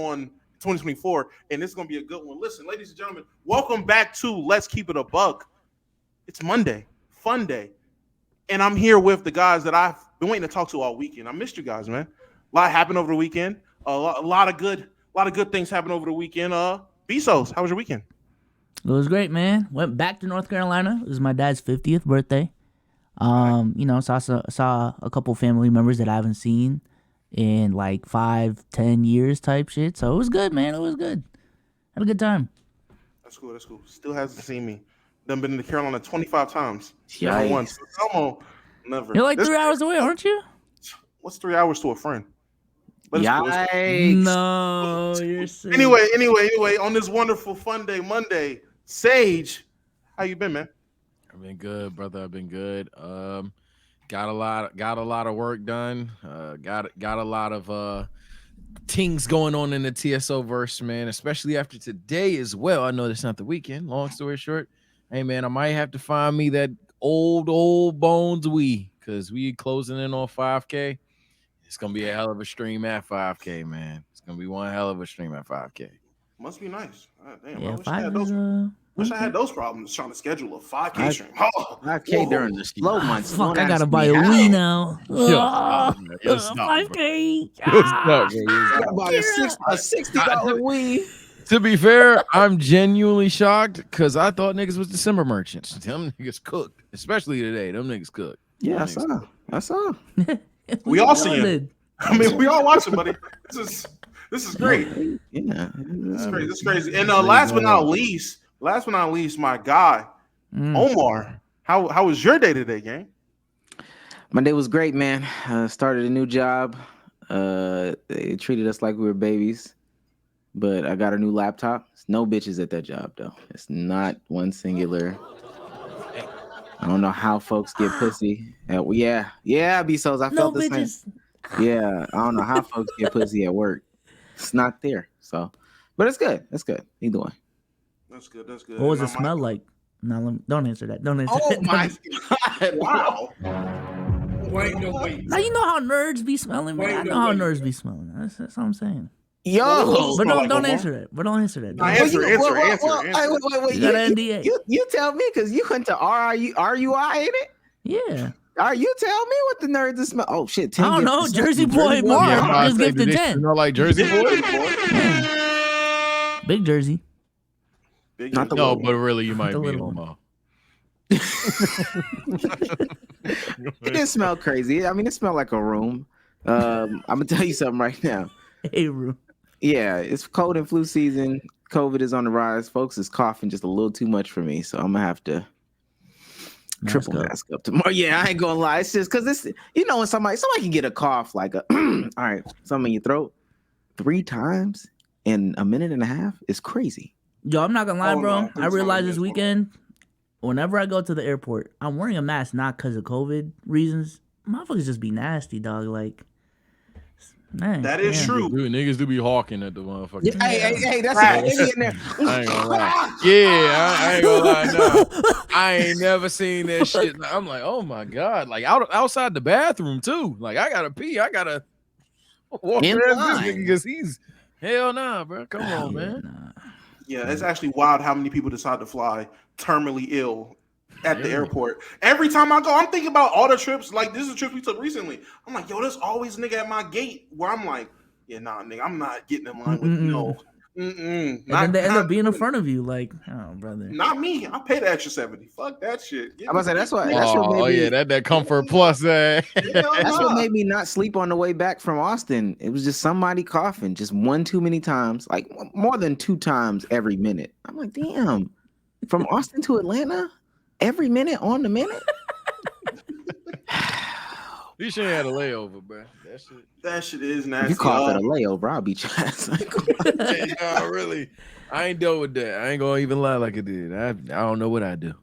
on 2024, and it's going to be a good one. Listen, ladies and gentlemen, welcome back to Let's Keep It a Buck. It's Monday, fun day, and I'm here with the guys that I've been waiting to talk to all weekend. I missed you guys, man. A lot happened over the weekend. A lot of good things happened over the weekend. Bezos, how was your weekend? It was great, man. Went back to North Carolina. It was my dad's 50th birthday. Saw a couple family members that I haven't seen in like 5-10 years type shit. So it was good, man. It was good. Had a good time. That's cool. Still hasn't seen me. Done been to Carolina 25 times. Never Yikes. once. Never. You're like 3 hours away, aren't you? What's 3 hours to a friend? Yikes. No, you're sick. Anyway, on this wonderful fun day, Monday, Sage, how you been, man? I've been good, brother. I've been good. Got a lot of work done. Got a lot of things going on in the TSO verse, man, especially after today as well. I know it's not the weekend. Long story short, hey man, I might have to find me that old bones because we closing in on 5K. It's gonna be a hell of a stream at 5K, man. It's gonna be one hell of a stream at 5K. Must be nice. Damn, Yeah, I wish I had those problems trying to schedule a 5K stream. 5K during the slow months. Fuck, I gotta buy a Wii now. Stop, 5K. Buy a $60 Wii. To be fair, I'm genuinely shocked because I thought niggas was December merchants. Them niggas cooked, especially today. Them niggas cooked. Yeah, I saw. We all see it. I mean, we all watching, buddy. This is great. Yeah, it's crazy. And last but not least, my guy, Omar. How was your day today, gang? My day was great, man. Started a new job. They treated us like we were babies, but I got a new laptop. There's no bitches at that job, though. It's not one singular. I don't know how folks get pussy. Yeah, Bezos. I felt the same. Yeah, I don't know how folks get pussy at work. It's not there. So, but it's good. It's good. Either way. That's good. What was it smell like? No, don't answer that. Don't answer that. Oh my God! Wow. Wait. Now you know how nerds be smelling, man. I know how nerds be smelling. That's what I'm saying. Yo, but don't answer that. But don't answer that. Answer. Wait. You got an NDA. You tell me because you went to RUI, ain't it? Yeah. All right, you tell me what the nerds smell. Oh shit! 10 I don't know. gifts. Jersey boy Mark just gifted 10. You like Jersey boy? Big Jersey. Not the No, little but really, you might The be little Omar. It didn't smell crazy. I mean, it smelled like a room. I'm gonna tell you something right now. Hey, room. Yeah, it's cold and flu season. COVID is on the rise. Folks is coughing just a little too much for me, so I'm gonna have to triple mask up tomorrow. Yeah, I ain't gonna lie. It's just because this, when somebody can get a cough like a all right, something in your throat 3 times in a minute and a half is crazy. Yo, I'm not gonna lie, bro. No, I realized this weekend, whenever I go to the airport, I'm wearing a mask not because of COVID reasons. Motherfuckers just be nasty, dog. Like, man, that is true. Dude, niggas do be hawking at the motherfucker. Hey, that's it. In there. I ain't gonna lie. Yeah, I ain't gonna lie. No, I ain't never seen that shit. I'm like, oh my God. Like outside the bathroom too. Like I gotta pee. I gotta walk In past line. this nigga because he's hell nah, bro. Come on, man. Yeah, it's actually wild how many people decide to fly terminally ill at the airport. Every time I go, I'm thinking about all the trips. Like, this is a trip we took recently. I'm like, yo, there's always a nigga at my gate where I'm like, yeah, nah, nigga, I'm not getting in line with no. And then they end up being in front of you, like, oh, brother. Not me. I pay the extra 70. Fuck that shit. I'm about to say that's what. That comfort plus. That's what made me not sleep on the way back from Austin. It was just somebody coughing just one too many times, like more than 2 times every minute. I'm like, damn, from Austin to Atlanta, every minute on the minute. You should have had a layover, bro. That shit is nasty. You cough at a layover, I'll beat your ass. Nah, really. I ain't dealt with that. I ain't gonna even lie like I did. I don't know what I do.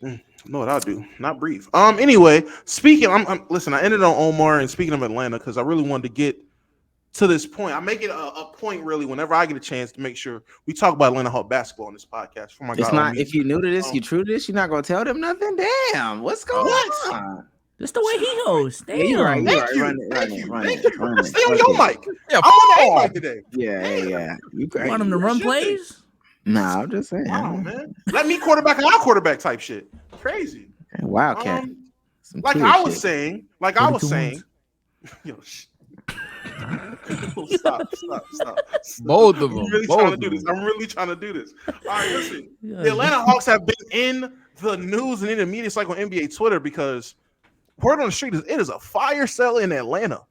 Know what I'll do? Not breathe. Anyway, speaking, listen. I ended on Omar and speaking of Atlanta because I really wanted to get to this point. I make it a point really whenever I get a chance to make sure we talk about Atlanta Hawks basketball on this podcast. For my it's not. If you're new to this, you're true to this. You're not gonna tell them nothing. Damn, what's going on? That's the way he hosts. Damn. Yeah, you're right. You're Thank right. you. Run Thank it. you. Run Thank it. you. Run it. Stay on your mic. Yeah, I'm on the A mic today. Yeah. You You want him to Damn. run Shit. plays? Nah, I'm just saying. Wow, man. Let me quarterback and I'll quarterback type shit. Crazy. Wildcat. Some Like Tua I was shit. saying, 42 months. yo, stop. Both of I'm them. really Both trying to of do this. them. I'm really trying to do this. All right, listen. Yeah, The Atlanta Hawks have been in the news and in the media cycle on NBA Twitter because word on the street is it is a fire sale in Atlanta.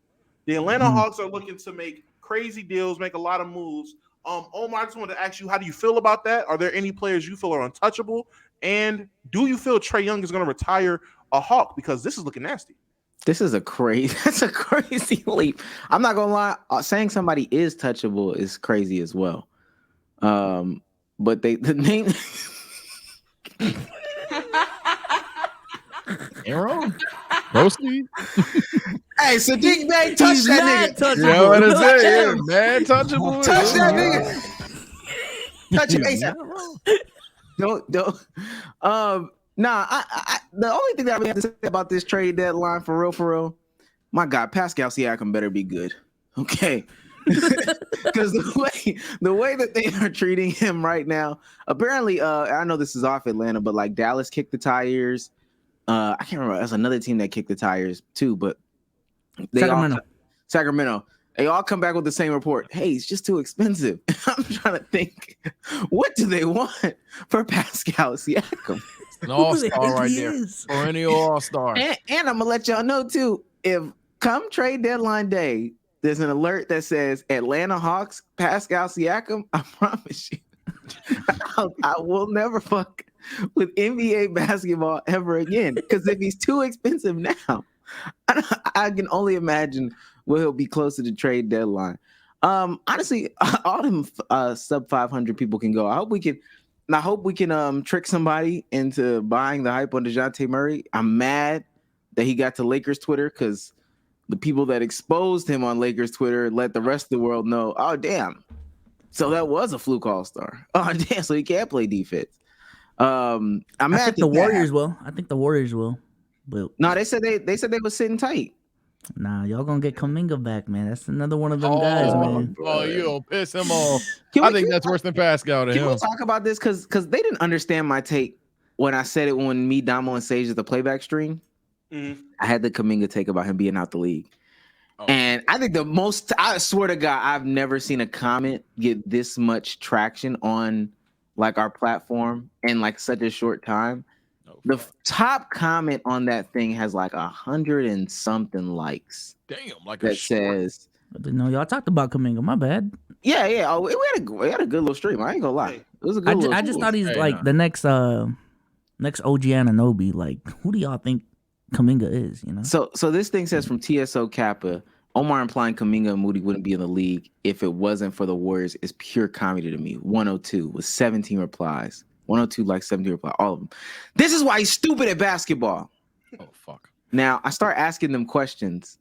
The Atlanta Hawks are looking to make crazy deals, make a lot of moves. Omar, I just wanted to ask you, how do you feel about that? Are there any players you feel are untouchable? And do you feel Trae Young is going to retire a Hawk? Because this is looking nasty. That's a crazy leap. I'm not gonna lie. Saying somebody is touchable is crazy as well. But the name. Aaron? Broski? Hey, Sadiq Bey, touch He's that mad nigga. touchable. Yeah, what is Touch it? him. Man, touchable. Touch that Yeah. nigga. Touch him ASAP. Don't. Nah. I the only thing that I really have to say about this trade deadline, for real, my God, Pascal Siakam better be good. Okay. Because the way that they are treating him right now, apparently, I know this is off Atlanta, but like Dallas kicked the tires. I can't remember. That's another team that kicked the tires too, but Sacramento. They all come back with the same report. Hey, it's just too expensive. I'm trying to think, what do they want for Pascal Siakam? An all-star Who the right heck there. he is? Perennial all-star. And I'm gonna let y'all know too, if come trade deadline day, there's an alert that says Atlanta Hawks, Pascal Siakam, I promise you, I will never fuck with NBA basketball ever again. Because if he's too expensive now, I can only imagine where he'll be closer to trade deadline. Honestly, all them sub 500 people can go. I hope we can trick somebody into buying the hype on DeJounte Murray. I'm mad that he got to Lakers Twitter because the people that exposed him on Lakers Twitter let the rest of the world know, oh, damn. So that was a fluke all-star. Oh, damn. So he can't play defense. I'm I mad think that the that Warriors happened. will. I think the Warriors will. But No, they said they were sitting tight. nah, y'all gonna get Kuminga back, man. That's another one of them guys, man. Oh, you'll piss him off. Can I we- think can that's worse than Pascal to Can we him. talk about this? Because they didn't understand my take when I said it when me, Damo, and Sage did the playback stream. Mhm. I had the Kuminga take about him being out the league. Oh. And I think I swear to God, I've never seen a comment get this much traction on like our platform in like such a short time. Oh, The fuck. top comment on that thing has like 100 and something likes Damn, like a that short. says, No, y'all talked about Kuminga. My bad. yeah. Oh, we had a good little stream. I ain't gonna lie. It was a good little I just stream. thought he's Hey, like nah. the next OG Anunoby. Like, who do y'all think Kuminga is? You know. So this thing says from TSO Kappa, Omar implying Kuminga and Moody wouldn't be in the league if it wasn't for the Warriors is pure comedy to me. 102 with 17 replies. 102 like 17 replies, all of them. This is why he's stupid at basketball. Oh, fuck. Now I start asking them questions,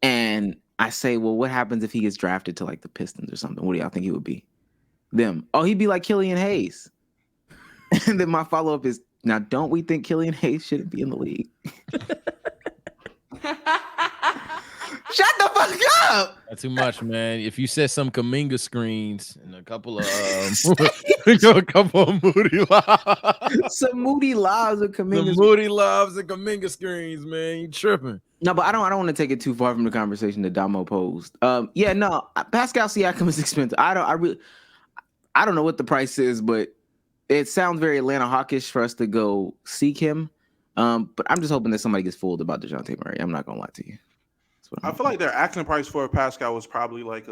and I say, well, what happens if he gets drafted to like the Pistons or something? What do y'all think he would be? Them. Oh, he'd be like Killian Hayes. And then my follow-up is, now don't we think Killian Hayes shouldn't be in the league? Shut the fuck up! That's too much, man. If you set some Kuminga screens and a couple of a couple of Moody Lobs. Some Moody Lobs with The Kuminga. Moody Lobs and Kuminga screens, man. You tripping. No, but I don't want to take it too far from the conversation that Damo posed. Pascal Siakam is expensive. I don't know what the price is, but it sounds very Atlanta Hawkish for us to go seek him. But I'm just hoping that somebody gets fooled about DeJounte Murray. I'm not gonna lie to you. I feel like their asking price for Pascal was probably like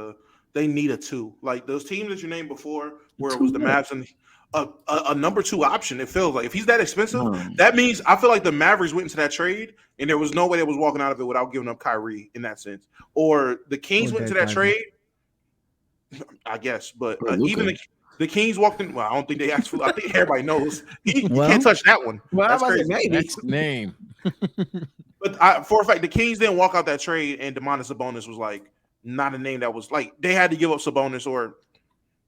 they need a 2. Like those teams that you named before, where it was the Mavs and a number 2 option. It feels like if he's that expensive, that means I feel like the Mavericks went into that trade and there was no way they was walking out of it without giving up Kyrie in that sense. Or the Kings went into that trade, I guess. But even the Kings walked in. Well, I don't think they asked for. I think everybody knows you can't touch that one. Well, That's crazy. Next name. But for a fact, the Kings didn't walk out that trade, and Domantas Sabonis was like not a name that was like they had to give up Sabonis or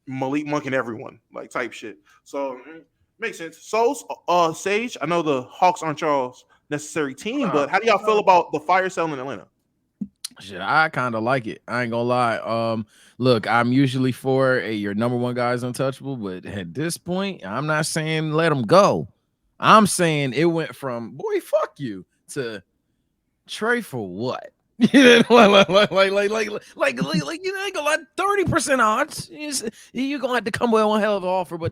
Malik Monk and everyone type shit. So makes sense. So Sage, I know the Hawks aren't y'all's necessary team. But how do y'all feel about the fire sale in Atlanta? Shit, I kind of like it. I ain't gonna lie. Look, I'm usually for your number one guy is untouchable, but at this point, I'm not saying let him go. I'm saying it went from boy, fuck you to trade for what? like you know, ain't gonna lie, 30% odds. You're gonna have to come with one hell of an offer, but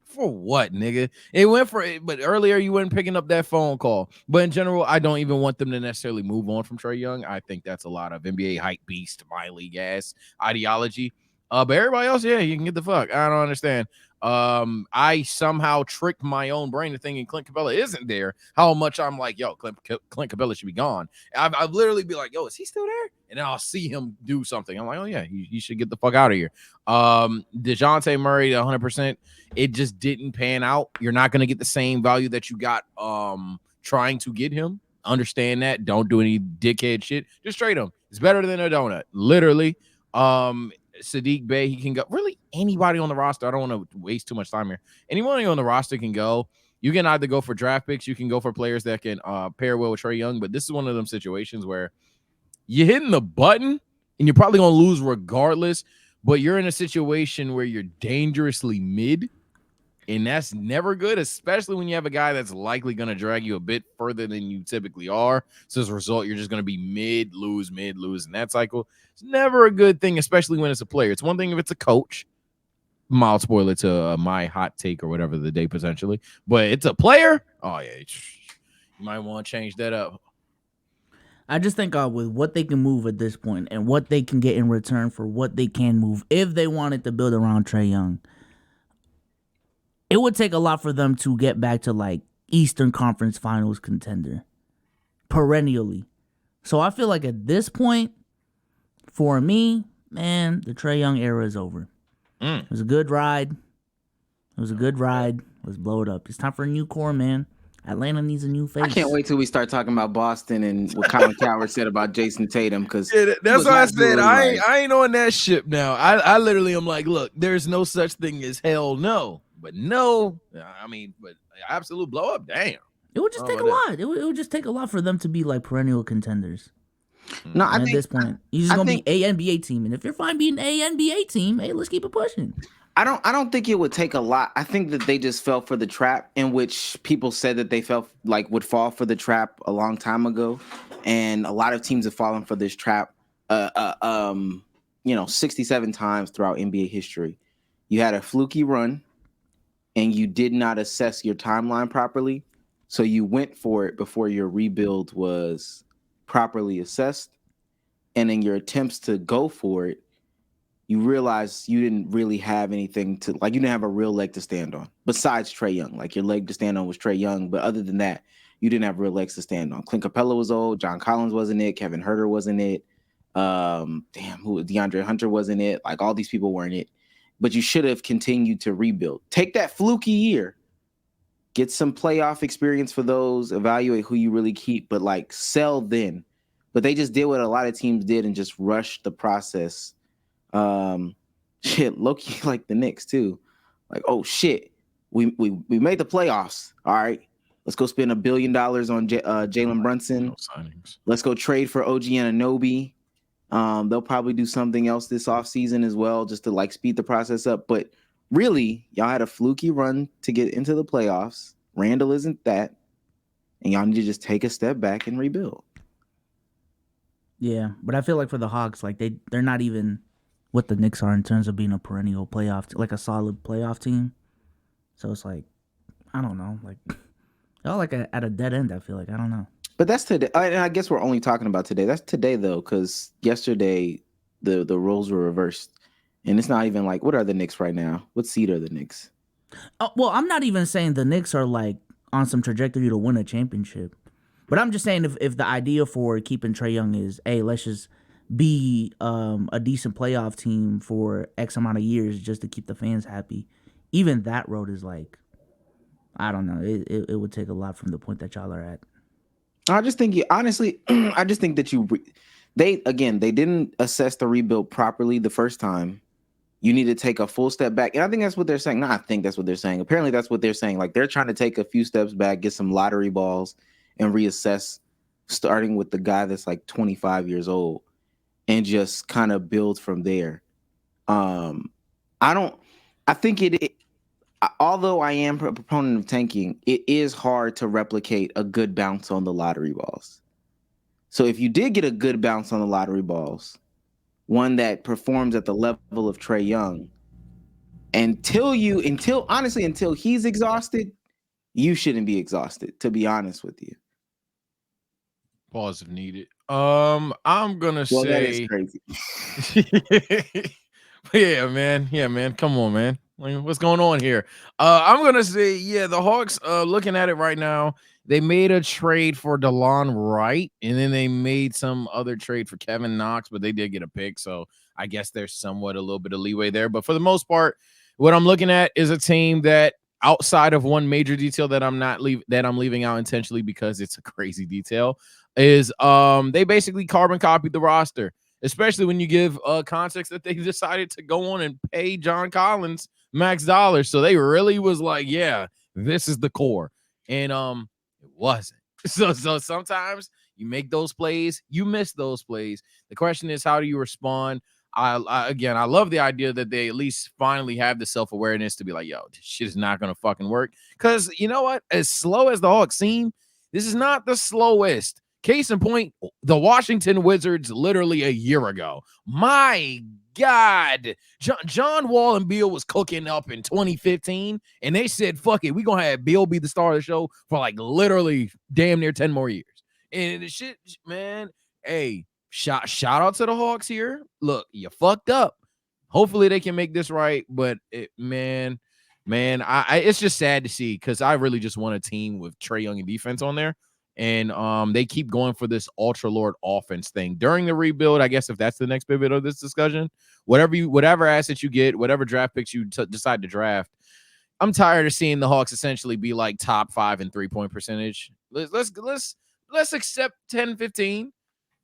for what, nigga? It went for it, but earlier you weren't picking up that phone call. But in general, I don't even want them to necessarily move on from Trae Young. I think that's a lot of NBA hype beast, my league ass ideology. But everybody else, yeah, you can get the fuck. I don't understand. I somehow tricked my own brain to thinking Clint Capella isn't there. How much I'm like, yo, Clint Capella should be gone. I've literally be like, yo, is he still there? And then I'll see him do something. I'm like, oh yeah, he should get the fuck out of here. DeJounte Murray, 100%. It just didn't pan out. You're not going to get the same value that you got trying to get him. Understand that. Don't do any dickhead shit. Just trade him. It's better than a donut. Literally. Sadiq Bey, he can go. Really, anybody on the roster. I don't want to waste too much time here. Anybody on the roster can go. You can either go for draft picks. You can go for players that can pair well with Trae Young. But this is one of them situations where you're hitting the button and you're probably going to lose regardless. But you're in a situation where you're dangerously mid. And that's never good, especially when you have a guy that's likely going to drag you a bit further than you typically are. So as a result, you're just going to be mid, lose in that cycle. It's never a good thing, especially when it's a player. It's one thing if it's a coach. Mild spoiler to my hot take or whatever the day potentially. But it's a player. Oh, yeah. You might want to change that up. I just think with what they can move at this point and what they can get in return for what they can move, if they wanted to build around Trae Young, it would take a lot for them to get back to like Eastern Conference Finals contender perennially. So I feel like at this point, for me, man, the Trae Young era is over. It was a good ride. Let's blow it up. It's time for a new core, man. Atlanta needs a new face. I can't wait till we start talking about Boston and what Colin Coward said about Jayson Tatum. Because that's why I said I ain't on that ship now. I literally am like, look, there's no such thing as hell no. But no, I mean, but absolute blow up. Damn. It would just take a lot. It would just take a lot for them to be like perennial contenders. No, I and think at this point, you're just gonna be a NBA team, and if you're fine being a NBA team, hey, let's keep it pushing. I don't think it would take a lot. I think that they just fell for the trap in which people said that they felt like would fall for the trap a long time ago, and a lot of teams have fallen for this trap. 67 times throughout NBA history. You had a fluky run, and you did not assess your timeline properly, so you went for it before your rebuild was properly assessed, and in your attempts to go for it, you realize you didn't really have anything to, like, you didn't have a real leg to stand on besides Trae Young. Like, your leg to stand on was Trae Young, but other than that, you didn't have real legs to stand on. Clint Capella was old, John Collins wasn't it, Kevin Huerter wasn't it, DeAndre Hunter wasn't it, like, all these people weren't it, but you should have continued to rebuild. Take that fluky year, get some playoff experience for those, evaluate who you really keep, but like sell then. But they just did what a lot of teams did and just rushed the process. Low-key like the Knicks too. Like, oh shit, we made the playoffs. All right, let's go spend $1 billion on Jalen Brunson. No signings. Let's go trade for OG Anunoby. They'll probably do something else this offseason as well, just to like speed the process up. But really, y'all had a fluky run to get into the playoffs. Randall isn't that. And y'all need to just take a step back and rebuild. Yeah, but I feel like for the Hawks, like they're not even what the Knicks are in terms of being a perennial playoff, like a solid playoff team. So it's like, I don't know, like y'all like at a dead end. I feel like, I don't know. But that's today. I guess we're only talking about today. That's today though, because yesterday the roles were reversed, and it's not even like, what are the Knicks right now? What seed are the Knicks? Well, I'm not even saying the Knicks are like on some trajectory to win a championship. But I'm just saying if the idea for keeping Trae Young is, hey, let's just be a decent playoff team for X amount of years just to keep the fans happy, even that road is like, I don't know. It would take a lot from the point that y'all are at. I just think I just think that they didn't assess the rebuild properly the first time. You need to take a full step back. And I think that's what they're saying. No, I think that's what they're saying. Apparently that's what they're saying. Like, they're trying to take a few steps back, get some lottery balls, and reassess, starting with the guy that's like 25 years old, and just kind of build from there. Um, I don't. I think although I am a proponent of tanking, it is hard to replicate a good bounce on the lottery balls. So if you did get a good bounce on the lottery balls, one that performs at the level of Trae Young, until he's exhausted, you shouldn't be exhausted, to be honest with you. Pause if needed. I'm gonna Well, that is say crazy. yeah, man. Come on, man. Like, what's going on here? I'm gonna say, yeah, the Hawks, looking at it right now, they made a trade for DeLon Wright, and then they made some other trade for Kevin Knox, but they did get a pick, so I guess there's somewhat a little bit of leeway there. But for the most part, what I'm looking at is a team that, outside of one major detail that I'm leaving out intentionally because it's a crazy detail, is they basically carbon copied the roster, especially when you give context that they decided to go on and pay John Collins max dollars. So they really was like, yeah, this is the core. And it wasn't. So sometimes you make those plays, you miss those plays. The question is, how do you respond? I love the idea that they at least finally have the self-awareness to be like, yo, this shit is not gonna fucking work. Because you know what? As slow as the Hawks seem, this is not the slowest. Case in point, the Washington Wizards literally a year ago. My God, John Wall and Beal was cooking up in 2015, and they said, fuck it, we're going to have Beal be the star of the show for like literally damn near 10 more years. And the shit, man, hey, shout out to the Hawks here. Look, you fucked up. Hopefully they can make this right, but man, it's just sad to see because I really just want a team with Trae Young and defense on there. And they keep going for this ultra lord offense thing during the rebuild. I guess if that's the next pivot of this discussion, whatever assets you get, whatever draft picks you decide to draft, I'm tired of seeing the Hawks essentially be like top 5 in 3-point percentage. Let's accept 10, 15.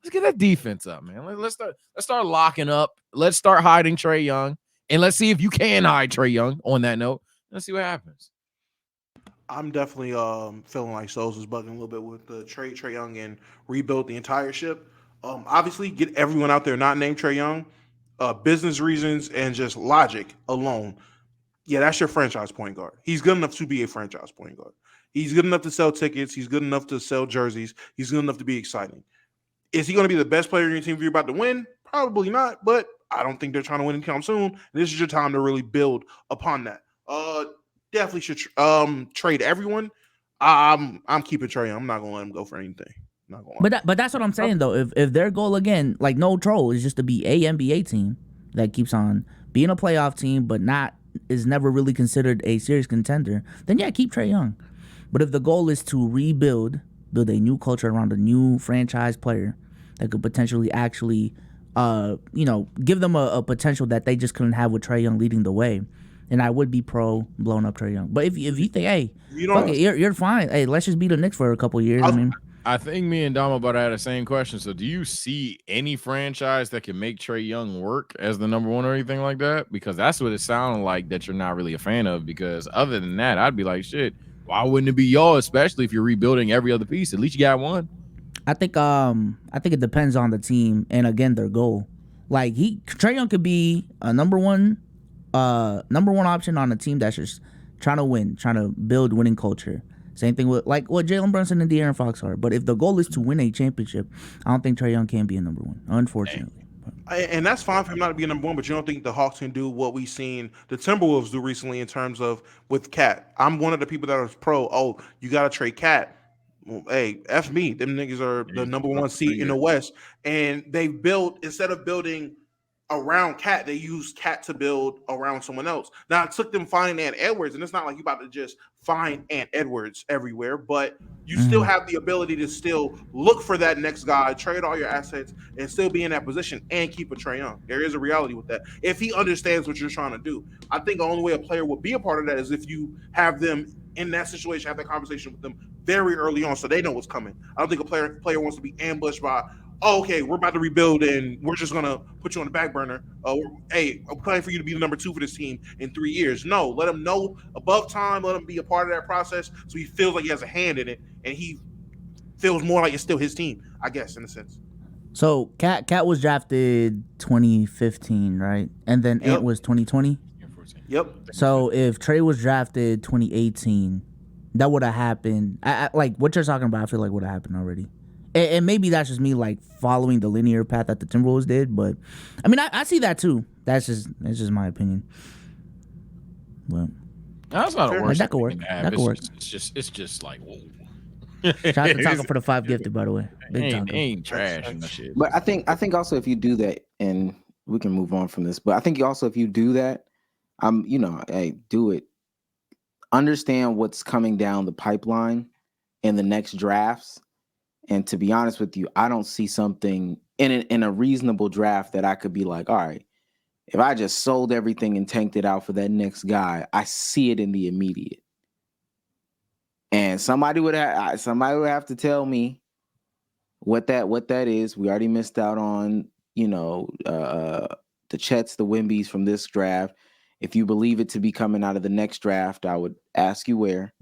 Let's get that defense up, man. Let's start locking up. Let's start hiding Trae Young, and let's see if you can hide Trae Young. On that note, let's see what happens. I'm definitely feeling like Souls is bugging a little bit with the Trae Young and rebuild the entire ship. Obviously, get everyone out there not named Trae Young. Business reasons and just logic alone. Yeah, that's your franchise point guard. He's good enough to be a franchise point guard. He's good enough to sell tickets. He's good enough to sell jerseys. He's good enough to be exciting. Is he going to be the best player in your team if you're about to win? Probably not, but I don't think they're trying to win anytime soon. This is your time to really build upon that. Definitely should trade everyone. I'm keeping Trae. I'm not gonna let him go for anything. Not gonna. But that's what I'm saying though. If their goal again, like no troll, is just to be a NBA team that keeps on being a playoff team, but is never really considered a serious contender, then yeah, keep Trae Young. But if the goal is to build a new culture around a new franchise player that could potentially actually, give them a potential that they just couldn't have with Trae Young leading the way. And I would be pro blowing up Trae Young. But if you think, hey, you're fine. Hey, let's just beat the Knicks for a couple of years. I think me and Dom about to have the same question. So do you see any franchise that can make Trae Young work as the number one or anything like that? Because that's what it sounded like that you're not really a fan of. Because other than that, I'd be like, shit, why wouldn't it be y'all, especially if you're rebuilding every other piece? At least you got one. I think it depends on the team and again their goal. Like Trae Young could be a number one option on a team that's just trying to win, trying to build winning culture. Same thing with like what Jalen Brunson and De'Aaron Fox are. But if the goal is to win a championship, I don't think Trae Young can be a number one, unfortunately. And that's fine for him not to be a number one, but you don't think the Hawks can do what we've seen the Timberwolves do recently in terms of with Cat. I'm one of the people that was pro, you got to trade Cat. Well, hey, F me. Them niggas are the number one seed in the West. And they built, instead of building around Cat, they used Cat to build around someone else. Now it took them finding Ant Edwards, and it's not like you about to just find Ant Edwards everywhere, but you still have the ability to still look for that next guy, trade all your assets, and still be in that position and keep a Trae Young. There is a reality with that. If he understands what you're trying to do, I think the only way a player will be a part of that is if you have them in that situation, have that conversation with them very early on, so they know what's coming. I don't think a player wants to be ambushed by, okay, we're about to rebuild and we're just gonna put you on the back burner. Hey, I'm planning for you to be the number 2 for this team in 3 years. No, let him know above time. Let him be a part of that process, so he feels like he has a hand in it, and he feels more like it's still his team, I guess, in a sense. So Cat was drafted 2015, right? And then Yep. Ant was 2020. Yep. So if Trey was drafted 2018, that would have happened. Like what you're talking about, I feel like would have happened already. And maybe that's just me like following the linear path that the Timberwolves did, but I mean I see that too. That's just my opinion. Well, That's not Fair. a worse That could work. thing to have. That could work. It's just like, whoa. shout out to Taco for the 5 gifted, by the way. Big Taco. Ain't trash and that shit. But I think also if you do that, and we can move on from this, but I think also if you do that, hey, do it. Understand what's coming down the pipeline in the next drafts. And to be honest with you, I don't see something in a reasonable draft that I could be like, all right, if I just sold everything and tanked it out for that next guy, I see it in the immediate. And somebody would have to tell me what that is. We already missed out on, the Chets, the Wimbies from this draft. If you believe it to be coming out of the next draft, I would ask you where.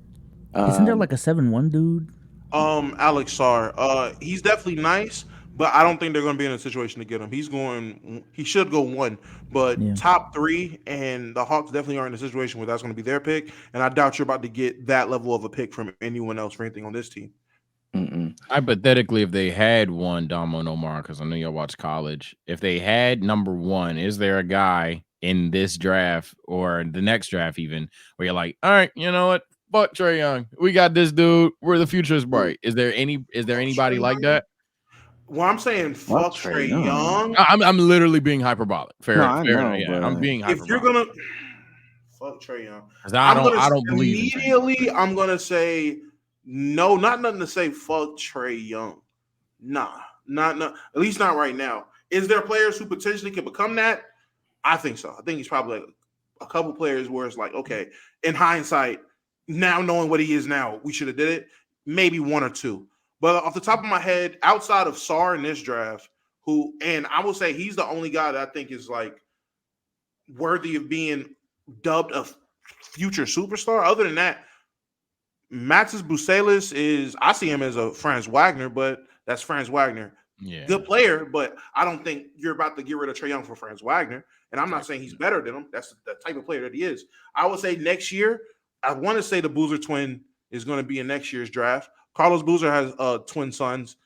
Isn't there like a 7-1 dude? Alex Sarr. He's definitely nice, but I don't think they're going to be in a situation to get him. He should go 1, but Yeah. top 3, and the Hawks definitely are in a situation where that's going to be their pick, and I doubt you're about to get that level of a pick from anyone else for anything on this team. Mm-mm. Hypothetically, if they had one Damo and Omar, because I know y'all watch college, if they had number 1, is there a guy in this draft or the next draft even where you're like, all right, you know what? Fuck Trae Young. We got this dude. Where the future is bright. Is there anybody like that? Well, I'm saying fuck Trae Young. I'm literally being hyperbolic. Fair. No, I know, Yeah, but I'm being hyperbolic. If you're gonna fuck Trae Young, I don't believe in Trae Young. immediately. I'm gonna say no, not nothing to say. Fuck Trae Young. Nah, not at least not right now. Is there players who potentially could become that? I think so. I think he's probably like a couple players where it's like, okay, in hindsight, now knowing what he is now, we should have did it. Maybe 1 or 2. But off the top of my head, outside of Sarr in this draft, and I will say he's the only guy that I think is like worthy of being dubbed a future superstar. Other than that, Maxis Bucelis I see him as a Franz Wagner, but that's Franz Wagner. Yeah. Good player, but I don't think you're about to get rid of Trae Young for Franz Wagner. And I'm not saying he's better than him. That's the type of player that he is. I would say next year, I want to say the Boozer twin is going to be in next year's draft. Carlos Boozer has twin sons.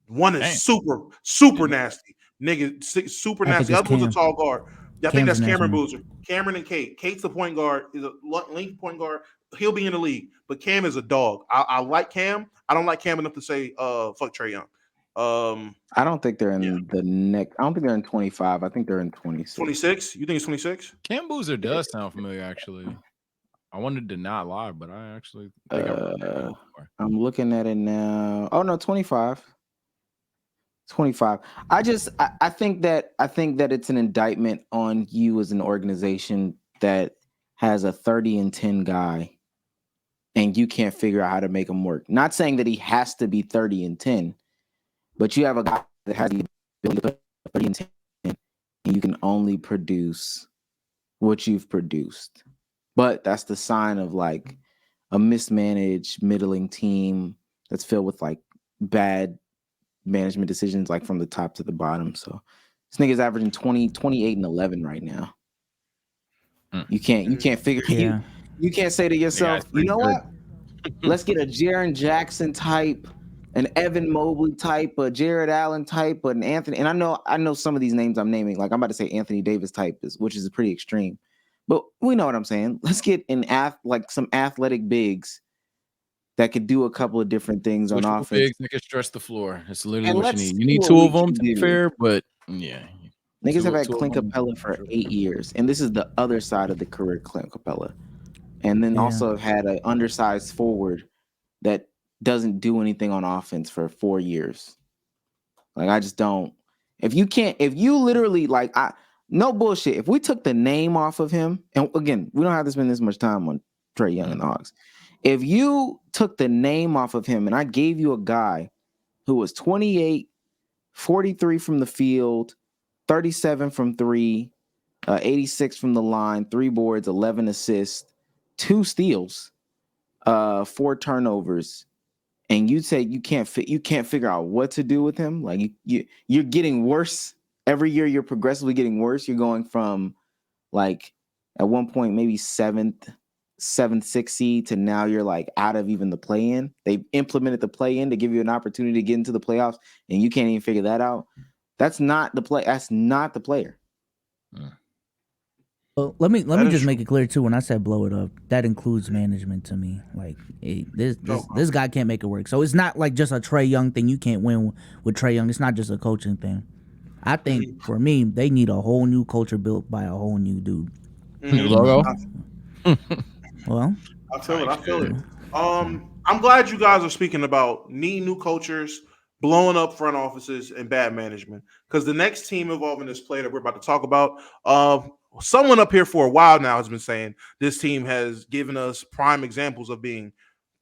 One is super nasty. Nigga, super nasty. The other one's a tall guard. I think that's Cameron Boozer. Cameron and Kate. Kate's the point guard, is a length point guard. He'll be in the league, but Cam is a dog. I like Cam. I don't like Cam enough to say fuck Trae Young. I don't think they're in the next. I don't think they're in 25. I think they're in 26. 26? You think it's 26? Cam Boozer does sound familiar, actually. I wanted to not lie, but I actually think I'm looking at it now. Oh no, 25. 25. I think that it's an indictment on you as an organization that has a 30-10 guy and you can't figure out how to make him work. Not saying that he has to be 30-10, but you have a guy that has the ability to put 30-10 and you can only produce what you've produced. But that's the sign of like a mismanaged, middling team that's filled with like bad management decisions, like from the top to the bottom. So this nigga's averaging 28 and 11 right now. You can't figure you can't say to yourself, you know what? Let's get a Jaren Jackson type, an Evan Mobley type, a Jared Allen type, an Anthony. And I know some of these names I'm naming, like I'm about to say Anthony Davis type, which is pretty extreme. But we know what I'm saying. Let's get like some athletic bigs that could do a couple of different things on offense. Bigs that can stretch the floor. It's literally what you need. You need see 2 what of them we to can be do. fair, but yeah. Niggas have had Clint Capella for 8 years, and this is the other side of the career, Clint Capella. And then also have had an undersized forward that doesn't do anything on offense for 4 years. Like, I just don't. If you literally, like, no bullshit. If we took the name off of him, and again, we don't have to spend this much time on Trae Young and the Hawks. If you took the name off of him and I gave you a guy who was 28, 43 from the field, 37 from 3, 86 from the line, 3 boards, 11 assists, 2 steals, 4 turnovers, and you say you can't figure out what to do with him, like you're getting worse every year. You're progressively getting worse. You're going from like at one point maybe seventh, sixth seed to now you're like out of even the play-in. They implemented the play-in to give you an opportunity to get into the playoffs, and you can't even figure that out. That's not the play. That's not the player. Well, let me That is just true. make it clear too. When I said blow it up, that includes management to me. Like this guy can't make it work. So it's not like just a Trae Young thing. You can't win with Trae Young. It's not just a coaching thing. I think for me, they need a whole new culture built by a whole new dude. New logo. Well, I feel it. I'm glad you guys are speaking about needing new cultures, blowing up front offices, and bad management. Because the next team involved in this play that we're about to talk about, someone up here for a while now has been saying this team has given us prime examples of being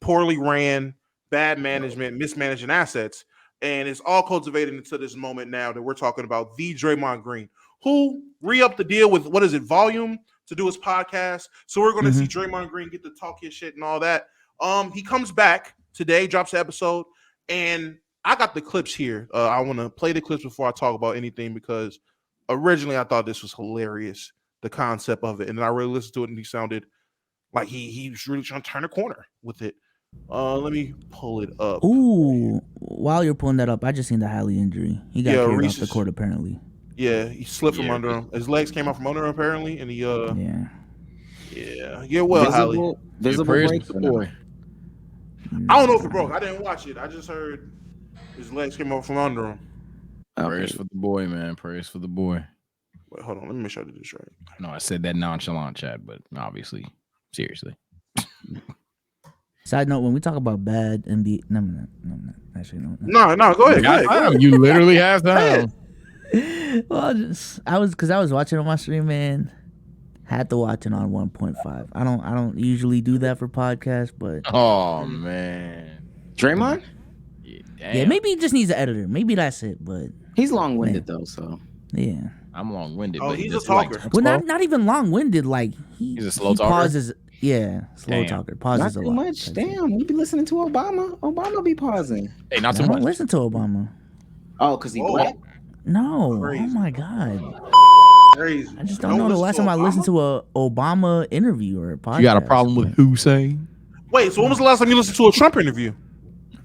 poorly ran, bad management, mismanaging assets. And it's all cultivated into this moment now that we're talking about the Draymond Greene, who re-upped the deal with, what is it, Volume, to do his podcast. So we're going to see Draymond Greene get to talk his shit and all that. He comes back today, drops the episode, and I got the clips here. I want to play the clips before I talk about anything because originally I thought this was hilarious, the concept of it, and then I really listened to it and he sounded like he was really trying to turn a corner with it. Let me pull it up. ooh, while you're pulling that up, I just seen the Hallie injury. He got carried off the court apparently. Yeah, he slipped from under him. His legs came out from under him apparently, and he well, Hallie. Visible break. The boy. I don't know if it broke. I didn't watch it. I just heard his legs came out from under him. Prayers for the boy, man. Prayers for the boy. Wait, hold on. Let me make sure I did this right. No, I said that nonchalant, Chad, but obviously, seriously. Side note: when we talk about bad NBA, no, actually no. No, go ahead. Go ahead. You literally have time. Well, I was watching on my stream, man. Had to watch it on 1.5. I don't usually do that for podcasts, but Oh man, Draymond? Yeah, maybe he just needs an editor. Maybe that's it. But he's long-winded though, so yeah. I'm long-winded. Oh, but he's a talker. Well, not even long-winded. Like he's a slow talker. Pauses. Yeah, slow talker. Pauses not a too lot. much. Damn, you be listening to Obama. Obama be pausing. Hey, not too I much. don't listen to Obama. Oh, because he black? No. Crazy. Oh my god. Crazy. I just don't know the last time I listened to a Obama interview or a podcast. You got a problem with Hussein? Wait, so when was the last time you listened to a Trump interview?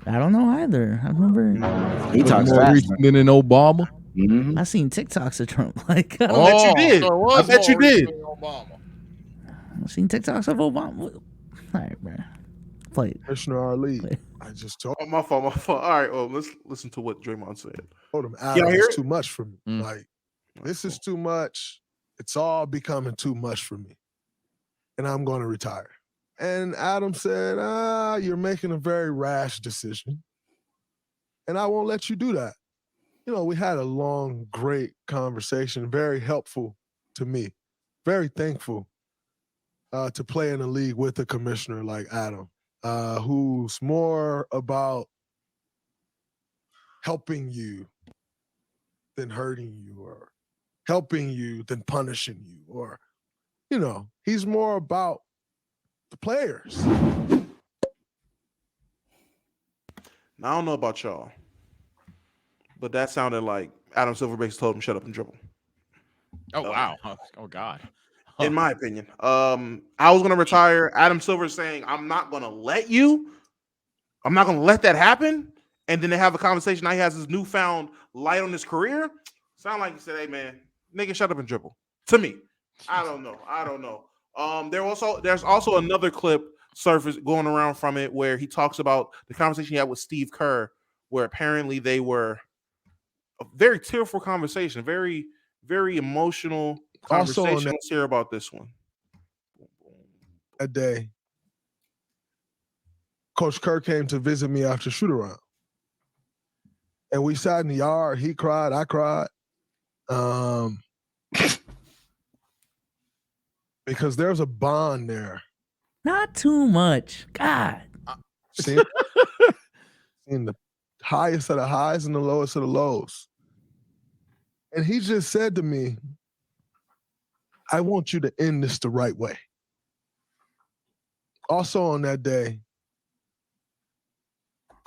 I don't know either. I remember He talks more fast. recent than an Obama. Mm-hmm. I seen TikToks of Trump. Like I bet you did. So I bet you did. I've seen TikToks of Obama. All right, bro. Play it. Commissioner Ali, Play. I just told Oh, my fault. All right, let's listen to what Draymond said. him, Y'all Adam, hear it's it? too much for me. Mm. Like, this is too much. It's all becoming too much for me. And I'm going to retire. And Adam said, you're making a very rash decision. And I won't let you do that. You know, we had a long, great conversation, very helpful to me. Very thankful to play in a league with a commissioner like Adam, who's more about helping you than hurting you, or helping you than punishing you, or, you know, he's more about the players. Now, I don't know about y'all, but that sounded like Adam Silver basically told him shut up and dribble. Oh wow. Oh God. In my opinion, I was going to retire. Adam Silver is saying, I'm not going to let that happen. And then they have a conversation. Now he has this newfound light on his career. Sound like he said, hey man, nigga, shut up and dribble. To me, I don't know. There's also another clip surface going around from it where he talks about the conversation he had with Steve Kerr, where apparently they were a very tearful conversation, very, very emotional Also on conversation. that- Let's hear about this one. That day, Coach Kerr came to visit me after shoot-around. And we sat in the yard. He cried. I cried. Because there's a bond there. Not too much. God. See? In the highest of the highs and the lowest of the lows. And he just said to me, I want you to end this the right way. Also on that day,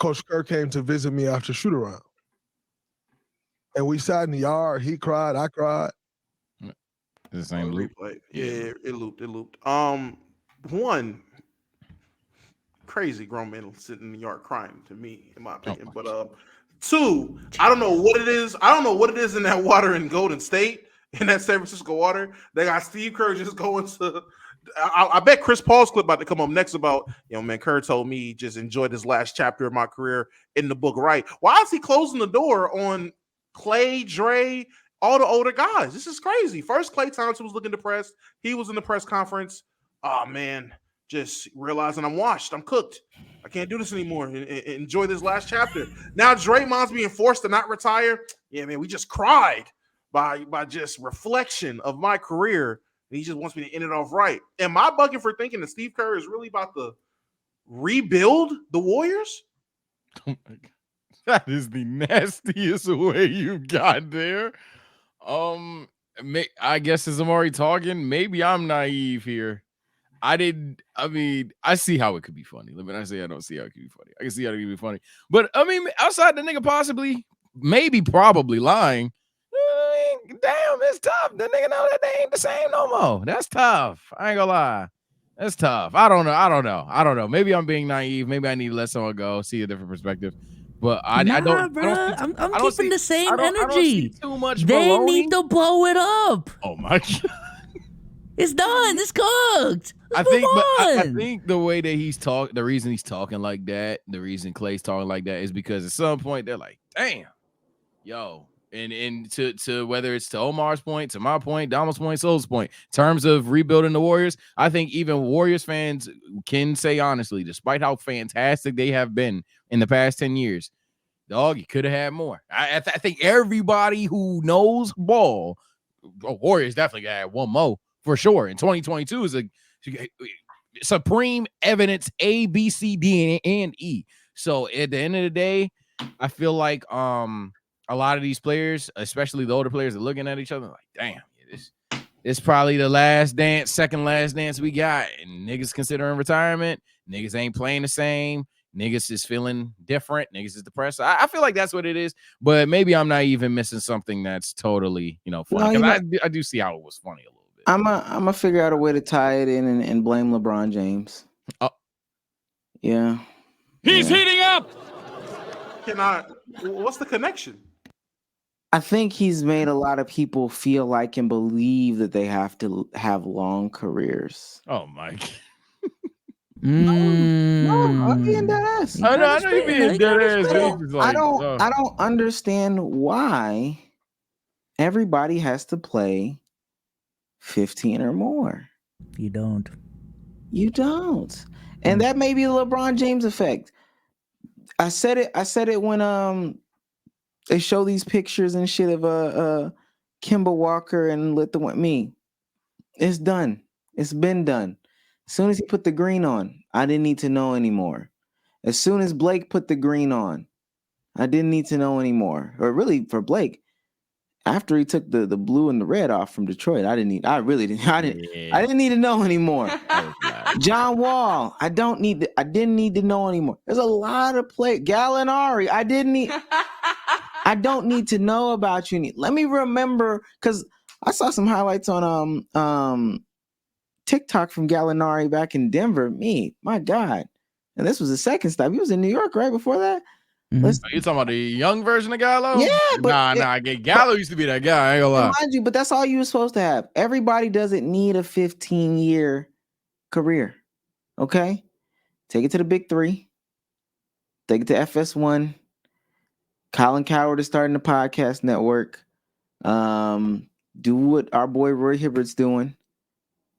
Coach Kerr came to visit me after shoot around. And we sat in the yard. He cried. I cried. The same loop. Replay. Yeah. Yeah, it looped. One, crazy grown men sitting in the yard crying to me, in my opinion. But two, I don't know what it is. I don't know what it is in that water in Golden State, in that San Francisco water. They got Steve Kerr just going to. I bet Chris Paul's clip about to come up next about, man, Kerr told me just enjoy this last chapter of my career in the book, right? Why is he closing the door on Clay, Dre, all the older guys? This is crazy. First, Klay Thompson was looking depressed. He was in the press conference. Oh, man, just realizing I'm washed. I'm cooked. I can't do this anymore. Enjoy this last chapter. Now Draymond's being forced to not retire. Yeah, man, we just cried by just reflection of my career. And he just wants me to end it off right. Am I bugging for thinking that Steve Kerr is really about to rebuild the Warriors? Oh my God. That is the nastiest way you got there. I guess as I'm already talking, maybe I'm naive here. I see how it could be funny. When I say I don't see how it could be funny, I can see how it could be funny. But I mean, outside the nigga possibly, maybe, probably lying. Damn, it's tough. The nigga know that they ain't the same no more. That's tough. I ain't gonna lie. That's tough. I don't know. Maybe I'm being naive. Maybe I need to let someone go, see a different perspective. But I'm keeping the same energy. I don't see too much they baloney. Need to blow it up. Oh my God. It's done. It's cooked. I think the way that the reason he's talking like that, the reason Clay's talking like that is because at some point they're like, damn, yo. And to whether it's to Omar's point, to my point, Donald's point, Soul's point, in terms of rebuilding the Warriors, I think even Warriors fans can say honestly, despite how fantastic they have been in the past 10 years, dog, you could have had more. I think everybody who knows ball, Warriors definitely got one more for sure. And 2022 is a supreme evidence A, B, C, D, and E. So at the end of the day, I feel like a lot of these players, especially the older players, are looking at each other like, damn, this probably the last dance, second last dance we got. And niggas considering retirement. Niggas ain't playing the same. Niggas is feeling different. Niggas is depressed. I feel like that's what it is. But maybe I'm not even missing something that's totally, funny. No, I do see how it was funny a little bit. I'm gonna figure out a way to tie it in and blame LeBron James. Oh. Yeah. He's heating up. What's the connection? I think he's made a lot of people feel like and believe that they have to have long careers. Oh my God. No, I'm being dead ass. I know you're being dead ass. I don't understand why everybody has to play 15 or more. You don't. And that may be the LeBron James effect. I said it when they show these pictures and shit of Kemba Walker and me. It's done. It's been done. As soon as he put the green on, I didn't need to know anymore. As soon as Blake put the green on, I didn't need to know anymore. Or really for Blake, after he took the blue and the red off from Detroit, I didn't need to know anymore. John Wall, I didn't need to know anymore. There's a lot of Gallinari, I don't need to know about you. Let me remember, because I saw some highlights on TikTok from Gallinari back in Denver. My God. And this was the second stop. He was in New York right before that. Mm-hmm. Are you talking about the young version of Gallo? Yeah, but Gallo used to be that guy. I ain't gonna lie. Mind you, but that's all you were supposed to have. Everybody doesn't need a 15-year career. Okay? Take it to the big three. Take it to FS1. Colin Coward is starting the podcast network. Do what our boy Roy Hibbert's doing.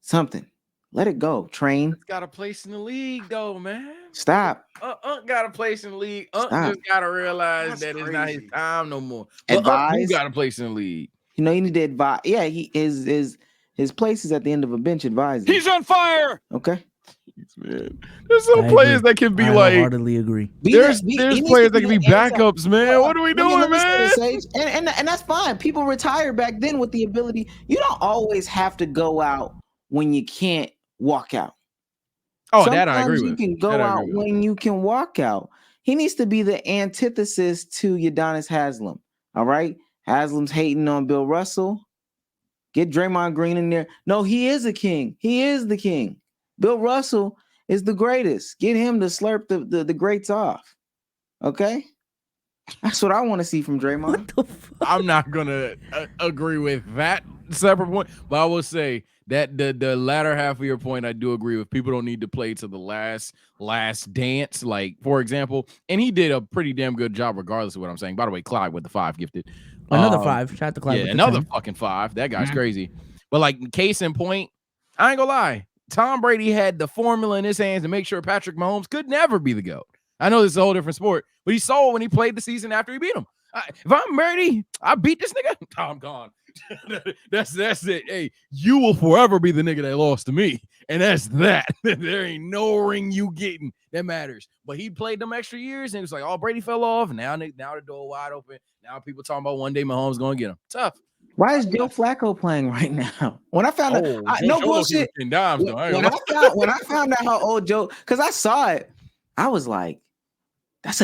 Something. Let it go. Train. It's got a place in the league, though, man. Stop. Got a place in the league. Just gotta realize that it's not his time no more. Advise. Got a place in the league. You need to advise. Yeah, his place is at the end of a bench advising. He's on fire. Okay. Man. There's some players that can be I like. wholeheartedly agree. There's players that can be backups, man. What are we doing, man? And that's fine. People retire back then with the ability. You don't always have to go out when you can't walk out. Oh, that I agree with. You can go out when you can walk out. He needs to be the antithesis to Udonis Haslem. All right, Haslem's hating on Bill Russell. Get Draymond Green in there. No, he is a king. He is the king. Bill Russell is the greatest. Get him to slurp the greats off. Okay? That's what I want to see from Draymond. What the fuck? I'm not gonna agree with that separate point, but I will say that the latter half of your point, I do agree with. People don't need to play to the last dance, like for example, and he did a pretty damn good job, regardless of what I'm saying. By the way, Clyde with the 5 gifted, Another 5. Shout out to Clyde. yeah, with the another 10. fucking 5. That guy's crazy. But like case in point, I ain't gonna lie, Tom Brady had the formula in his hands to make sure Patrick Mahomes could never be the GOAT. I know this is a whole different sport, but he saw it when he played the season after he beat him. If I'm Brady, I beat this nigga. I'm gone. that's it. Hey, you will forever be the nigga that lost to me, and that's that. There ain't no ring you getting that matters. But he played them extra years, and it was like, oh, Brady fell off, and now the door wide open. Now people talking about one day Mahomes gonna get him. Tough. Why is Joe Flacco playing right now? When I found out, no bullshit. When I found out how old Joe, because I saw it, I was like, that's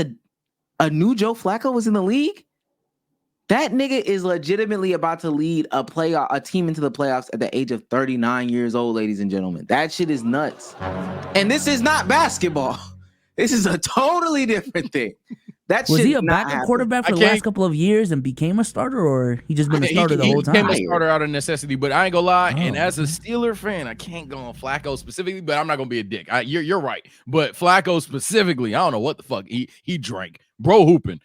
a new Joe Flacco was in the league. That nigga is legitimately about to lead a team into the playoffs at the age of 39 years old, ladies and gentlemen. That shit is nuts. And this is not basketball. This is a totally different thing. Was he a backup quarterback for the last couple of years and became a starter, or he just been a starter the whole time? He became a starter out of necessity, but I ain't gonna lie. And as a Steeler fan, I can't go on Flacco specifically, but I'm not gonna be a dick. You're right. But Flacco specifically, I don't know what the fuck he drank. Bro hooping.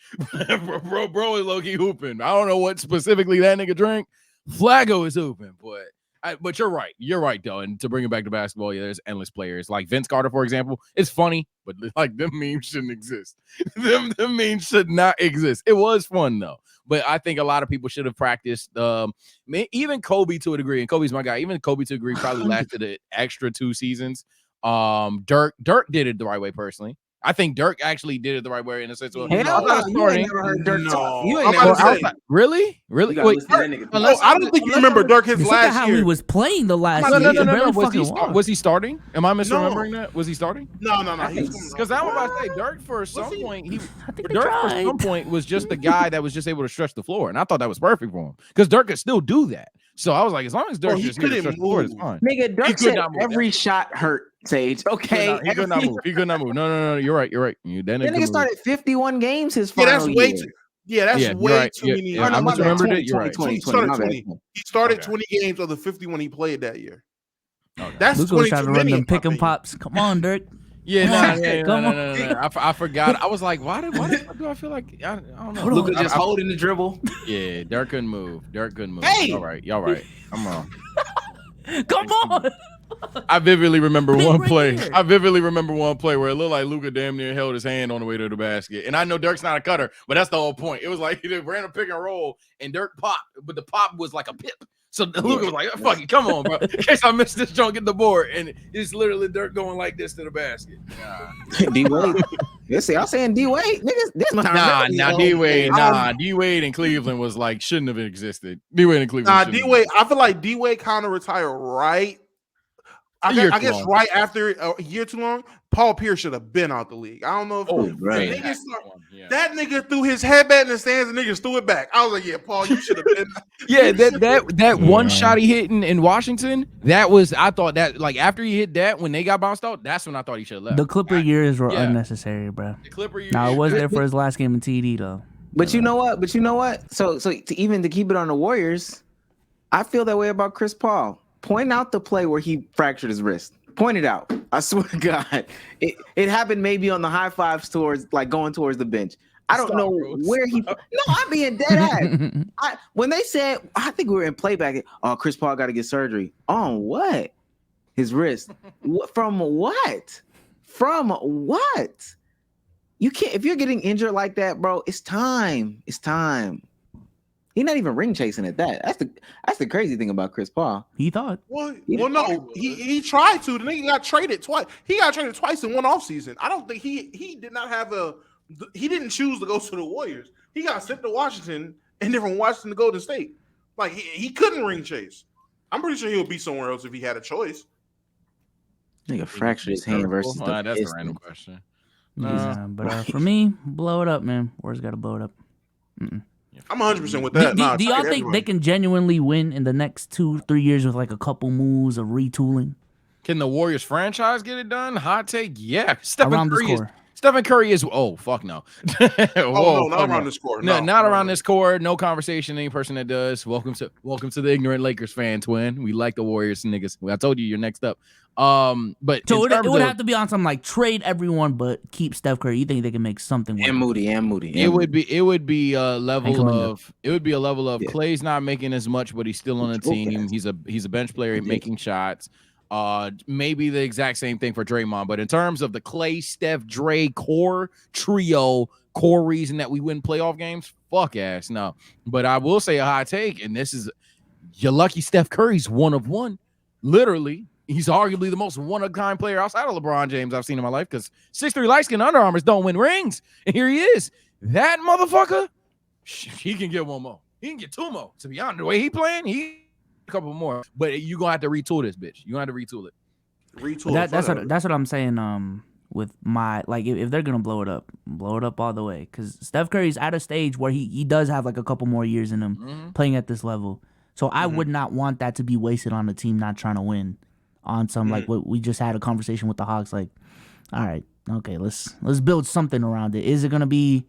bro is low-key hooping. I don't know what specifically that nigga drank. Flacco is hooping, but you're right. You're right, though. And to bring it back to basketball, yeah, there's endless players. Like Vince Carter, for example. It's funny, but like them memes shouldn't exist. them memes should not exist. It was fun, though. But I think a lot of people should have practiced. Even Kobe to a degree, and Kobe's my guy. Even Kobe to a degree probably lasted an extra 2 seasons. Dirk did it the right way, personally. I think Dirk actually did it the right way in a sense. Hell no, you ain't never heard Dirk talk. You ain't never heard Really? Wait, I don't think you remember Dirk his Look last at how year. he was playing the last year. No. Was he starting? Am I misremembering that? Was he starting? No. Because I was about to say Dirk for some point was just the guy that was just able to stretch the floor, and I thought that was perfect for him because Dirk could still do that. So I was like, as long as Dirk just couldn't stretch the floor, it's fine. Nigga, Dirk said every shot hurt. Sage, okay. He could not move. He could not move. No. You're right. That nigga started 51 games his final year. That's way too many. I misremembered it. You're right. He started 20. He started 20 games of the 51 he played that year. Okay. That's Luka 20 trying to run them pick and pops. Come on, Dirk. No. I forgot. I was like, why do I feel like I don't know? Luka just holding the dribble. Yeah, Dirk couldn't move. Hey! Y'all right. I'm wrong. Come on. I vividly remember one play. I vividly remember one play where it looked like Luka damn near held his hand on the way to the basket. And I know Dirk's not a cutter, but that's the whole point. It was like he ran a pick and roll, and Dirk popped, but the pop was like a pip. So Luka was like, fuck it, come on, bro. In case I missed this, don't get the board. And it's literally Dirk going like this to the basket. D-Wade. Y'all saying D-Wade? Niggas, this D-Wade in Cleveland was like, shouldn't have existed. D-Wade in Cleveland. D-Wade, I feel like D-Wade kind of retired right. I guess right after a year too long, Paul Pierce should have been out the league. I don't know if that nigga threw his headband in the stands and niggas threw it back. I was like, yeah, Paul, you should have been. that one shot he hit in Washington, I thought that like after he hit that when they got bounced out, that's when I thought he should have left. The Clipper years were unnecessary, bro. The Clipper years. Now it was there for his last game in TD though. But you know what? So to keep it on the Warriors, I feel that way about Chris Paul. Point out the play where he fractured his wrist. Point it out. I swear to God. It happened maybe on the high fives going towards the bench. I don't know where he. No, I'm being dead ass. When they said, I think we were in playback. Oh, Chris Paul got to get surgery. On what? His wrist. From what? You can't. If you're getting injured like that, bro, it's time. He's not even ring chasing at that. That's the crazy thing about Chris Paul. He thought. Well, no, he tried to. The nigga got traded twice. He got traded twice in one offseason. I don't think he did not have he didn't choose to go to the Warriors. He got sent to Washington and then from Washington to Golden State. Like he couldn't ring chase. I'm pretty sure he would be somewhere else if he had a choice. Nigga fractured his hand versus that's a random question. Yeah, but for me, blow it up, man. Warriors got to blow it up. I'm 100% with that. Do y'all think they can genuinely win in the next 2-3 years with like a couple moves of retooling? Can the Warriors franchise get it done? Hot take, yeah. Around this core. Stephen Curry is. Oh fuck no. No, not around this core. No, not around this core. No conversation. Any person that does. Welcome to the ignorant Lakers fan, twin. We like the Warriors niggas. I told you, you're next up. But so it would have to be on some like trade everyone, but keep Steph Curry. You think they can make something work? And Moody. It would be a level of Clay's not making as much, but he's still on the team. He's a bench player making shots. Maybe the exact same thing for Draymond, but in terms of the Clay, Steph, Dre core reason that we win playoff games, fuck ass no. But I will say a hot take, and this is, you're lucky Steph Curry's one of one. Literally, he's arguably the most one-of-a-kind player outside of LeBron James I've seen in my life, because 6'3" light-skinned Under Armours don't win rings, and here he is. That motherfucker, he can get one more. He can get two more. To be honest, the way he playing, a couple more, but you're gonna have to retool this bitch. You're gonna have to retool it. That's what I'm saying. With my if they're gonna blow it up all the way. Because Steph Curry's at a stage where he does have like a couple more years in him playing at this level. So I would not want that to be wasted on a team not trying to win. On some like what we just had a conversation with the Hawks. Like, all right, okay, let's build something around it. Is it gonna be,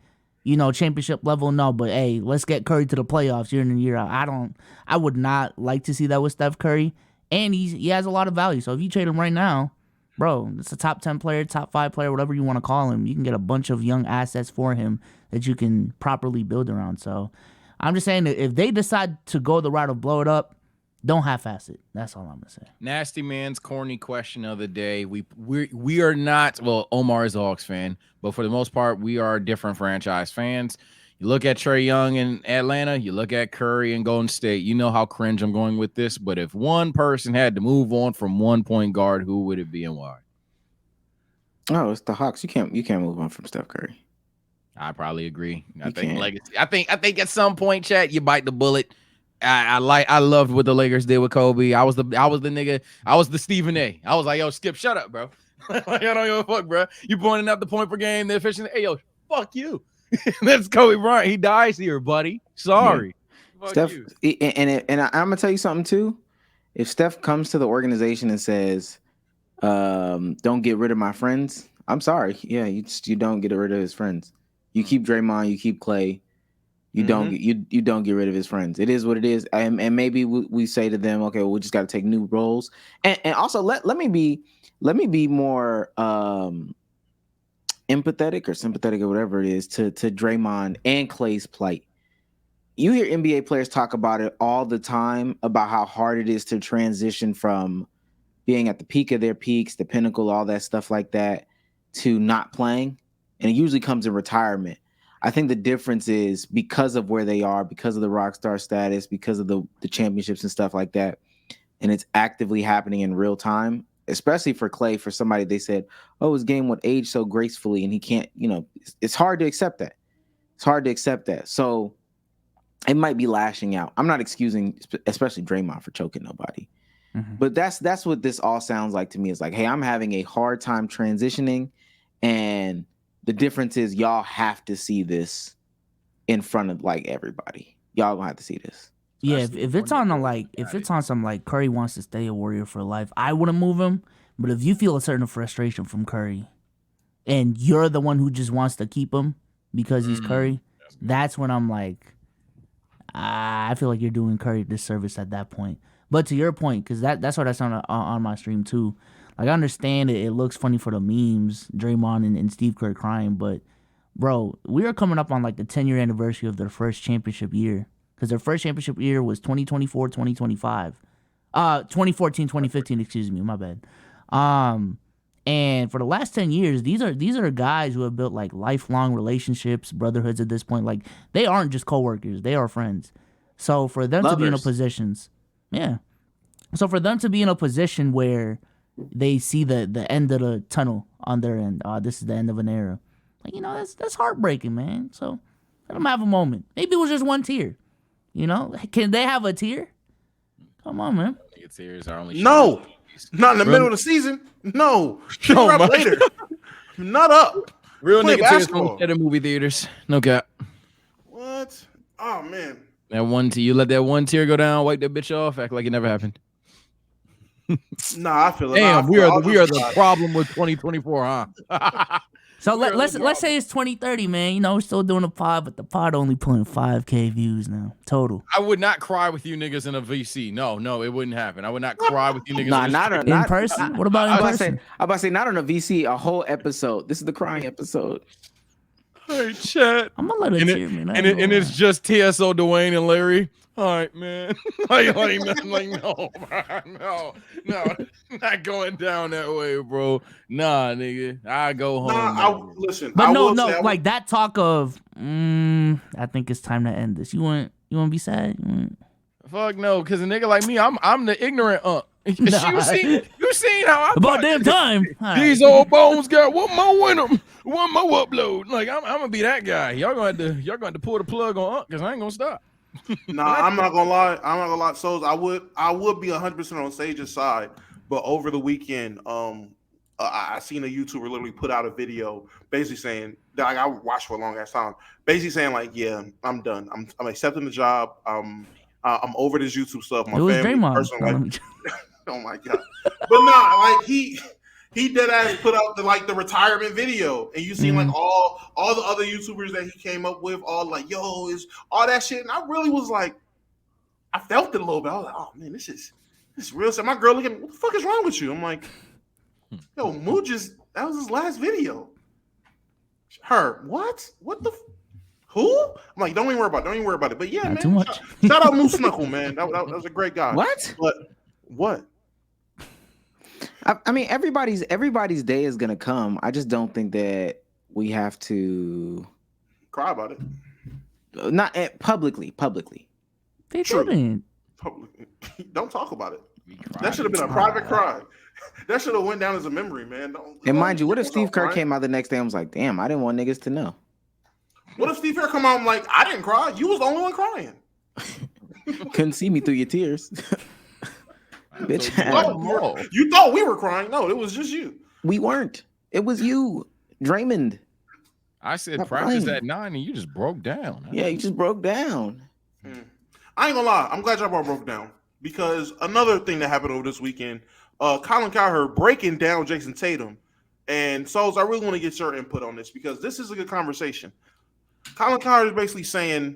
championship level? No, but hey, let's get Curry to the playoffs year in and year out. I would not like to see that with Steph Curry, and he has a lot of value. So if you trade him right now, bro, it's a top 10 player, top 5 player, whatever you want to call him. You can get a bunch of young assets for him that you can properly build around. So I'm just saying that if they decide to go the route of blow it up, don't half-ass it. That's all I'm gonna say. Nasty Man's corny question of the day. We are not. Well, Omar is a Hawks fan, but for the most part, we are different franchise fans. You look at Trae Young in Atlanta. You look at Curry in Golden State. You know how cringe I'm going with this. But if one person had to move on from one point guard, who would it be and why? Oh, it's the Hawks. You can't move on from Steph Curry. I probably agree. I think at some point, chat, you bite the bullet. I loved what the Lakers did with Kobe. I was the nigga. I was the Stephen A. I was like, yo, Skip, shut up, bro. Like, I don't give a fuck, bro. You pointing out the point per game, the efficiency. Hey, yo, fuck you. That's Kobe Bryant. He dies here, buddy. Sorry. Yeah. Steph, and I'm gonna tell you something too. If Steph comes to the organization and says, "Don't get rid of my friends," I'm sorry. Yeah, you don't get rid of his friends. You keep Draymond. You keep Clay. You don't get rid of his friends. It is what it is, and maybe we say to them, okay, well, we just got to take new roles, and also let me be more empathetic or sympathetic or whatever it is to Draymond and Clay's plight. You hear NBA players talk about it all the time about how hard it is to transition from being at the peak of their peaks, the pinnacle, all that stuff like that, to not playing, and it usually comes in retirement. I think the difference is because of where they are, because of the rock star status, because of the championships and stuff like that, and it's actively happening in real time, especially for Clay, for somebody they said, oh, his game would age so gracefully, and he can't, it's hard to accept that. It's hard to accept that. So it might be lashing out. I'm not excusing, especially Draymond, for choking nobody. Mm-hmm. But that's what this all sounds like to me. It's like, hey, I'm having a hard time transitioning, and the difference is y'all have to see this in front of like everybody. Y'all gonna have to see this. Yeah, if it's on some like Curry wants to stay a Warrior for life, I wouldn't move him. But if you feel a certain frustration from Curry, and you're the one who just wants to keep him because he's Curry, that's when I'm like, I feel like you're doing Curry a disservice at that point. But to your point, because that's what I saw on my stream too. Like, I understand it looks funny for the memes, Draymond and Steve Kerr crying, but bro, we are coming up on like the 10-year anniversary of their first championship year. Because their first championship year was 2024, 2025. 2014, 2015, excuse me, my bad. And for the last 10 years, these are guys who have built like lifelong relationships, brotherhoods at this point. Like, they aren't just coworkers, they are friends. So for them to be in a positions, So for them to be in a position where they see the end of the tunnel on their end, this is the end of an era. Like, that's heartbreaking, man. So let them have a moment. Maybe it was just one tear. Can they have a tear? Come on, man. Tears are only not in the middle of the season. No, later. Not up. Real Play nigga tears basketball. from the movie theaters. No cap. What? Oh man. That one tear, you let that one tear go down, wipe that bitch off, act like it never happened. Nah, I feel it. Damn, Nah, we are I'll the just- problem with 2024, huh? So We're let's the say it's 2030, man. You know, we're still doing a pod, but the pod only pulling 5K views now total. I would not cry with you niggas in a VC. No, it wouldn't happen. I would not cry with you niggas Nah, in not a a- In Not- person? What about in I'm about person? to say not on a VC, a whole episode. This is the crying episode. Hey, chat. I'm gonna let it And, tear, man. and it's just TSO, Dwayne, and Larry. All right, man. like, no, not going down that way, bro. Nah, nigga, I go home. Nah, listen. But I no, will say I would- like that talk of, I think it's time to end this. You want to be sad? Fuck no, because a nigga like me, I'm the ignorant. Nah. You seen how I About damn time. All These right. old bones got one more in them, one more upload. Like I'm gonna be that guy. Y'all gonna have to pull the plug on because I ain't gonna stop. Nah, I'm not gonna lie. So I would be 100% on Sage's side, but over the weekend, I seen a YouTuber literally put out a video basically saying that I watched for a long ass time, basically saying like, yeah, I'm done. I'm accepting the job. I'm over this YouTube stuff. My It was family, Draymond. personal life. Oh my god! But nah, like he dead ass put out the retirement video, and you seen like all the other YouTubers that he came up with, all like, yo, is all that shit, and I really was like, I felt it a little bit. I was like, oh man, this is real. So my girl looking, what the fuck is wrong with you? I'm like, yo, Moo that was his last video. Her what? What the? Who? I'm like, don't even worry about it. But yeah, Not man, too much. Shout out Moose Knuckle, man. That was a great guy. What? But what? I mean, everybody's day is gonna come. I just don't think that we have to Cry about it. not publicly. They True. didn't. Don't talk about it. That should have been a private cry. That should have went down as a memory, man. And mind you, what if don't Steve Kerr cry. came out the next day and was like, "Damn, I didn't want niggas to know." What if Steve Kerr come out and like, I didn't cry. You was the only one crying. Couldn't see me through your tears. Bitch, You thought we were crying. No, it was just you. we weren't. It was you, Draymond. I said Stop practice lying. at 9 and you just broke down. Yeah, you just broke down. I ain't gonna lie. I'm glad y'all broke down because another thing that happened over this weekend, Colin Cowherd breaking down Jayson Tatum. And so I really want to get your input on this because this is a good conversation. Colin Cowherd is basically saying,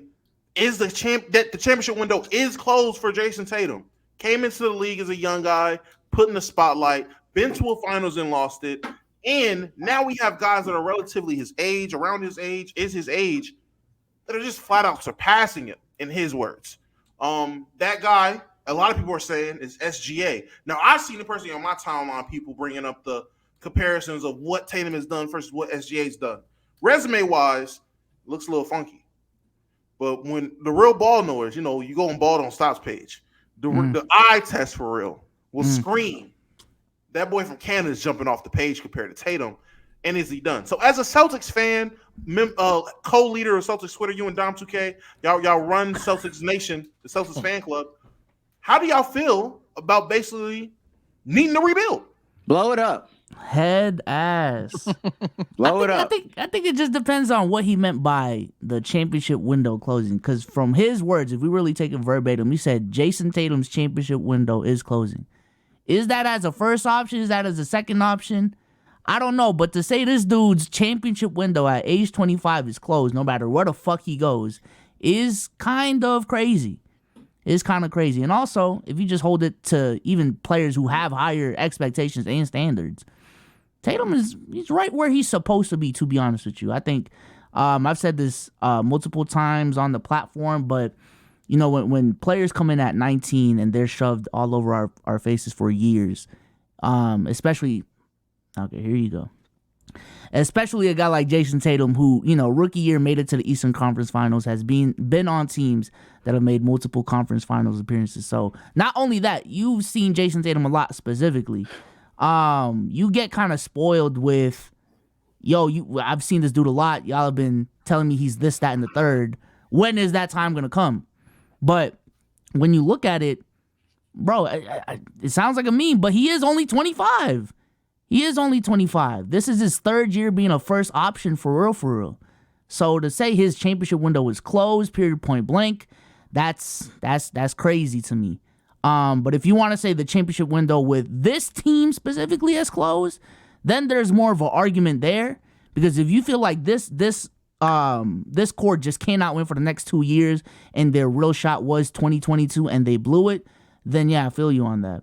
is the championship window is closed for Jayson Tatum. Came into the league as a young guy, put in the spotlight, been to a finals and lost it. And now we have guys that are relatively his age, around his age, that are just flat out surpassing it, in his words. That guy, a lot of people are saying, is SGA. Now, I've seen it personally on my timeline, people bringing up the comparisons of what Tatum has done versus what SGA's done. Resume-wise, looks a little funky. But when the real ball knowers, you go on Ball Don't Stop's page, the eye test for real will scream. That boy from Canada is jumping off the page compared to Tatum. And is he done? So as a Celtics fan, co-leader of Celtics Twitter, you and Dom 2K, y'all run Celtics Nation, the Celtics fan club. How do y'all feel about basically needing to rebuild? Blow it up. Head ass. Blow it up. I think it just depends on what he meant by the championship window closing. Because from his words, if we really take it verbatim, he said Jayson Tatum's championship window is closing. Is that as a first option? Is that as a second option? I don't know. But to say this dude's championship window at age 25 is closed, no matter where the fuck he goes, is kind of crazy. It's kind of crazy. And also, if you just hold it to even players who have higher expectations and standards, Tatum he's right where he's supposed to be honest with you. I think I've said this multiple times on the platform, but when players come in at 19 and they're shoved all over our faces for years, especially, okay, here you go. Especially a guy like Jayson Tatum who, rookie year made it to the Eastern Conference Finals, has been on teams that have made multiple conference finals appearances. So not only that, you've seen Jayson Tatum a lot specifically. You get kind of spoiled with, I've seen this dude a lot. Y'all have been telling me he's this, that, and the third. When is that time going to come? But when you look at it, bro, it sounds like a meme, but he is only 25. He is only 25. This is his third year being a first option for real. So to say his championship window is closed, period, point blank, that's crazy to me. But if you want to say the championship window with this team specifically is closed, then there's more of an argument there. Because if you feel like this core just cannot win for the next 2 years and their real shot was 2022 and they blew it, then yeah, I feel you on that.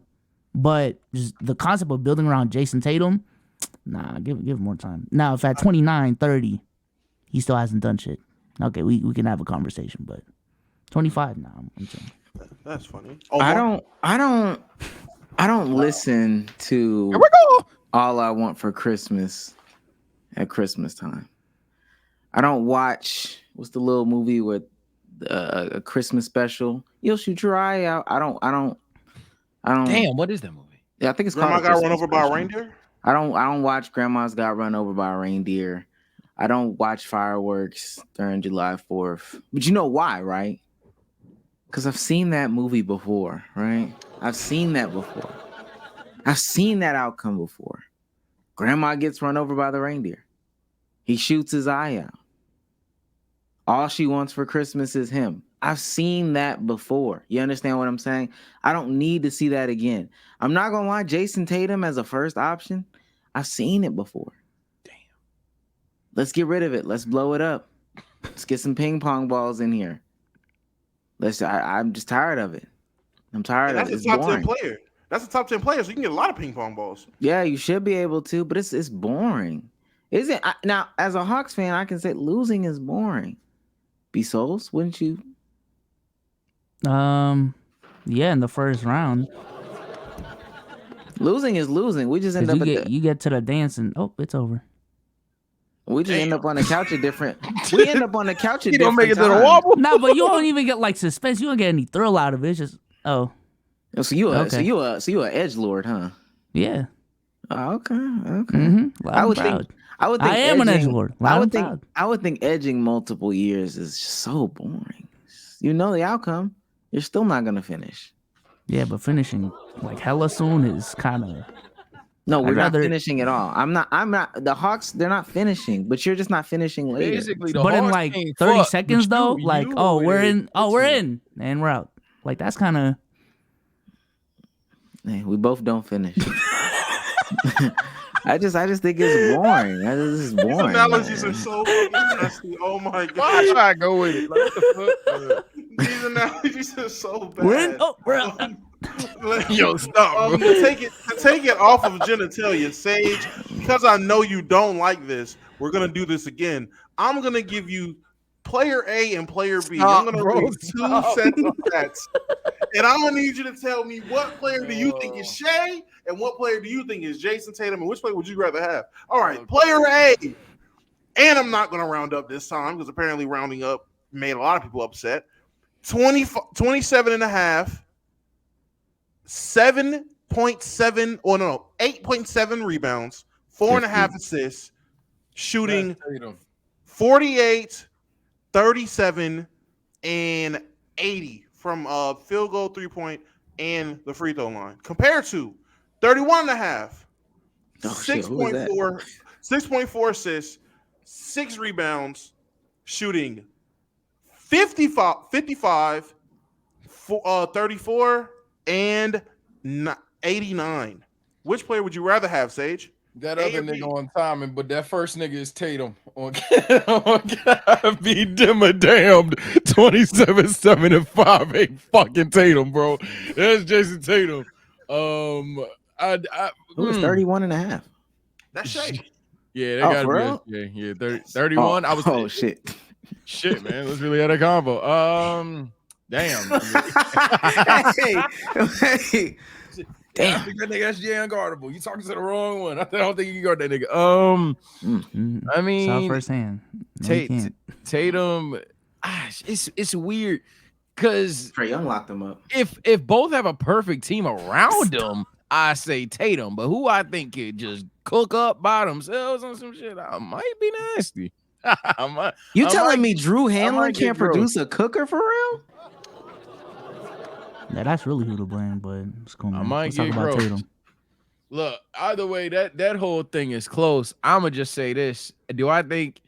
But just the concept of building around Jayson Tatum, nah, give him more time. Now, if at 29, 30, he still hasn't done shit, okay, we can have a conversation. But 25, nah, I'm saying. That's funny. I don't listen to Here we go. All I Want for Christmas at Christmas time. I don't watch what's the little movie with a Christmas special. You'll shoot your eye out. I don't. Damn, what is that movie? Yeah, I think it's Grandma called. got run over by a reindeer. I don't watch Grandma's Got Run Over by a Reindeer. I don't watch fireworks during July 4th. But you know why, right? Because I've seen that movie before, right? I've seen that before. I've seen that outcome before. Grandma gets run over by the reindeer. He shoots his eye out. All she wants for Christmas is him. I've seen that before. You understand what I'm saying? I don't need to see that again. I'm not going to lie, Jayson Tatum as a first option, I've seen it before. Damn. Let's get rid of it. Let's blow it up. Let's get some ping pong balls in here. I'm just tired of it. I'm tired of it. That's a top 10 player. That's a top 10 player, so you can get a lot of ping pong balls. Yeah, you should be able to, but it's boring. Isn't now as a Hawks fan, I can say losing is boring. Be Souls, wouldn't you? Yeah, in the first round. Losing is losing. We just end up you get to the dance and it's over. We just end up on the couch at different. We end up on the couch at You different don't make it to the times. wobble. No, but you don't even get like suspense. You don't get any thrill out of it. It's just So you a Okay. edgelord, huh? yeah. Oh, okay. Mm-hmm. I would think I am an edging- edgelord. I would think edging multiple years is just so boring. You know the outcome. You're still not gonna finish. Yeah, but finishing like hella soon is kind of. No, we're I'd not rather- finishing at all. I'm not. The Hawks, they're not finishing, but you're just not finishing later. Basically, the But in Hawks like ain't 30 fucked, seconds but though, you- like you we're in, we're it's- in, and we're out. Like that's kind of. Hey, we both don't finish. I just think it's boring. This is These boring. analogies man. are so fucking nasty. Oh my Why I god. try to go with it? Like, what the fuck? These analogies are so bad. We're in. Oh, we're out. Yo, stop, bro. To take it off of genitalia, Sage, because I know you don't like this, we're gonna do this again. I'm gonna give you player A and player B. Stop, I'm gonna bro, read stop. 2 sets of stats, and I'm gonna need you to tell me what player do you think is Shea and what player do you think is Jayson Tatum, and which player would you rather have? All right, player A, and I'm not gonna round up this time because apparently rounding up made a lot of people upset. 27 and a half. 7.7 or no 8.7 rebounds, 4.5 assists, shooting 48, 37, and 80 from field goal, 3-point, and the free throw line. Compared to 31 and a half, 6.4 assists, 6 rebounds, shooting 55, 34, and 89. Which player would you rather have, Sage? That A other or B? nigga on timing, but that first nigga is Tatum. On God, be damned. 27, 7, and 5 ain't fucking Tatum, bro. That's Jayson Tatum. It was 31 and a half. That's Shea. Yeah, they Oh, gotta for be real? yeah, 31. I was shit. shit, man. Let's really have a combo. Damn. hey. Damn. I think that nigga that's unguardable. You talking to the wrong one. I don't think you can guard that nigga. I mean, Saw firsthand. No, you can't. Tatum, it's weird because Trae Young locked them up. if both have a perfect team around them, I say Tatum. But who I think could just cook up by themselves on some shit, I might be nasty. You telling me Drew might Hanlon get can't gross. produce a cooker for real? Yeah, that's really who to blame. But it's cool. I Man. might Let's talk get about gross. Tatum. Look, either way, that whole thing is close. I'ma just say this. Do I think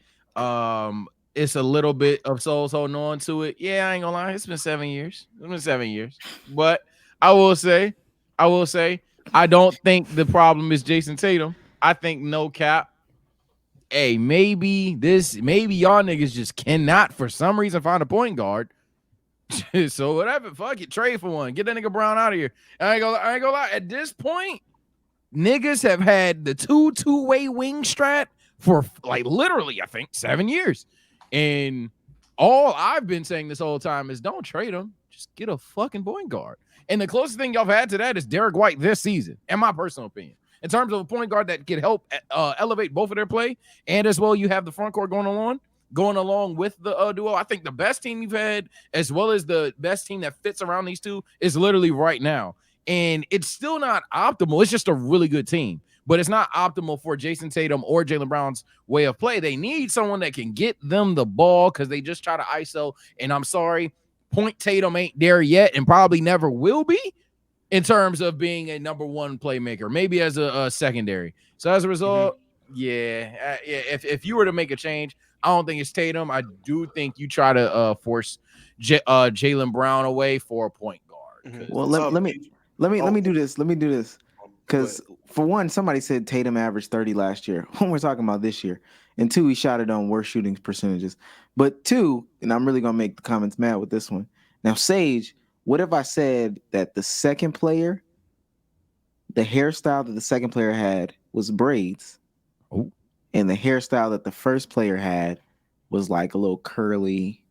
it's a little bit of souls holding on to it? Yeah, I ain't gonna lie. It's been 7 years. It's been 7 years. But I will say, I don't think the problem is Jayson Tatum. I think no cap. Hey, maybe y'all niggas just cannot for some reason find a point guard. So whatever, fuck it, trade for one. Get that nigga Brown out of here. I ain't gonna lie. At this point, niggas have had the two-way wing strat for like literally, I think, 7 years. And all I've been saying this whole time is don't trade him. Just get a fucking point guard. And the closest thing y'all have had to that is Derek White this season, in my personal opinion. In terms of a point guard that could help elevate both of their play, and as well, you have the front court going along with the duo. I think the best team you've had, as well as the best team that fits around these two, is literally right now. And it's still not optimal. It's just a really good team, but it's not optimal for Jayson Tatum or Jaylen Brown's way of play. They need someone that can get them the ball because they just try to ISO. And I'm sorry, Point Tatum ain't there yet and probably never will be in terms of being a number one playmaker, maybe as a secondary. So as a result, if you were to make a change, I don't think it's Tatum. I do think you try to force Jaylen Brown away for a point guard. Well, let me do this. Let me do this. Because for one, somebody said Tatum averaged 30 last year. When we're talking about this year. And two, he shot it on worst shooting percentages. But two, and I'm really going to make the comments mad with this one. Now, Sage, what if I said that the second player, the hairstyle that the second player had was braids, and the hairstyle that the first player had was like a little curly,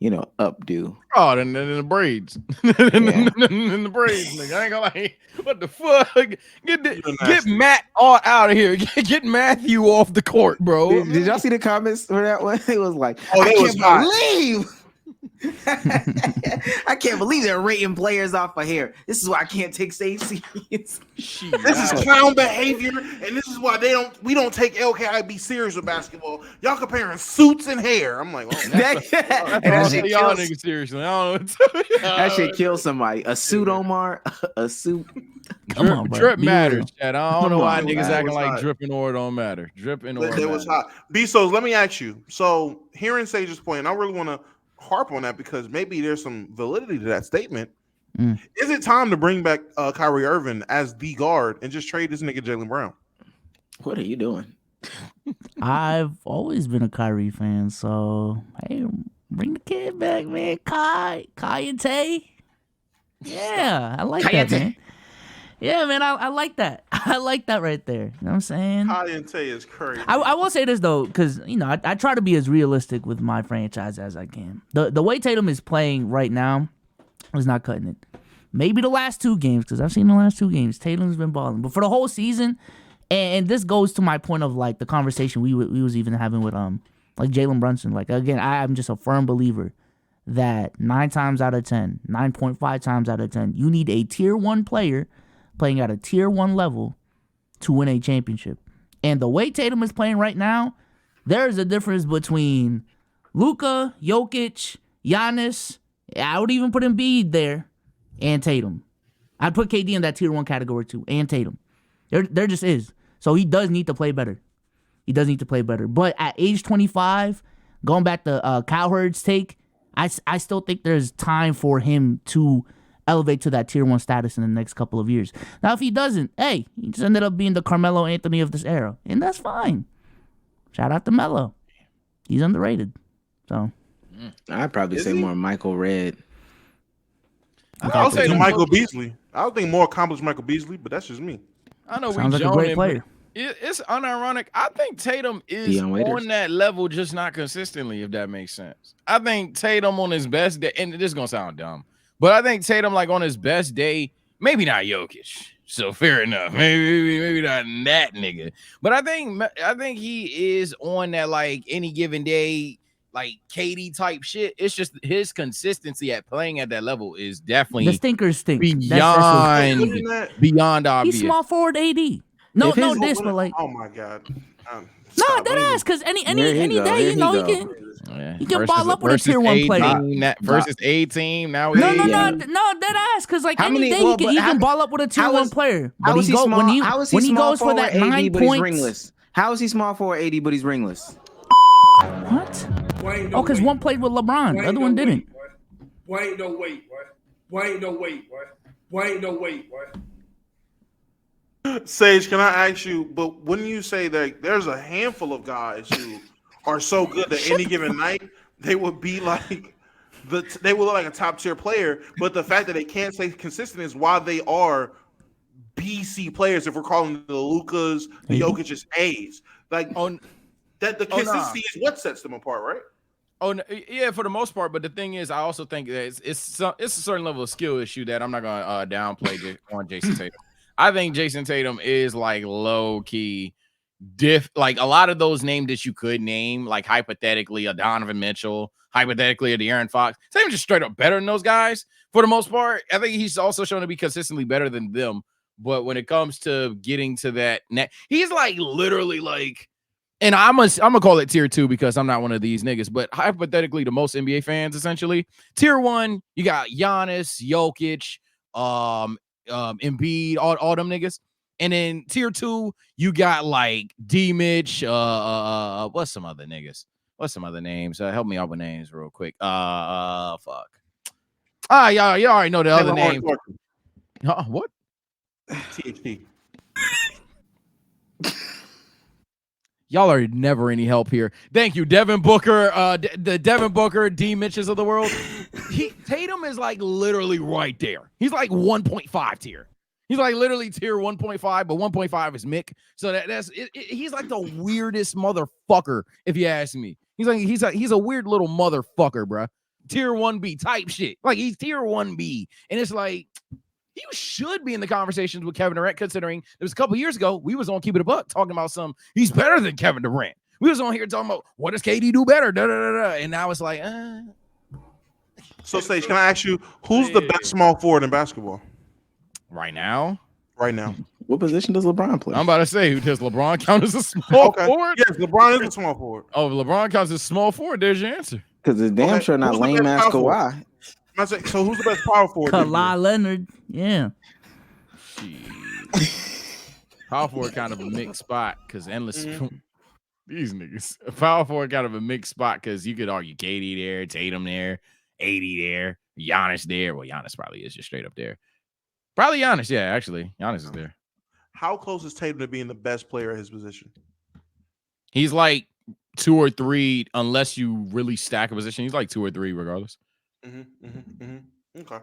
updo? Oh, then the braids. In the braids, nigga. I ain't gonna lie. What the fuck? Get Matt all out of here. Get Matthew off the court, bro. Did y'all see the comments for that one? It was like, I can't believe. I can't believe they're rating players off of hair. This is why I can't take Sage serious. This is clown behavior, and this is why we don't take LKIB serious with basketball. Y'all comparing suits and hair. I'm like, that shit y'all niggas seriously. I don't know. That shit kill somebody. A suit, Omar. A suit. Come on, bro. Drip matters, Chad. I don't know why on, niggas man. acting like dripping or don't matter. Dripping or it was hot. Bezos, let me ask you. So hearing Sage's point, I really want to harp on that because maybe there's some validity to that statement. Is it time to bring back Kyrie Irving as the guard and just trade this nigga Jaylen Brown? What are you doing? I've always been a Kyrie fan, so hey, bring the kid back, man. Kai and Tay. Yeah, I like that, man. Yeah, man, I like that. I like that right there. You know what I'm saying? Kai and Tay is crazy. I will say this, though, because, I try to be as realistic with my franchise as I can. The way Tatum is playing right now is not cutting it. Maybe the last two games, because I've seen the last two games, Tatum's been balling. But for the whole season, and this goes to my point of, like, the conversation we was even having with, like, Jalen Brunson. Like, again, I'm just a firm believer that 9 times out of 10, 9.5 times out of 10, you need a tier 1 player playing at a tier 1 level to win a championship. And the way Tatum is playing right now, there is a difference between Luka, Jokic, Giannis, I would even put Embiid there, and Tatum. I'd put KD in that tier 1 category too, and Tatum. There just is. So he does need to play better. But at age 25, going back to Cowherd's take, I still think there's time for him to elevate to that tier 1 status in the next couple of years. Now, if he doesn't, hey, he just ended up being the Carmelo Anthony of this era, and that's fine. Shout out to Melo. He's underrated. So I'd probably say more Michael Redd. I'll say Michael Beasley. I don't think more accomplished Michael Beasley, but that's just me. I know sounds like a great player. It's unironic. I think Tatum is on that level, just not consistently, if that makes sense. I think Tatum on his best day, and this is going to sound dumb, but I think Tatum, like, on his best day, maybe not Jokic, so fair enough. Maybe not that nigga. But I think he is on that, like, any given day, like, KD type shit. It's just his consistency at playing at that level is definitely the stinkers stink. Beyond obvious. He's small forward AD. No, If no his- diss, but like, Oh my god. no, Stop. that ass. Because any Here he go, day, here you know, he he go. can. You can ball up with a tier 1 player. Versus A team. Now No, we that ass. Because like How any many- day well, he but how- can ball up with a tier how 1 is- player. How But is he he go small? when he How is he when he small goes for that forward 9 AD, but he's points. ringless? How is he small forward AD, but he's ringless? What? Boy, ain't Oh, because weight. one played with LeBron, Boy, the ain't other one no didn't. weight, boy. Boy, ain't no weight, boy. Boy, ain't no weight, boy. Boy, ain't no weight, boy. Sage, can I ask you? But wouldn't you say that there's a handful of guys who are so good that any given night they would be like they would look like a top tier player, but the fact that they can't stay consistent is why they are BC players. If we're calling the Lukas, the Jokic's A's, like that the consistency is what sets them apart, right? Oh no, yeah, for the most part. But the thing is, I also think that it's a certain level of skill issue that I'm not gonna downplay on Jayson Tatum. I think Jayson Tatum is like low key like a lot of those names that you could name, like hypothetically a Donovan Mitchell, hypothetically a De'Aaron Fox. Tatum just straight up better than those guys for the most part. I think he's also shown to be consistently better than them. But when it comes to getting to that net, he's like literally like. And I'm gonna call it tier 2 because I'm not one of these niggas. But hypothetically, to most NBA fans, essentially, tier 1, you got Giannis, Jokic, Embiid, all them niggas. And then tier 2, you got like D Mitch, what's some other niggas? What's some other names? Help me out with names real quick. Fuck. Y'all already know the other name. What? THT. Y'all are never any help here. Thank you, Devin Booker, the Devin Booker, D Mitches of the world. Tatum is like literally right there. He's like 1.5 tier. He's like literally tier 1.5, but 1.5 is Mick. So he's like the weirdest motherfucker, if you ask me. He's a weird little motherfucker, bro. Tier 1B type shit. Like he's tier 1B. And it's like you should be in the conversations with Kevin Durant, considering it was a couple years ago. We was on Keep It a Buck talking about he's better than Kevin Durant. We was on here talking about what does KD do better? Da, da, da, da. And now it's like, So, Sage, can I ask you who's the best small forward in basketball right now? Right now. What position does LeBron play? I'm about to say, does LeBron count as a small forward? Yes, LeBron is a small forward. Oh, if LeBron counts as small forward, there's your answer. Because it's damn sure not Who's the lame best ass power Kawhi. So who's the best power forward? Kawhi Leonard. Yeah. Power forward kind of a mixed spot because endless these niggas. Power forward kind of a mixed spot because you could argue KD there, Tatum there, AD there, Giannis there. Well, Giannis probably is just straight up there. Probably Giannis. Yeah, actually, Giannis is there. How close is Tatum to being the best player at his position? He's like 2 or 3, unless you really stack a position. He's like 2 or 3 regardless. Okay.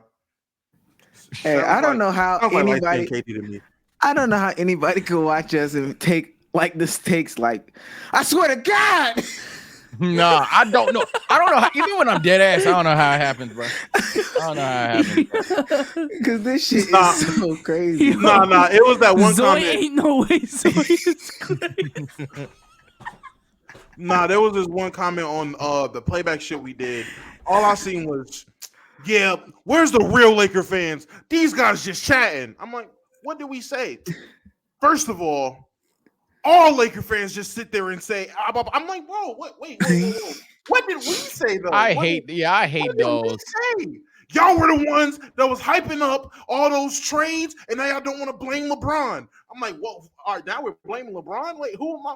Hey, I don't know how anybody. KD to me. I don't know how anybody could watch us and take like this takes like. I swear to God. Nah, I don't know. I don't know how, even when I'm dead ass, I don't know how it happens, bro. I don't know how it happens. Because this shit is so crazy. Nah. It was that one Zoe comment. ain't no way. Zoe is crazy. Nah, there was this one comment on the playback shit we did. All I seen was, yeah, where's the real Laker fans? These guys just chatting. I'm like, what did we say? First of all Laker fans just sit there and say, I'm like, bro, wait. What did we say though? I hate those. Y'all were the ones that was hyping up all those trades, and now y'all don't want to blame LeBron. I'm like, well, all right, now we're blaming LeBron? Wait, who am I?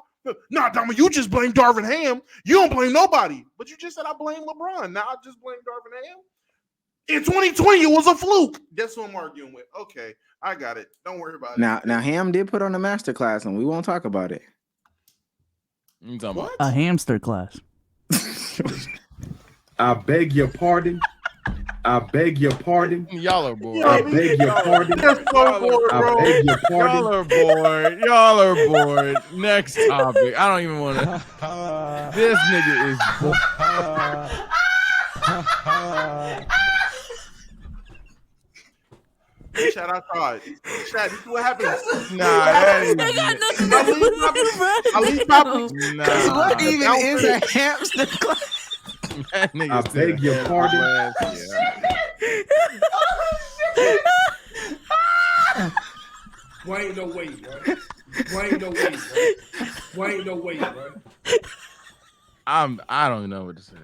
Nah, Dama, you just blame Darvin Ham. You don't blame nobody. But you just said I blame LeBron. Now I just blame Darvin Ham? In 2020, it was a fluke. That's who I'm arguing with. Okay, I got it. Don't worry about it. Now Ham did put on a masterclass, and we won't talk about it. What? A hamster class. I beg your pardon. I beg your pardon. Y'all are bored. I beg your pardon. You're so bored, I bro. beg your Y'all pardon. are bored. Y'all are bored. Next topic. I don't even want to. This nigga is bored. Chat, I tried. Chat, this is what happens. Nah, that is. They got nothing to do with it, bro. I leave topics. Nah, What even is a hamster class? that nigga I said beg your that pardon. last year. Boy, ain't no weight, boy. Boy, ain't no way, bro. Boy, ain't no way, bro. I don't know what to say.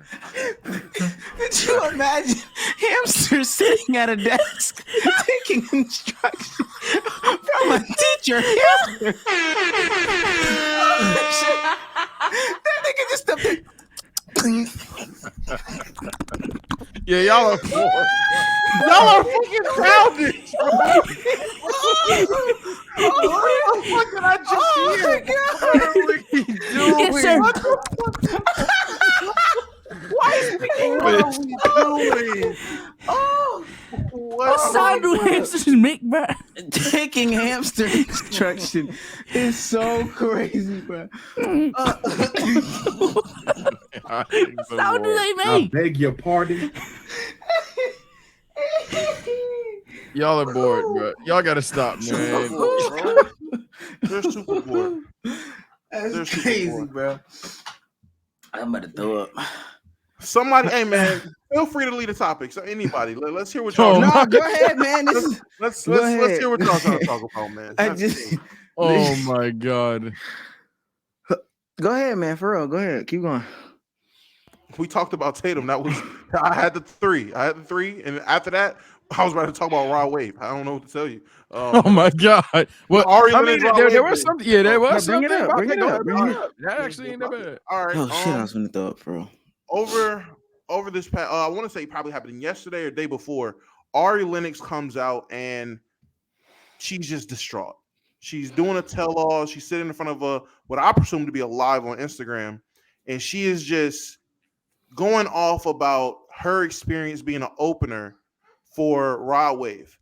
Could you imagine hamster sitting at a desk taking instructions from a teacher? Hamster. That nigga just up there. Yeah, y'all are poor. Y'all are fucking childish. What the fuck did I just hear? What are we doing? Yes, sir. What are we doing? What sound do hamsters make, bro? Taking hamster instruction is so crazy, bro. What sound do they I make? beg your pardon. Y'all are bored, bro. Y'all gotta stop, man. They're super bored. That's They're super crazy, bored. bro. I'm about to throw up. Somebody, hey man, feel free to lead the topic. So anybody, let's hear what Oh, y'all. No, go ahead, man. This is, Let's go let's hear ahead. what y'all trying to talk about, man. I That's just it. Oh my god. go ahead, man. For real, go ahead. Keep going. We talked about Tatum. That was I had the three, and after that, I was about to talk about Rod Wave. I don't know what to tell you. Oh my god. Well, Ari I Lennox, mean, Rod there Wave was thing. something. Yeah, there was bring it something. up, about bring that. it Go up, ahead, bring bring it it up. That actually ain't that bad. All right. Oh shit, I was gonna throw up, bro. Over this past, I want to say probably happened yesterday or day before. Ari Lennox comes out and she's just distraught. She's doing a tell-all. She's sitting in front of what I presume to be a live on Instagram, and she is just going off about her experience being an opener for Rod Wave.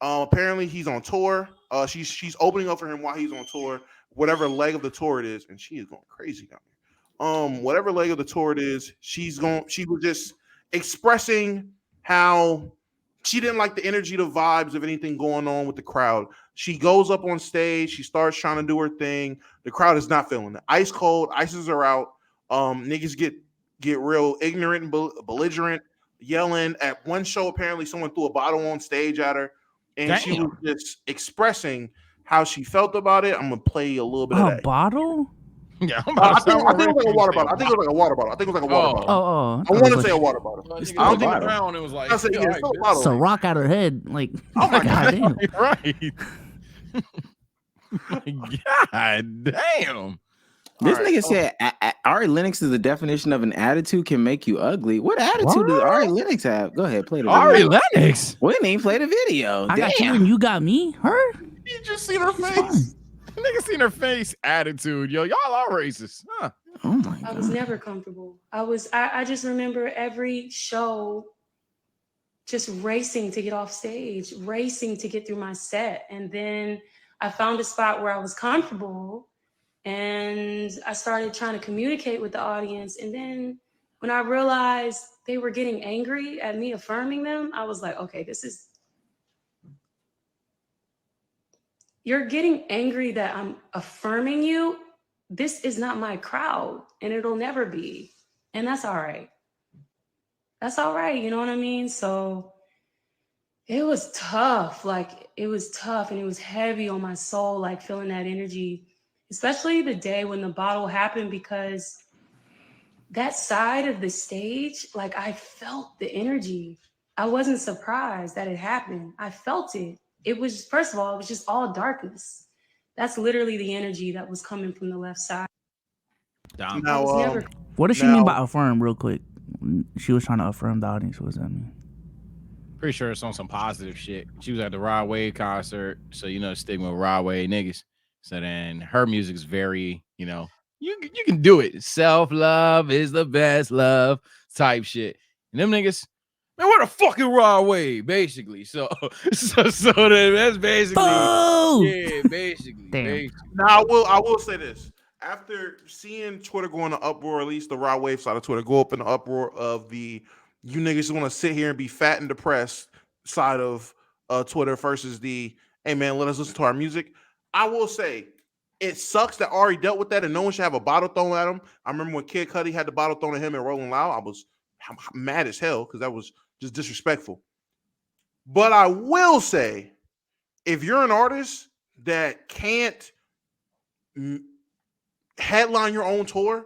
Apparently he's on tour. She's opening up for him while he's on tour, whatever leg of the tour it is, and she is going crazy down there. Whatever leg of the tour it is, she was just expressing how she didn't like the energy, the vibes of anything going on with the crowd. She goes up on stage, she starts trying to do her thing. The crowd is not feeling it. Ice cold, ices are out. Niggas get real ignorant and belligerent, yelling. At one show, apparently someone threw a bottle on stage at her, and she was just expressing how she felt about it. I'm gonna play a little bit of A that. bottle? Yeah, I'm I about to think say, it was like a water bottle. I think it was like a water bottle. Oh, I want to say a water bottle. I I don't don't think the ground. It was like, I said, yeah, it's a bottle. it's a rock out her head. Like, Oh my god damn. right. God damn. This All right. nigga said Ari Lennox is the definition of an attitude can make you ugly. What attitude does Ari Lennox have? Go ahead, play the video. Ari Lennox. We didn't even play the video. I got you Damn. and you got me. Her? You just seen her It's face. Nigga seen her face. Attitude. Yo, y'all are racist. Huh? Oh my I was god. never comfortable. I just remember every show just racing to get off stage, racing to get through my set. And then I found a spot where I was comfortable and I started trying to communicate with the audience. And then when I realized they were getting angry at me affirming them, I was like, okay, you're getting angry that I'm affirming you. This is not my crowd and it'll never be. And that's all right. That's all right. You know what I mean? So it was tough. Like it was tough and it was heavy on my soul, like feeling that energy, especially the day when the bottle happened, because that side of the stage, like I felt the energy. I wasn't surprised that it happened. I felt it. It was, first of all, it was just all darkness. That's literally the energy that was coming from the left side. I Now, was never What does she Now- mean by affirm, real quick? She was trying to affirm the audience. What does that mean? Pretty sure it's on some positive shit. She was at the Rod Wave concert, so you know the stigma of Rod Wave niggas. So then her music's very, you know, you can do it. Self-love is the best love type shit. And them niggas, man, what a fucking Rod Wave, basically. So then that's basically, Boo! yeah, basically. Damn. basically. Now I will say this. After seeing Twitter go in the uproar, at least the Rod Wave side of Twitter go up in the uproar of the you niggas just want to sit here and be fat and depressed side of Twitter versus the hey man, let us listen to our music. I will say it sucks that Ari dealt with that and no one should have a bottle thrown at him. I remember when Kid Cudi had the bottle thrown at him and Rolling Loud, I was mad as hell because that was just disrespectful. But I will say, if you're an artist, that can't headline your own tour,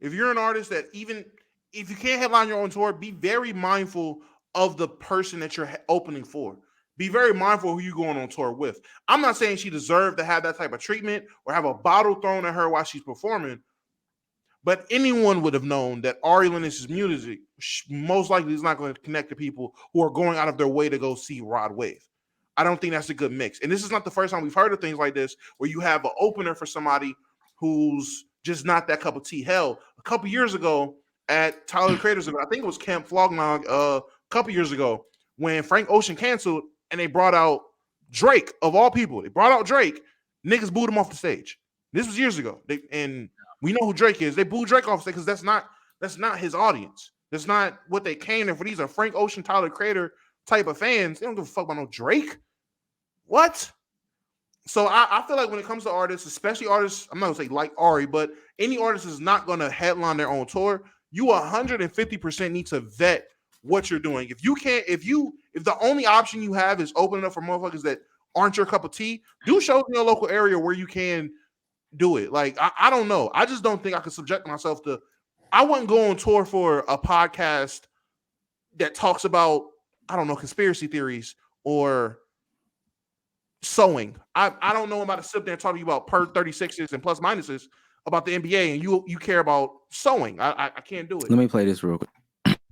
if you're an artist that even if you can't headline your own tour, be very mindful of the person that you're opening for. Be very mindful who you're going on tour with. I'm not saying she deserved to have that type of treatment or have a bottle thrown at her while she's performing, but anyone would have known that Ari Lennox's music most likely is not going to connect to people who are going out of their way to go see Rod Wave. I don't think that's a good mix. And this is not the first time we've heard of things like this, where you have an opener for somebody who's just not that cup of tea. Hell, a couple years ago at Tyler the Creator's event, I think it was Camp Flognog a couple years ago, when Frank Ocean canceled and they brought out Drake, of all people. They brought out Drake. Niggas booed him off the stage. This was years ago. And we know who Drake is. They booed Drake off the stage because that's not his audience. That's not what they came there for. These are Frank Ocean, Tyler the Creator type of fans. They don't give a fuck about no Drake. What? So I feel like when it comes to artists, especially artists, I'm not gonna say like Ari, but any artist is not gonna headline their own tour. You 150% need to vet what you're doing. If the only option you have is opening up for motherfuckers that aren't your cup of tea, do shows in your local area where you can do it. Like I don't know. I just don't think I could subject myself to. I wouldn't go on tour for a podcast that talks about, I don't know, conspiracy theories or sewing. I don't know about to sit there and talk to you about per 36s and plus minuses about the NBA, and you care about sewing. I can't do it. Let me play this real quick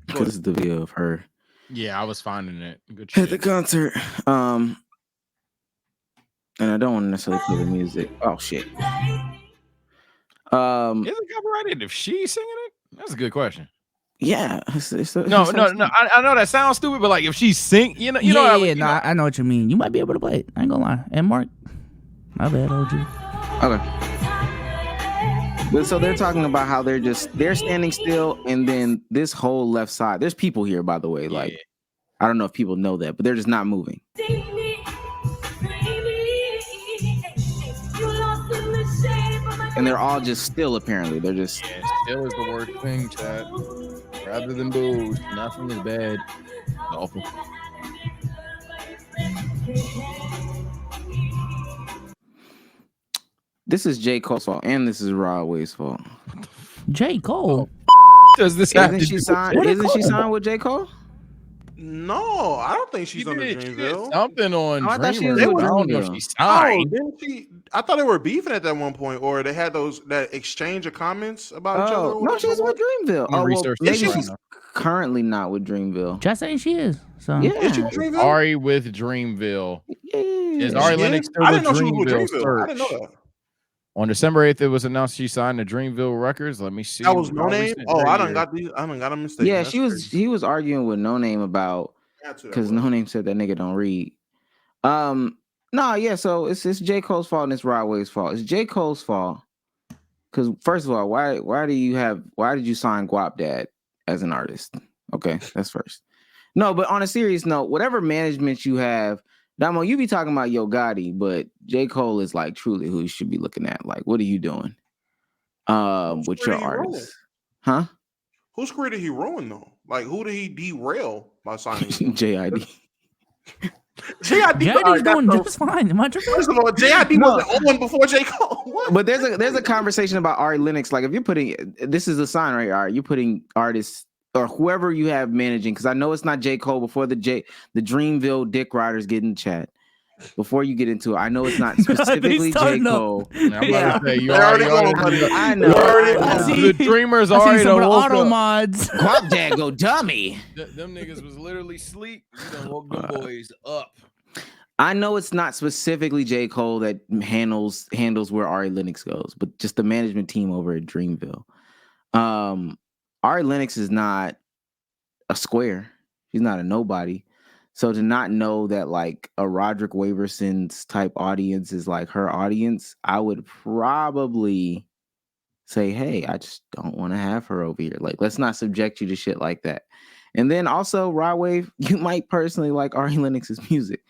because this is the video of her. Yeah, I was finding it. Good At shit. the concert. And I don't want to necessarily play the music. Oh shit. Is it copyrighted if she's singing it? That's a good question. Yeah. No. I know that sounds stupid, but like if she's sing, you know, I know what you mean. You might be able to play it. I ain't gonna lie. And Mark, my bad, OG. Okay. But so they're talking about how they're standing still, and then this whole left side. There's people here, by the way. Like, I don't know if people know that, but they're just not moving. And they're all just still, apparently. They're just... Yeah, still is the word thing, Chad. Rather than booze, nothing is bad. Awful. This is J. Cole's fault, and this is Rod Wave's fault. J. Cole? Does this have Isn't to she do signed? Isn't she signed with J. Cole? No, I don't think she's under She Dreamville. did something on I thought she Dreamer. was with I don't know if Dreamville. she signed. Oh, didn't she? I thought they were beefing at that one point, or they had that exchange of comments about each other. No, she's with Dreamville. Oh, well, research maybe this right she's now. currently not with Dreamville. Just saying she is. So Yeah. Is she with Dreamville? Ari with Dreamville. Is Yeah. Ari She Lennox is? still I with didn't know she was with Dreamville? Dreamville. I didn't know that. On December 8th, it was announced she signed to Dreamville Records. Let me see. That was No What Name. recent Oh, I done year. got these. I done got a mistake. Yeah, That's he was arguing with No Name about because No Name said that nigga don't read. So it's J. Cole's fault and it's Rod Wave's fault. It's J. Cole's fault. Because first of all, why did you sign Guap Dad as an artist? Okay, that's first. No, but on a serious note, whatever management you have, Damo, you be talking about Yo Gotti, but J. Cole is like truly who you should be looking at. Like, what are you doing? With your artists. Huh? Whose career did he ruin though? Like, who did he derail by signing? JID. JID's doing just fine. Am I tripping? First of all, JID wasn't on before J. Cole. What? But there's a conversation about Ari Lennox. Like, if you're putting this is a sign right here. All right, you're putting artists or whoever you have managing, because I know it's not J. Cole before the Dreamville Dick Riders get in the chat. Before you get into it, I know it's not specifically J. Cole. I'm about to say, you already already going, buddy. I know. the Dreamers I see already some of the woke auto up. mods. Guap Dad go dummy. Them niggas was literally asleep. You done woke them boys up. I know it's not specifically J. Cole that handles where Ari Lennox goes, but just the management team over at Dreamville. Ari Lennox is not a square. She's not a nobody. So to not know that like a Roderick Waverson's type audience is like her audience, I would probably say, hey, I just don't want to have her over here. Like, let's not subject you to shit like that. And then also, Rod Wave, you might personally like Ari Lennox's music.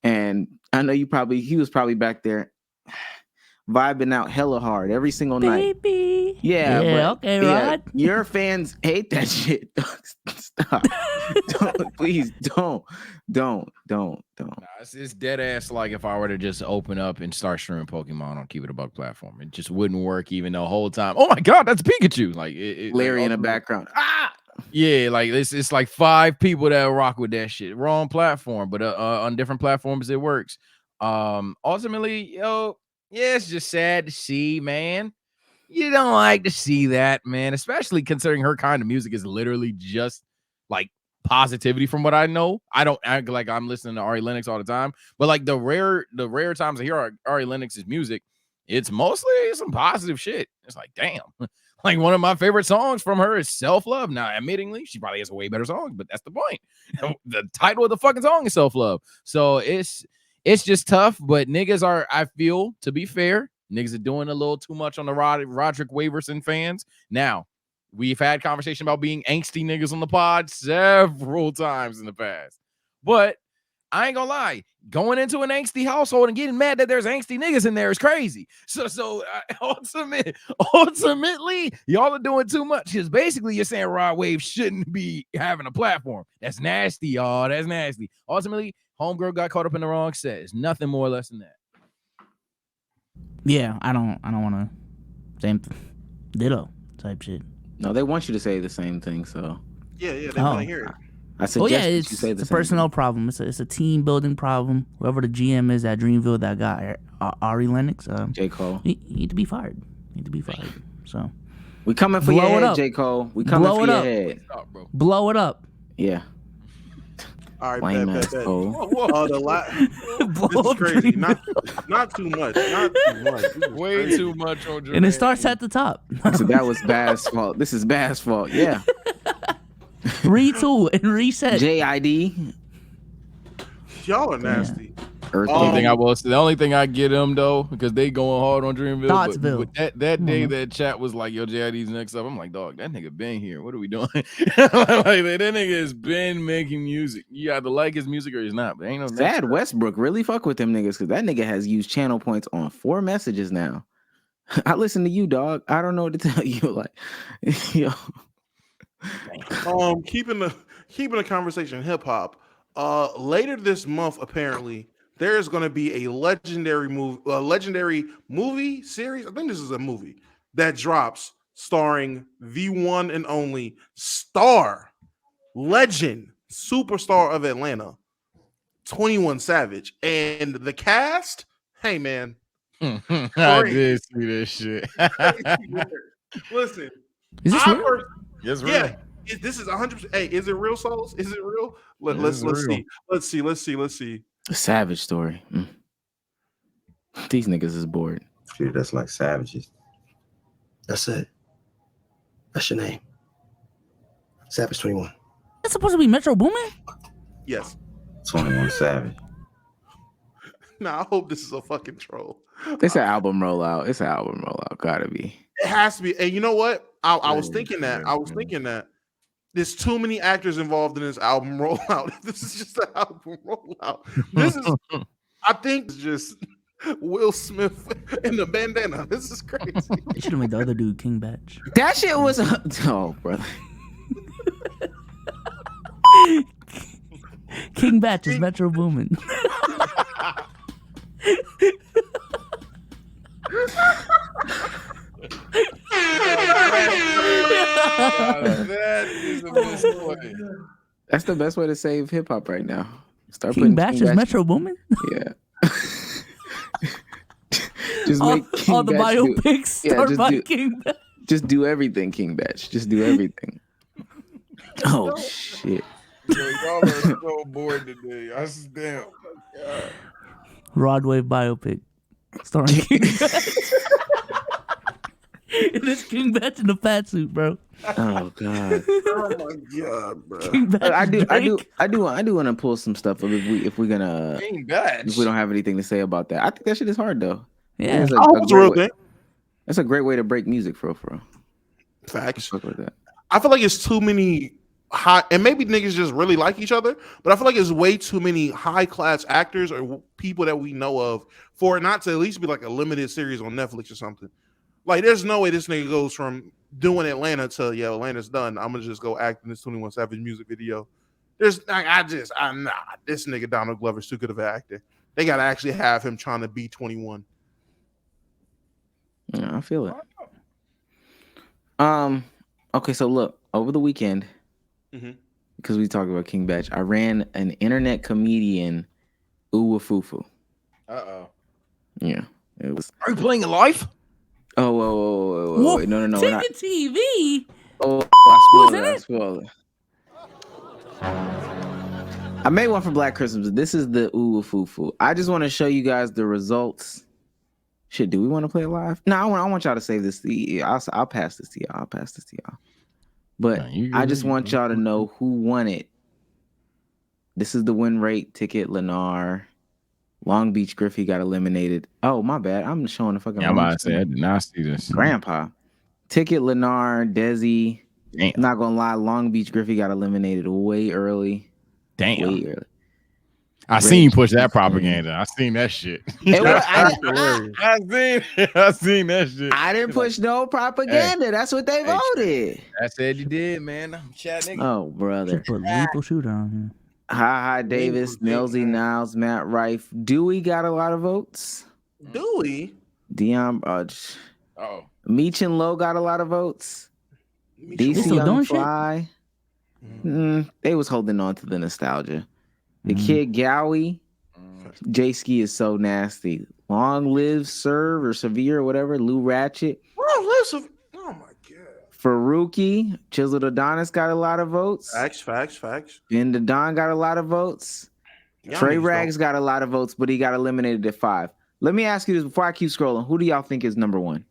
And I know he was probably back there vibing out hella hard every single night. Baby. Yeah, okay, Rod. your fans hate that shit. Stop. Don't, please don't. Nah, it's dead ass like if I were to just open up and start streaming Pokemon on Keep It a Buck platform. It just wouldn't work even the whole time. Oh my god, that's Pikachu. Like Larry like, in the background. Ah! Yeah, like it's like 5 people that rock with that shit. Wrong platform, but on different platforms it works. Ultimately, yeah, it's just sad to see, man. You don't like to see that, man, especially considering her kind of music is literally just like positivity from what I know. I don't act like I'm listening to Ari Lennox all the time, but like the rare times I hear Ari Lennox's music, it's mostly some positive shit. It's like, damn. Like one of my favorite songs from her is Self-Love. Now, admittingly, she probably has a way better song, but that's the point. The title of the fucking song is Self-Love. So it's just tough, but niggas are, I feel, to be fair, niggas are doing a little too much on the Roderick Waverson fans. Now, we've had conversation about being angsty niggas on the pod several times in the past. But I ain't gonna lie, going into an angsty household and getting mad that there's angsty niggas in there is crazy. So ultimately, y'all are doing too much. Because basically, you're saying Rod Wave shouldn't be having a platform. That's nasty, y'all. That's nasty. Ultimately, homegirl got caught up in the wrong set. It's nothing more or less than that. Yeah, I don't want to same ditto type shit. No, they want you to say the same thing. So Yeah, they want to hear it. I suggest yeah, that it's you say the a same personnel thing. problem. It's a team building problem. Whoever the GM is at Dreamville that got Ari Lennox, J. Cole. he need to be fired. So We coming for Blow your it head, up. J. Cole. We coming Blow for it your up. head. Stop, bro. blow it up. Yeah. All right, Lame bet. ass Cole. Oh, Blow this is up crazy. Dreamville. Not too much. Not too much. This is Way crazy. too much on Jermaine. And it starts at the top. So that was Baz's fault. This is Baz's fault. Yeah. Retool and reset. JID. Y'all are nasty. Earthquake. The only thing I get them though, because they going hard on Dreamville. Thoughtsville. But that Come day on, that chat was like, yo, JID's next up. I'm like, dog, that nigga been here. What are we doing? Like, that nigga has been making music. You either like his music or he's not. But ain't no next Sad up. Westbrook really fuck with them niggas because that nigga has used channel points on 4 messages now. I listen to you, dog. I don't know what to tell you. Like, yo. Keeping the conversation hip hop. Later this month, apparently, there is going to be a legendary movie series. I think this is a movie that drops starring the one and only legend, superstar of Atlanta, 21 Savage, and the cast. Hey man, I did see this shit. Listen, Is this real? Yes, real. yeah. This is 100%. Hey, is it real, Souls? Is it real? Let's see. Let's see. The Savage story. These niggas is bored. Treated us like savages. That's it. That's your name. Savage 21. That's supposed to be Metro Boomin? Yes. 21 Savage. Nah, I hope this is a fucking troll. It's an album rollout. Gotta be. It has to be. And you know what? I was thinking that. There's too many actors involved in this album rollout. This is just an album rollout. This is, I think, it's just Will Smith in the bandana. This is crazy. They should have made the other dude King Batch. That shit was oh, brother. King Batch is Metro Boomin. That is the best way. That's the best way to save hip hop right now. Start King putting Batch is Metro Boomin? Yeah. Just all make King all the Batch biopics start just by King Batch. Just do everything, King Batch. Just do everything. Oh shit. Yo, y'all are so bored today. Damn. Rod Wave biopic starring King Batch. It is King Batch in the fat suit, bro. Oh god. Oh my god, bro. King Batch I do Drake. want to pull some stuff up if we're gonna King Batch. if we don't have anything to say about that. I think that shit is hard though. Yeah. That's I hope it's a real thing. That's a great way to break music for real. Facts. Fuck with that. I feel like it's too many high, and maybe niggas just really like each other, but I feel like it's way too many high class actors or people that we know of for it not to at least be like a limited series on Netflix or something. Like, there's no way this nigga goes from doing Atlanta to Atlanta's done. I'm gonna just go act in this 21 Savage music video. There's nah, this nigga Donald Glover's too good of an actor. They gotta actually have him trying to be 21. Yeah, I feel it. Okay, so look, over the weekend, because we talked about King Batch, I ran an internet comedian Uwafufu. Yeah, it was. Are you playing live? Oh, whoa, wait, no, we're not. Ticket TV. Oh, I spoiled it. I made one for Black Christmas. This is the Uwafufu. I just want to show you guys the results. Shit, do we want to play it live? No, I want y'all to save this. I'll pass this to y'all. But I just want y'all to know who won it. This is the win rate. Ticket, Lennar. Long Beach Griffey got eliminated. Oh, my bad. I'm showing the fucking. Yeah, I'm about to say, I did not see this. Grandpa. Ticket, Lennar, Desi. Damn. Not gonna lie, Long Beach Griffey got eliminated way early. Damn. Way early. I seen you push that propaganda. I seen that shit. I seen that shit. I didn't push no propaganda. That's what they voted. I said you did, man. I'm chat nigga. Oh, brother. Put lethal shooter on here. Hi Davis, Nelsy Niles, Matt Rife. Dewey got a lot of votes. Dewey? Dion, Meech and Low got a lot of votes. DC Young Fly. They was holding on to the nostalgia. The Kid Gowie. J-Ski is so nasty. Long Live Serve or Severe or whatever. Lou Ratchet. Oh my god. Faruqi. Chiseled Adonis got a lot of votes. Facts. Ben the Don got a lot of votes. Trey Rags got a lot of votes, but he got eliminated at 5. Let me ask you this before I keep scrolling. Who do y'all think is number 1?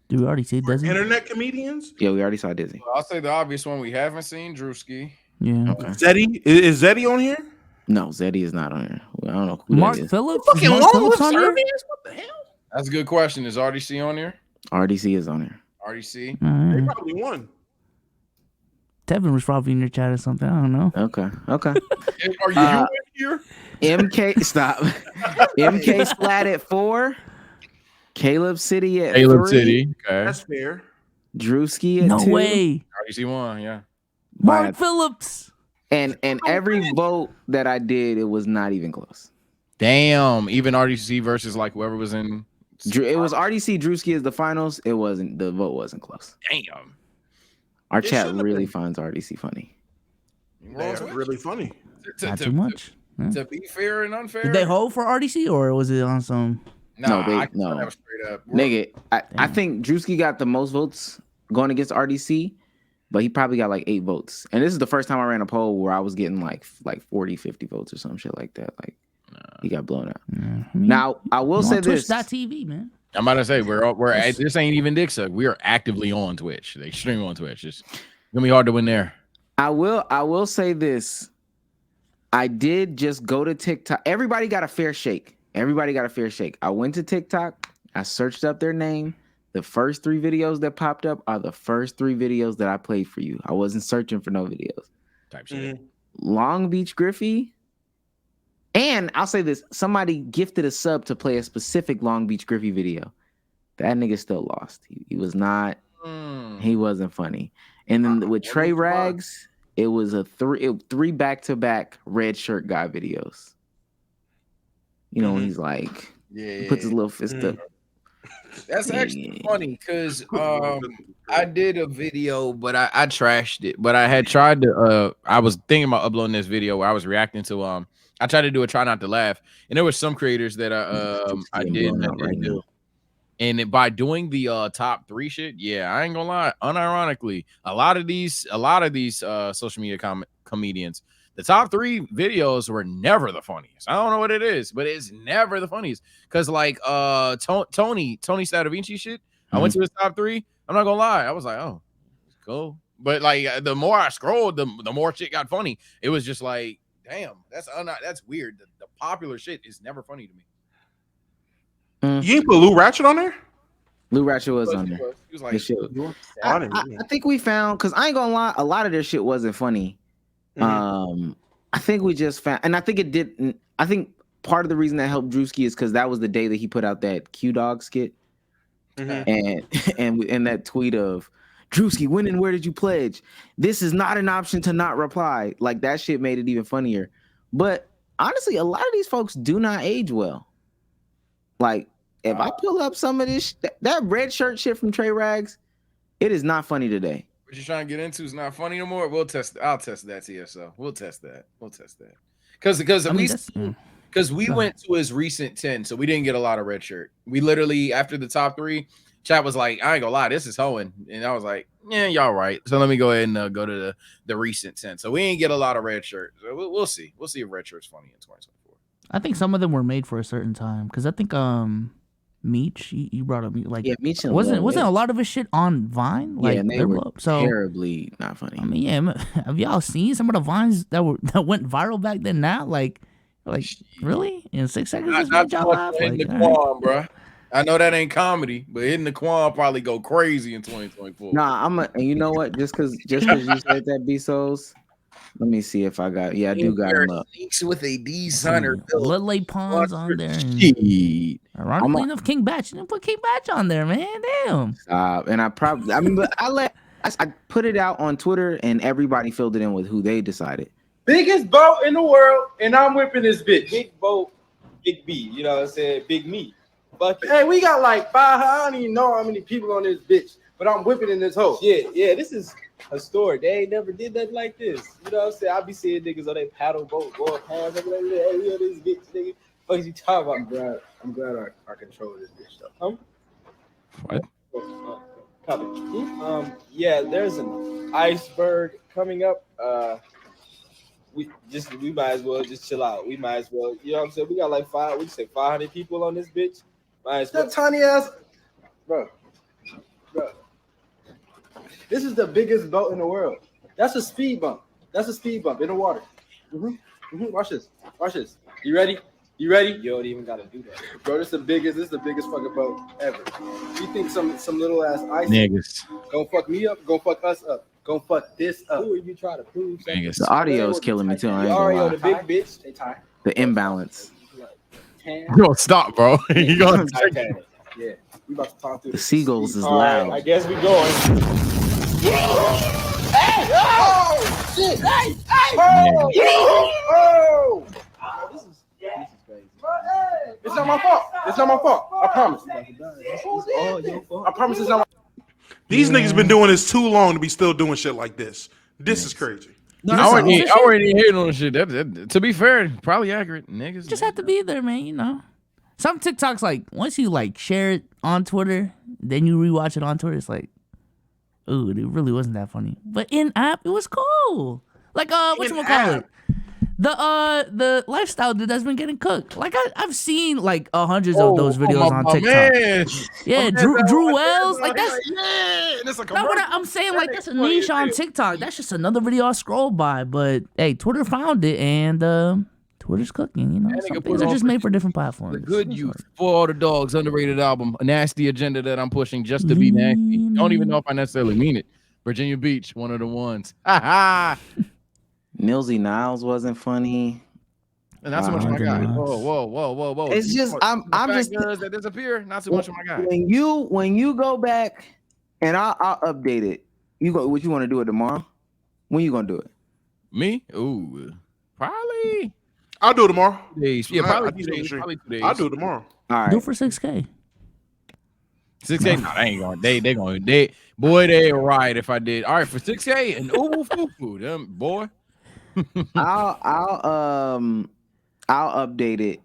Do we already see Desi? Internet comedians? Yeah, we already saw Dizzy. Well, I'll say the obvious one we haven't seen, Drewski. Yeah. Okay. Zeddy? Is Zeddy on here? No, Zeddy is not on here. I don't know who Mark that is. Phillips? Fucking Mark Long Phillips Live on here? Serbians? What the hell? That's a good question. Is RDC on here? RDC is on here. RDC? They Alright. probably won. Tevin was probably in your chat or something. I don't know. Okay. Are you in here? MK, stop. MK Splat at 4. Caleb City at 3. Okay. That's fair. Drewski at No 2. way. RDC won, yeah. Mark Phillips. And every vote that I did, it was not even close. Damn. Even RDC versus like whoever was in. It was RDC Drewski as the finals. It wasn't. The vote wasn't close. Damn. Our It chat shouldn't have really been. finds RDC funny. They're really funny. Not too much. To be fair and unfair. Did they hold for RDC or was it on some? No, I no. that was straight up. Nigga, I think Drewski got the most votes going against RDC, but he probably got like 8 votes. And this is the first time I ran a poll where I was getting like 40, 50 votes or some shit like that. Like he got blown out. Yeah, I mean, Now I will say this. Twitch.tv, man. I'm about to say we're this ain't even dick suck. We are actively on Twitch. They stream on Twitch. It's gonna be hard to win there. I will say this. I did just go to TikTok. Everybody got a fair shake. I went to TikTok. I searched up their name. The first 3 videos that popped up are the first 3 videos that I played for you. I wasn't searching for no videos. Type shit. Long Beach Griffey. And I'll say this. Somebody gifted a sub to play a specific Long Beach Griffey video. That nigga still lost. He was not. He wasn't funny. And then with Trey Rags, it was a 3 back-to-back red shirt guy videos. You know, when he's like, he puts his little fist up. That's actually funny because I did a video, but I trashed it. But I had tried to. I was thinking about uploading this video where I was reacting to. I tried to do a try not to laugh, and there were some creators that I didn't do. And by doing the top 3 shit, yeah, I ain't gonna lie. Unironically, a lot of these social media comedians, the top 3 videos were never the funniest. I don't know what it is, but it's never the funniest. Cause like Tony Stadavinci shit, I went to his top 3. I'm not gonna lie, I was like, oh, cool. But like the more I scrolled, the more shit got funny. It was just like, damn, that's weird. The popular shit is never funny to me. You ain't put Lou Ratchet on there? Lou Ratchet was on there. He was like, I think we found, because I ain't gonna lie, a lot of their shit wasn't funny. I think we just found, and I think it didn't. I think part of the reason that helped Drewski is because that was the day that he put out that Q Dog skit. and that tweet of Drewski, when and where did you pledge? This is not an option to not reply. Like that shit made it even funnier. But honestly, a lot of these folks do not age well. Like if I pull up some of this, that red shirt shit from Trey Rags, it is not funny today. What you're trying to get into is not funny no more. I'll test that TSO. We'll test that. Because we went to his recent 10, so we didn't get a lot of red shirt. We literally, after the top 3, chat was like, I ain't gonna lie, this is hoeing. And I was like, yeah, y'all right. So let me go ahead and go to the recent 10. So we ain't get a lot of red shirt. So we'll see. We'll see if red shirt's funny in 2024. I think some of them were made for a certain time. Because I think Meech, you brought up like Meech wasn't a lot of his shit on Vine? Like and they were terribly not funny. I mean, yeah, have y'all seen some of the Vines that went viral back then now? Like really? In 6 seconds, just made y'all laugh? Hitting the Quan, bro. I know that ain't comedy, but hitting the Quan probably go crazy in 2024. Nah, and you know what? Just because you said that, B-Souls, let me see if I got. Yeah, I do got him up. With a D-Sunner. Little Pawns on there. Ironically enough, King Batch. You didn't put King Batch on there, man. Damn. And I put it out on Twitter, and everybody filled it in with who they decided. Biggest boat in the world, and I'm whipping this bitch. Big boat, big B. You know what I'm saying? Big me. Fuck it. Hey, we got like 5. I don't even know how many people on this bitch, but I'm whipping in this hole. Yeah. This is a story. They ain't never did nothing like this. You know what I'm saying? I be seeing niggas on their paddle boat going past. I'm like, hey, we on this bitch, nigga. What you talking about? I'm glad I control this bitch though. What? Copy. Yeah, there's an iceberg coming up. We might as well just chill out. We might as well, you know what I'm saying? We got like 500 people on this bitch. Might as well. That tiny ass, bro. This is the biggest boat in the world. That's a speed bump. That's a speed bump in the water. Watch this. You ready? You don't even gotta do that, bro. This is the biggest fucking boat ever. You think some little ass ice niggas gonna fuck me up? Gonna fuck us up? Gonna fuck this up? Who are you trying to prove? The audio is killing me too. I ain't gonna lie. The big bitch. They tie. The imbalance. Yo, stop, bro. You gonna yeah. We about to talk through the seagulls is loud. Right, I guess we going. Hey! Oh! Shit! Hey! Oh! This is crazy. It's not my fault. I promise. I promise it's not my fault. These niggas been doing this too long to be still doing shit like this. This is crazy. No, I already hating on shit. To be fair, probably accurate. Niggas just have to be there, man. You know, some TikToks like once you like share it on Twitter, then you rewatch it on Twitter. It's like, ooh, it really wasn't that funny. But in app, it was cool. Like what you call it? The lifestyle dude that's been getting cooked. Like I've seen like hundreds of those videos on TikTok. Man. Yeah, Drew Wells. Like that's not what I'm saying. Like that's a niche on TikTok. That's just another video I scroll by. But hey, Twitter found it, and Twitter's cooking. You know, some things are just made for different platforms. The Good Youth, For All the Dogs, underrated album, a nasty agenda that I'm pushing just to be nasty. Don't even know if I necessarily mean it. Virginia Beach, one of the ones. Ha ha. Millsy Niles wasn't funny. And not so much of my guy. Whoa. It's just I'm just that disappear. Not so much of my guy. When you go back and I'll update it. What you want to do it tomorrow? When you gonna do it? Me? Ooh, probably. I'll do it tomorrow. Days. Yeah, probably 2 days. Probably 2 days. I'll do it tomorrow. All right. Do it for 6K. 6K? No, they ain't going. They right if I did. All right, for 6K and ooh, them boy. I'll update it.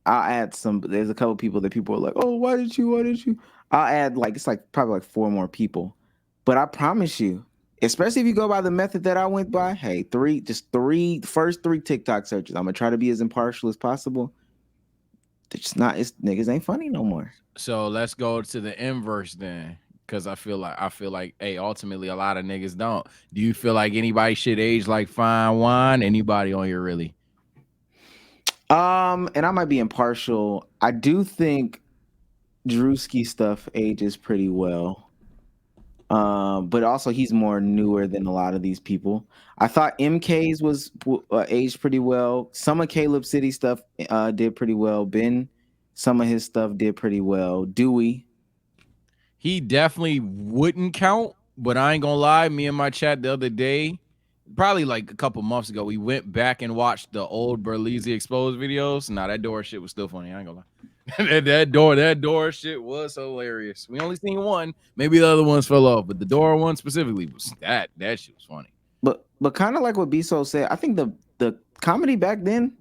I'll add some. There's a couple people that people are like, oh, why did you? I'll add it's probably like 4 more people. But I promise you, especially if you go by the method that I went by, hey, first 3 TikTok searches. I'm gonna try to be as impartial as possible. It's niggas ain't funny no more. So let's go to the inverse then. Because I feel like, hey, ultimately a lot of niggas don't. Do you feel like anybody should age like fine wine? Anybody on here really? And I might be impartial. I do think Drewski stuff ages pretty well. But also he's more newer than a lot of these people. I thought MK's was aged pretty well. Some of Caleb City stuff did pretty well. Ben, some of his stuff did pretty well. Dewey He definitely wouldn't count, but I ain't gonna lie. Me and my chat the other day, probably like a couple months ago, we went back and watched the old Berleezy Exposed videos. Nah, that door shit was still funny. I ain't gonna lie. that door shit was hilarious. We only seen one. Maybe the other ones fell off, but the door one specifically was that shit was funny. But kind of like what Biso said, I think the comedy back then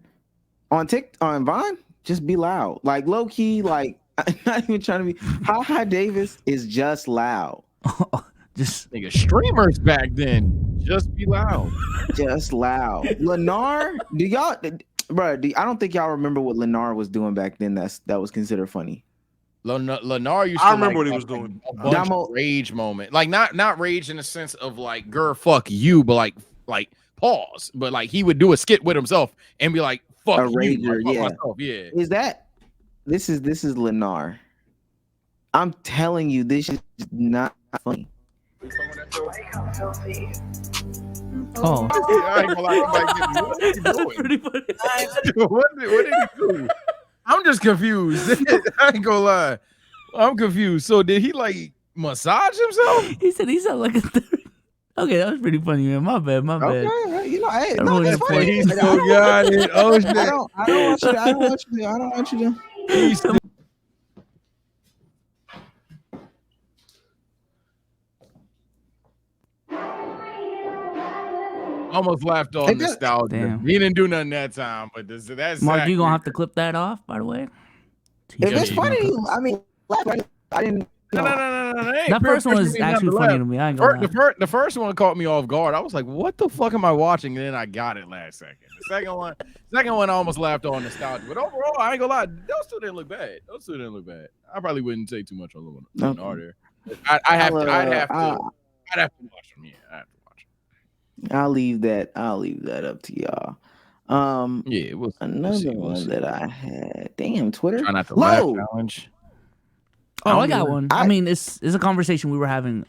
on Vine just be loud, like low key, like not even trying to be. Hi Davis is just loud. Just nigga streamers back then just be loud. Just loud. Lennar, do y'all, bro? I don't think y'all remember what Lennar was doing back then. That was considered funny. Lennar used I to remember what he have, was doing. a bunch of rage moment, like not rage in the sense of like "girl, fuck you," but like pause. But like he would do a skit with himself and be like, "Fuck A you, rager, fuck yeah. myself." Yeah. Is that this is Lennar? I'm telling you, this is not funny. oh, I ain't gonna lie, what are you doing? pretty funny. what did he do? I'm just confused. I ain't gonna lie. I'm confused. So did he like massage himself? He said he sounded like a third. Okay, that was pretty funny, man. My bad. Okay, you know, hey, That no, really that's funny. He Like, still got it. Oh shit. I don't want you to. He still- Almost laughed on nostalgia. Damn. He didn't do nothing that time, but that's Mark, you gonna have to clip that off, by the way. If it's Yeah, funny, I mean, I didn't. No. That first one was actually funny to me. I ain't gonna lie. The first one caught me off guard. I was like, "What the fuck am I watching?" And then I got it last second. The second one, I almost laughed on nostalgia. But overall, I ain't gonna lie, those two didn't look bad. I probably wouldn't say too much on the order. I'd have to watch them. Yeah, I'd have to watch them. I'll leave that up to y'all. Yeah, Another one that I had. Damn, Twitter. Try not to laugh challenge. Oh, I got one. I mean, it's a conversation we were having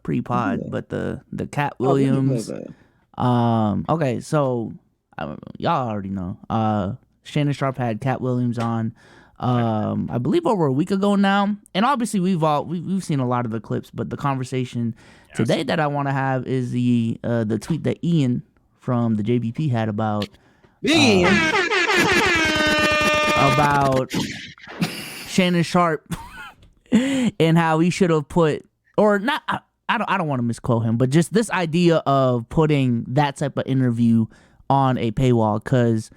pre-pod, but the Cat Williams. Okay, so y'all already know. Shannon Sharp had Cat Williams on. I believe over a week ago now, and obviously we've seen a lot of the clips, but the conversation today that I want to have is the tweet that Ian from the JBP had about about Shannon Sharp and how he should have put, or not. I don't want to misquote him, but just this idea of putting that type of interview on a paywall, because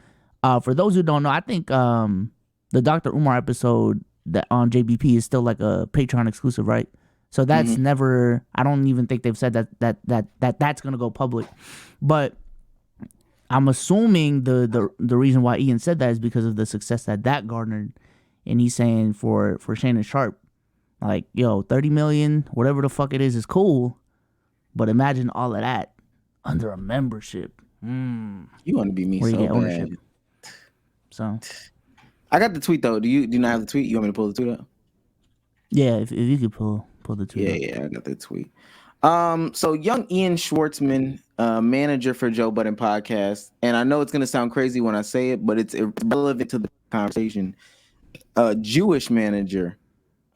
for those who don't know, I think the Dr. Umar episode that on JBP is still like a Patreon exclusive, right? So that's never. I don't even think they've said that's gonna go public. But I'm assuming the reason why Ian said that is because of the success that garnered, and he's saying for Shannon Sharp, like, yo, 30 million, whatever the fuck it is cool, but imagine all of that under a membership. You want to be me where so you get bad. ownership. So I got the tweet though. Do you not have the tweet? You want me to pull the tweet up? yeah, if you could pull the tweet up. Yeah, I got the tweet. So young Ian Schwartzman, manager for Joe Budden podcast, and I know it's gonna sound crazy when I say it, but it's relevant to the conversation. Jewish manager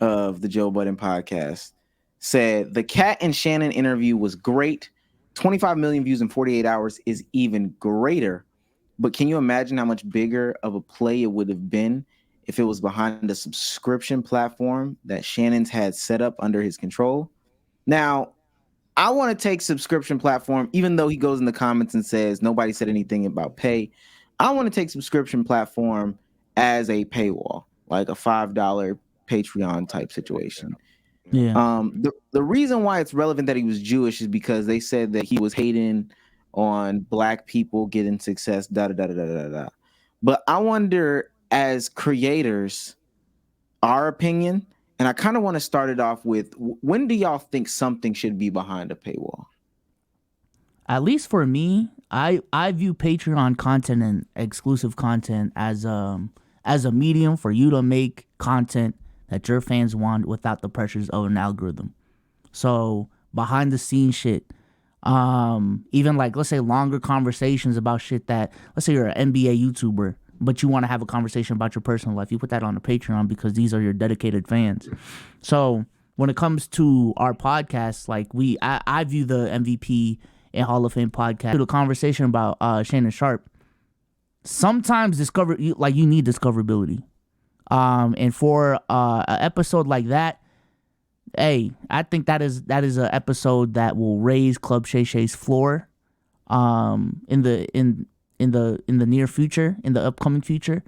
of the Joe Budden podcast said the Cat and Shannon interview was great. 25 million views in 48 hours is even greater. But can you imagine how much bigger of a play it would have been if it was behind a subscription platform that Shannon's had set up under his control? Now, I want to take subscription platform, even though he goes in the comments and says nobody said anything about pay. I want to take subscription platform as a paywall, like a $5 Patreon type situation. Yeah. The reason why it's relevant that he was Jewish is because they said that he was hating on black people getting success, da da da da da da. But I wonder, as creators, our opinion, and I kind of want to start it off with, when do y'all think something should be behind a paywall? At least for me, I view Patreon content and exclusive content as a medium for you to make content that your fans want without the pressures of an algorithm. So behind the scenes shit, even like, let's say longer conversations about shit that, let's say you're an NBA YouTuber, but you want to have a conversation about your personal life. You put that on a Patreon because these are your dedicated fans. So when it comes to our podcast, like I view the MVP and Hall of Fame podcast, the conversation about Shannon Sharp. Sometimes you need discoverability. And for an episode like that, hey, I think that is an episode that will raise Club Shay Shay's floor in the near future, in the upcoming future.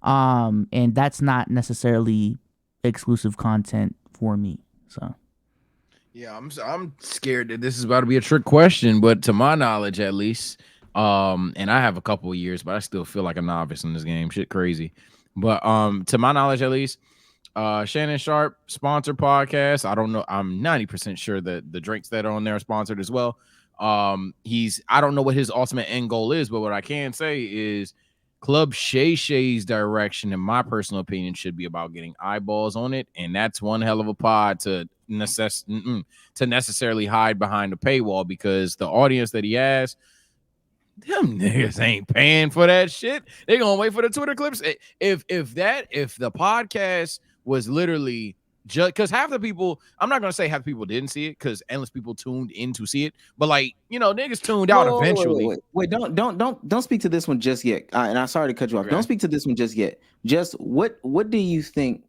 And that's not necessarily exclusive content for me. So yeah, I'm scared that this is about to be a trick question, but to my knowledge, at least, and I have a couple of years, but I still feel like a novice in this game. Shit crazy. But to my knowledge, at least, Shannon Sharp sponsored podcast. I don't know. I'm 90% sure that the drinks that are on there are sponsored as well. I don't know what his ultimate end goal is, but what I can say is Club Shay Shay's direction, in my personal opinion, should be about getting eyeballs on it. And that's one hell of a pod to necessarily hide behind a paywall, because the audience that he has, them niggas ain't paying for that shit. They gonna wait for the Twitter clips. If the podcast was literally just because half the people, I'm not gonna say half the people didn't see it, because endless people tuned in to see it, but like, niggas tuned out eventually. Wait, don't speak to this one just yet. And I'm sorry to cut you off. Okay. Don't speak to this one just yet. Just what do you think?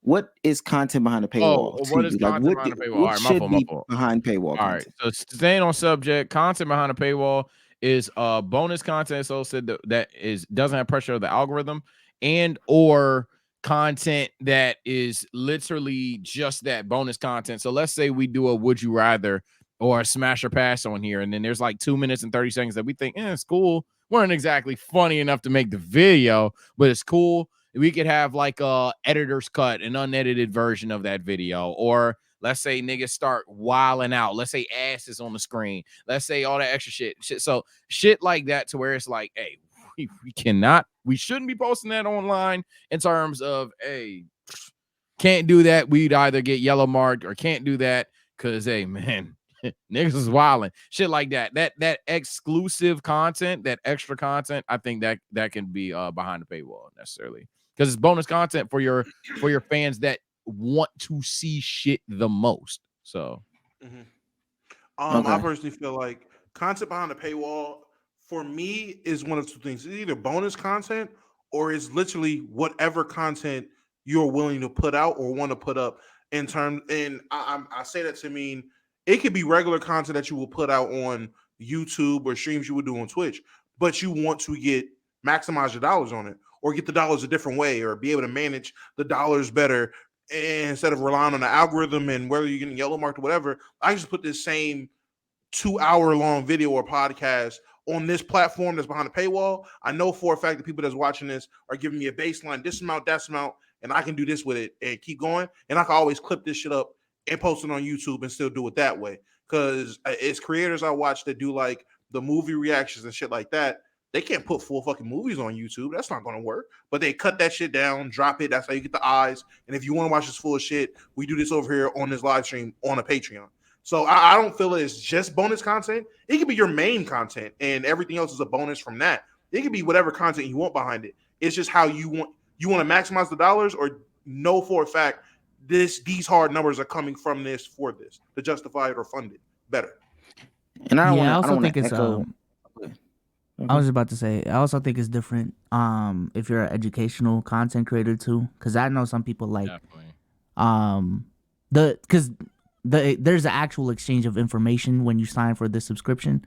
What is content behind the paywall? What is content behind the paywall? What should be behind paywall? All right, so staying on subject, content behind the paywall is bonus content. So said that doesn't have pressure of the algorithm, and or content that is literally just that bonus content. So let's say we do a would you rather or a smash or pass on here, and then there's like 2 minutes and 30 seconds that we think it's cool, weren't exactly funny enough to make the video, but it's cool. We could have like a editor's cut, an unedited version of that video. Or let's say niggas start wilding out. Let's say ass is on the screen. Let's say all that extra shit. So shit like that, to where it's like, hey, we shouldn't be posting that online in terms of, hey, can't do that. We'd either get yellow marked, or can't do that because, hey, man, niggas is wilding. Shit like that. That exclusive content, that extra content, I think that can be behind the paywall necessarily, because it's bonus content for your fans that want to see shit the most. So, I personally feel like content behind the paywall for me is one of two things. It's either bonus content or it's literally whatever content you're willing to put out or want to put up. And I say that to mean it could be regular content that you will put out on YouTube or streams you would do on Twitch, but you want to maximize your dollars on it, or get the dollars a different way, or be able to manage the dollars better. And instead of relying on the algorithm and whether you're getting yellow marked or whatever, I just put this same 2-hour long video or podcast on this platform that's behind the paywall. I know for a fact that people that's watching this are giving me a baseline, this amount, that amount, and I can do this with it and keep going. And I can always clip this shit up and post it on YouTube and still do it that way. Because it's creators I watch that do like the movie reactions and shit like that. They can't put full fucking movies on YouTube. That's not going to work. But they cut that shit down, drop it. That's how you get the eyes. And if you want to watch this full shit, we do this over here on this live stream on a Patreon. So I don't feel it's just bonus content. It could be your main content, and everything else is a bonus from that. It could be whatever content you want behind it. It's just how you want to maximize the dollars, or know for a fact these hard numbers are coming from this for this to justify it or fund it better. And I also think it's I was about to say, I also think it's different if you're an educational content creator too, because I know some people like there's an actual exchange of information when you sign for this subscription.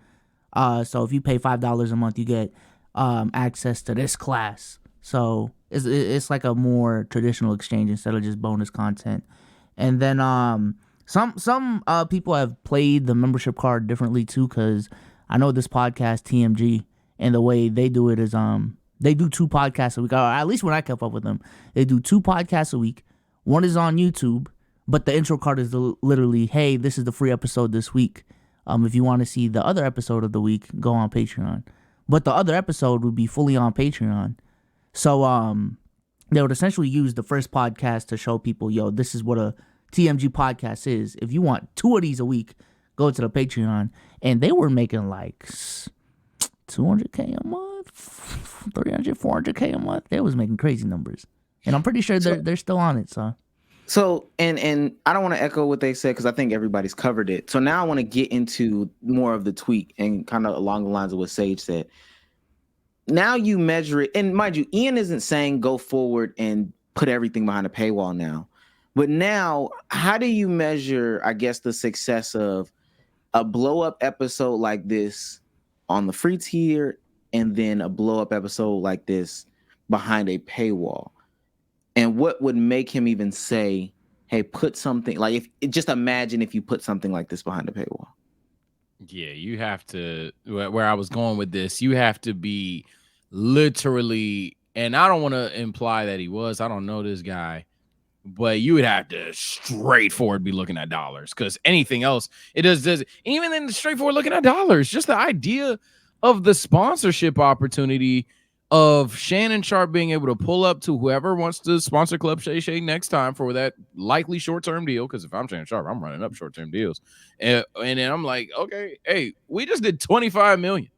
So if you pay $5 a month, you get access to this class. So it's like a more traditional exchange instead of just bonus content. And then some people have played the membership card differently too, because I know this podcast TMG, and the way they do it is they do 2 podcasts a week, or at least when I kept up with them, they do 2 podcasts a week. One is on YouTube, but the intro card is literally, hey, this is the free episode this week. If you want to see the other episode of the week, go on Patreon. But the other episode would be fully on Patreon. So they would essentially use the first podcast to show people, yo, this is what a TMG podcast is. If you want 2 of these a week, go to the Patreon. And they were making like $200K a month, $300, $400K a month. They was making crazy numbers. And I'm pretty sure they're still on it, so. So, and I don't want to echo what they said because I think everybody's covered it. So now I want to get into more of the tweet and kind of along the lines of what Sage said. Now you measure it, and mind you, Ian isn't saying go forward and put everything behind a paywall now. But now, how do you measure, I guess, the success of a blow up episode like this on the free tier and then a blow up episode like this behind a paywall? And what would make him even say, hey, put something like just imagine if you put something like this behind a paywall? Yeah, you have to, where I was going with this, you have to be literally, and I don't want to imply that he was, I don't know this guy, but you would have to straightforward be looking at dollars, because anything else, it does, even in the straightforward looking at dollars, just the idea of the sponsorship opportunity of Shannon Sharp being able to pull up to whoever wants to sponsor Club Shay Shay next time for that likely short-term deal, because if I'm Shannon Sharp, I'm running up short-term deals. And then I'm like, okay, hey, we just did 25 million.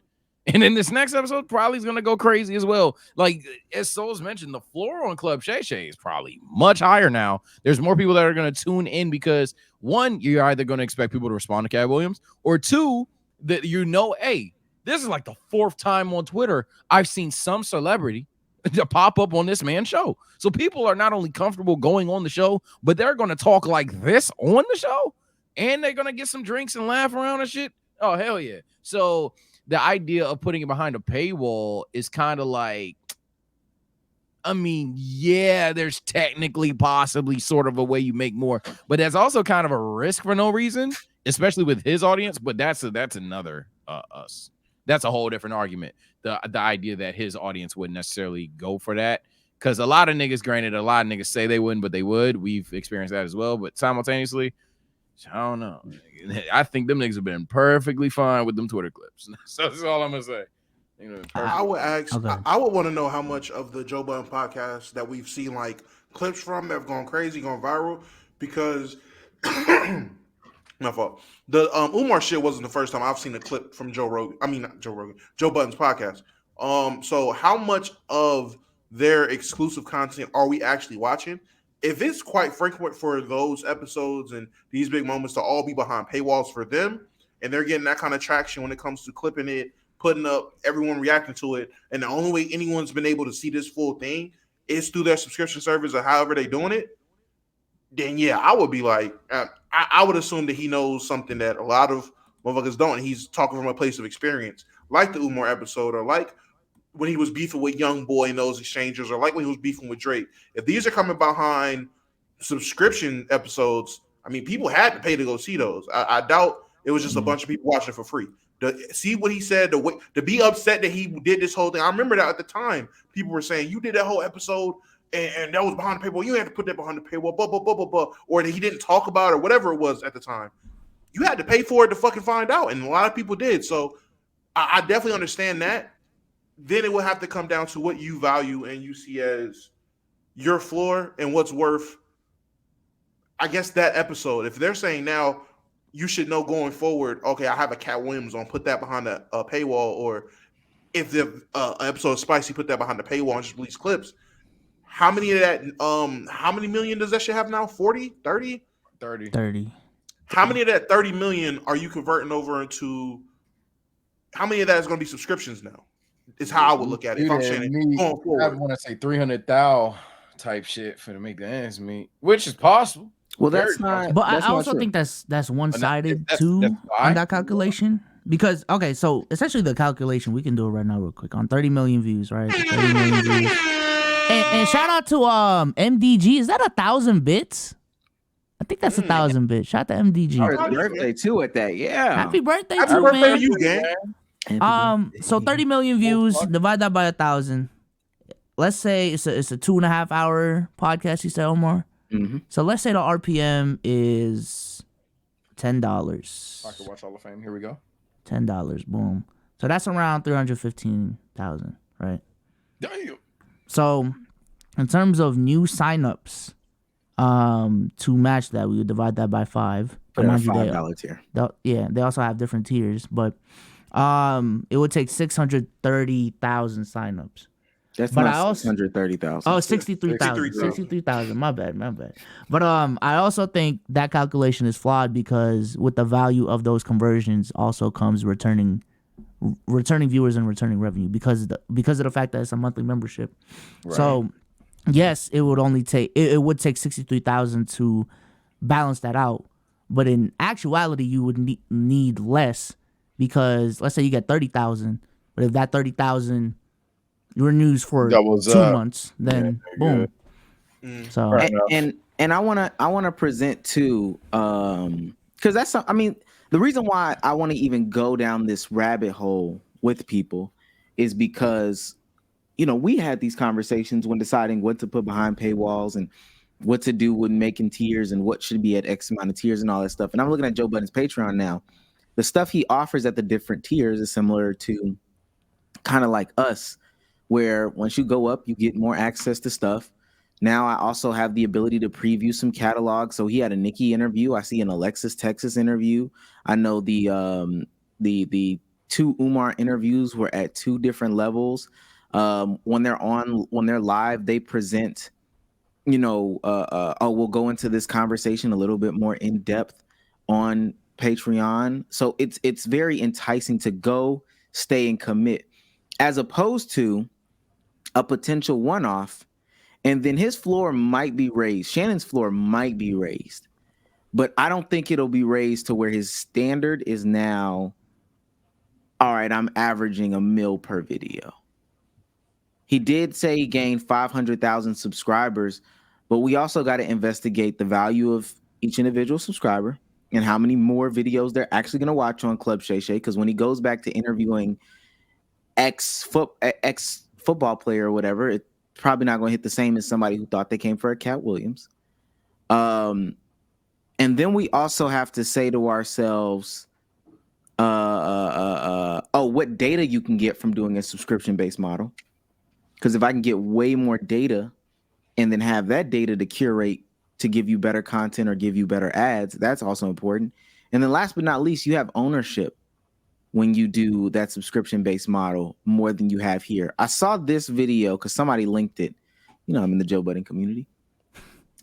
And then this next episode probably is going to go crazy as well. Like, as Souls mentioned, the floor on Club Shay Shay is probably much higher now. There's more people that are going to tune in because, one, you're either going to expect people to respond to Cat Williams, or two, that hey, this is like the fourth time on Twitter I've seen some celebrity to pop up on this man's show. So people are not only comfortable going on the show, but they're going to talk like this on the show, and they're going to get some drinks and laugh around and shit. Oh, hell yeah. So the idea of putting it behind a paywall is kind of like, I mean, yeah, there's technically possibly sort of a way you make more, but that's also kind of a risk for no reason, especially with his audience. But that's another us. That's a whole different argument. The idea that his audience wouldn't necessarily go for that, because a lot of niggas say they wouldn't, but they would. We've experienced that as well. But simultaneously, I don't know. I think them niggas have been perfectly fine with them Twitter clips. So that's all I'm gonna say. I would ask. Okay. I would want to know how much of the Joe Budden podcast that we've seen like clips from that have gone crazy, gone viral, because my fault. The Umar shit wasn't the first time I've seen a clip from Joe Rogan. I mean, not Joe Rogan, Joe Budden's podcast. So how much of their exclusive content are we actually watching? If it's quite frequent for those episodes and these big moments to all be behind paywalls for them, and they're getting that kind of traction when it comes to clipping it, putting up, everyone reacting to it, and the only way anyone's been able to see this full thing is through their subscription service or however they're doing it, then yeah, I would be like, I would assume that he knows something that a lot of motherfuckers don't. And he's talking from a place of experience, like the Umar episode, or like when he was beefing with Young Boy and those exchanges, or like when he was beefing with Drake. If these are coming behind subscription episodes, I mean, people had to pay to go see those. I doubt it was just a bunch of people watching for free. See what he said, to be upset that he did this whole thing. I remember that at the time, people were saying, you did that whole episode and that was behind the paywall. You had to put that behind the paywall, blah, blah, blah, blah, blah. Or that he didn't talk about it, or whatever it was at the time. You had to pay for it to fucking find out, and a lot of people did. So I definitely understand that. Then it would have to come down to what you value and you see as your floor and what's worth, I guess, that episode. If they're saying now you should know going forward, okay, I have a Cat Williams on, put that behind a paywall, or if the episode of Spicy, put that behind the paywall and just release clips. How many of that, how many million does that shit have now? 40, 30? 30. How many of that 30 million are you converting over into, how many of that is going to be subscriptions now? Is how I would look at it. If I'm saying going forward. I want to say 300,000 type shit for to make the ends meet, which is possible. Well, that's not. But that's I not also true. think that's one-sided that's too why. on that calculation. Because okay, so essentially the calculation, we can do it right now real quick, on 30 million views, right? 30 million views. And shout out to MDG. Is that 1,000 bits? I think that's 1,000 bits. Shout out to MDG. Happy birthday too at that. Yeah. Happy birthday Happy too, birthday man. to you, gang. So 30 million views, divide that by 1,000. Let's say it's a 2.5 hour podcast, you said, Omar. Mm-hmm. So let's say the RPM is $10. Pocket Watch Hall of Fame. Here we go. $10, boom. So that's around 315,000, right? Damn. So in terms of new signups, to match that, we would divide that by 5. Put in a Mind you, $5 tier. they also have different tiers, but it would take 630,000 signups. That's But not I also 630,000. Oh, 63,000. 63,000. My bad. But I also think that calculation is flawed because with the value of those conversions also comes returning viewers and returning revenue because of the fact that it's a monthly membership. So yes, it would only take it would take 63,000 to balance that out. But in actuality, you would need less because let's say you get 30,000, but if that 30,000 renews for Doubles 2 up. months, then Yeah, boom. Mm. So Fair enough. And I wanna present too, because I mean, the reason why I want to even go down this rabbit hole with people is because we had these conversations when deciding what to put behind paywalls and what to do when making tiers and what should be at X amount of tiers and all that stuff. And I'm looking at Joe Budden's Patreon now. The stuff he offers at the different tiers is similar to kind of like us, where once you go up, you get more access to stuff. Now I also have the ability to preview some catalogs. So he had a Nicki interview. I see an Alexis Texas interview. I know the two Umar interviews were at two different levels. When they're live, they present, we'll go into this conversation a little bit more in depth on Patreon. So it's very enticing to go, stay, and commit, as opposed to a potential one-off. And then his floor might be raised. Shannon's floor might be raised, but I don't think it'll be raised to where his standard is now, all right, I'm averaging $1 million per video. He did say he gained 500,000 subscribers, but we also got to investigate the value of each individual subscriber and how many more videos they're actually going to watch on Club Shay Shay. Because when he goes back to interviewing ex-football player or whatever, it's probably not going to hit the same as somebody who thought they came for a Cat Williams. And then we also have to say to ourselves, what data you can get from doing a subscription-based model. Because if I can get way more data and then have that data to curate to give you better content or give you better ads, that's also important. And then last but not least, you have ownership when you do that subscription-based model more than you have here. I saw this video because somebody linked it. I'm in the Joe Budden community.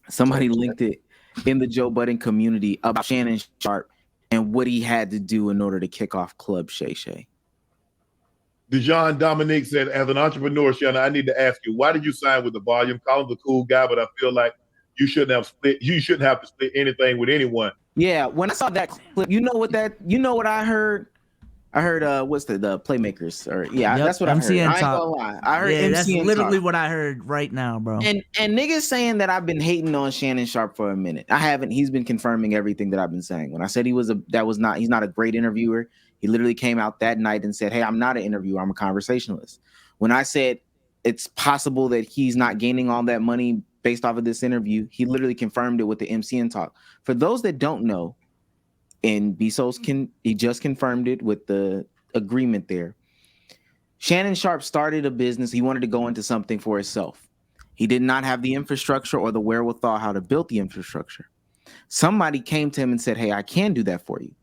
Somebody linked it in the Joe Budden community about Shannon Sharp and what he had to do in order to kick off Club Shay Shay. Dijon Dominique said, as an entrepreneur, Shannon, I need to ask you, why did you sign with the Volume? Colin's a cool guy, but I feel like you shouldn't have to split anything with anyone. Yeah, when I saw that clip, you know what I heard? I heard what's the Playmakers, or that's what MCN I heard. I ain't talk. gonna lie. I heard MCN that's literally talk. what I heard right now, bro. And niggas saying that I've been hating on Shannon Sharp for a minute. I haven't. He's been confirming everything that I've been saying. When I said he's not a great interviewer, he literally came out that night and said, "Hey, I'm not an interviewer. I'm a conversationalist." When I said it's possible that he's not gaining all that money based off of this interview, he literally confirmed it with the MCN talk. For those that don't know, and Bezos he just confirmed it with the agreement there. Shannon Sharp started a business. He wanted to go into something for himself. He did not have the infrastructure or the wherewithal how to build the infrastructure. Somebody came to him and said, "Hey, I can do that for you."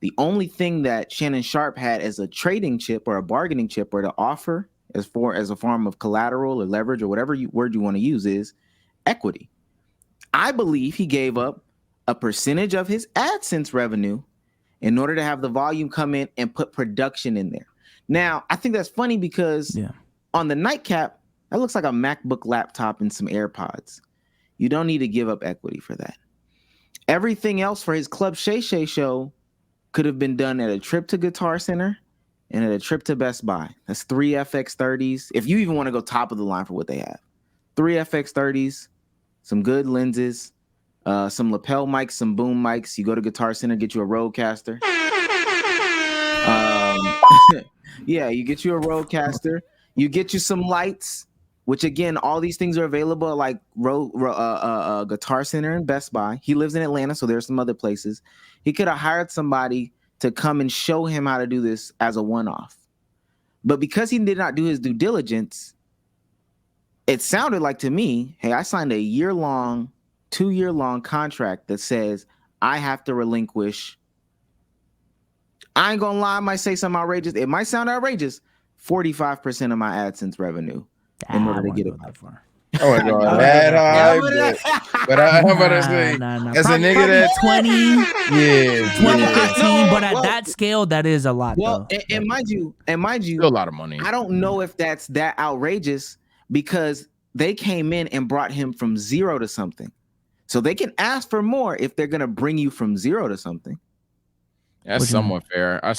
The only thing that Shannon Sharp had as a trading chip or a bargaining chip or to offer as a form of collateral or leverage or whatever word you want to use is equity. I believe he gave up a percentage of his AdSense revenue in order to have the volume come in and put production in there. Now, I think that's funny because on the nightcap, that looks like a MacBook laptop and some AirPods. You don't need to give up equity for that. Everything else for his Club Shay Shay show could have been done at a trip to Guitar Center and at a trip to Best Buy. That's 3 FX30s. If you even want to go top of the line for what they have. 3 FX30s, some good lenses, some lapel mics, some boom mics. You go to Guitar Center, get you a Rodecaster. You get you a Rodecaster. You get you some lights, which again, all these things are available like Guitar Center and Best Buy. He lives in Atlanta, so there's some other places. He could have hired somebody to come and show him how to do this as a one-off. But because he did not do his due diligence, it sounded like to me, hey, I signed a 2-year-long contract that says I have to relinquish. I ain't gonna lie, I might say something outrageous. It might sound outrageous. 45% of my AdSense revenue in order I to wouldn't get go it. that far. I wouldn't go I that wouldn't go high, but I'm about to say, Nah. as a Probably nigga that 20, yeah, 20, yeah, 15, but at well- that scale, that is a lot, Well, though. and mind you, still a lot of money. I don't know if that's that outrageous because they came in and brought him from 0 to something. So they can ask for more if they're gonna bring you from 0 to something. That's What do you somewhat fair. I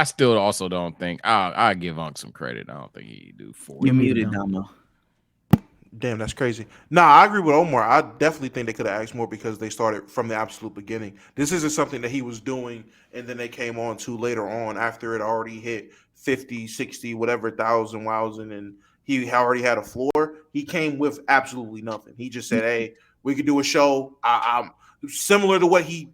still also don't think I give Unc some credit. I don't think he do 40. You're muted, muted, Damo. Damn, that's crazy. Nah, I agree with Omar. I definitely think they could have asked more because they started from the absolute beginning. This isn't something that he was doing and then they came on to later on after it already hit 50, 60, whatever thousand, and he already had a floor. He came with absolutely nothing. He just said, "Hey, we could do a show." I'm similar to what he.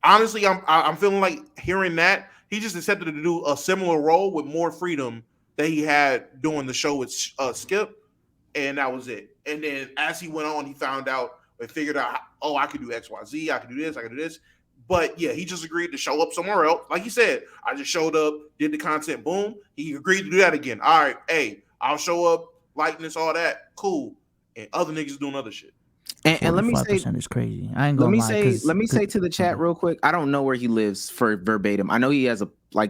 Honestly, I'm feeling like hearing that he just accepted to do a similar role with more freedom that he had doing the show with Skip. And that was it. And then as he went on, he found out and figured out, oh, I could do X, Y, Z. I could do this. I could do this. But yeah, he just agreed to show up somewhere else. Like he said, I just showed up, did the content, boom. He agreed to do that again. All right, hey, I'll show up, likeness, all that, cool. And other niggas doing other shit. And let me say, 45% is crazy. I ain't gonna lie. let me say to the chat real quick. I don't know where he lives for verbatim. I know he has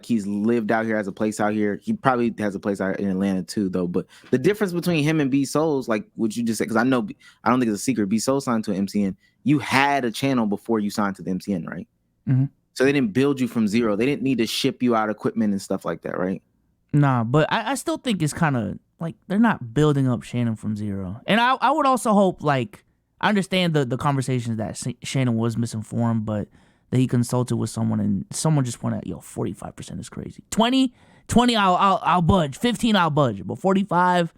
he's lived out here, has a place out here. He probably has a place out in Atlanta too, though. But the difference between him and B Souls, like what you just said, because I don't think it's a secret. B Soul signed to an MCN. You had a channel before you signed to the MCN, right? Mhm. So they didn't build you from 0. They didn't need to ship you out equipment and stuff like that, right? Nah, but I still think it's kind of like they're not building up Shannon from 0. And I would also hope, like, I understand the conversations that Shannon was misinformed, but that he consulted with someone and someone just pointed out, 45% is crazy. 20 I'll budge. 15 I'll budge, but 45,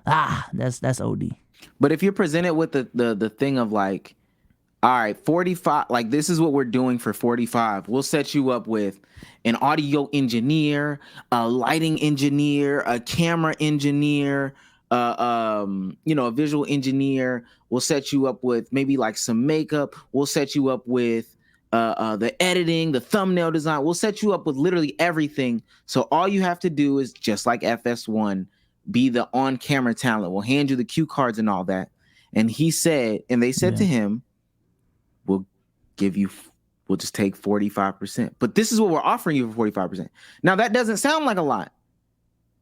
that's OD. But if you're presented with the thing of like, all right, 45, like this is what we're doing for 45. We'll set you up with an audio engineer, a lighting engineer, a camera engineer, a visual engineer. We'll set you up with maybe like some makeup. We'll set you up with the editing, the thumbnail design. We'll set you up with literally everything. So all you have to do is, just like FS1, be the on-camera talent. We'll hand you the cue cards and all that. And they said to him, we'll just take 45%. But this is what we're offering you for 45%. Now that doesn't sound like a lot.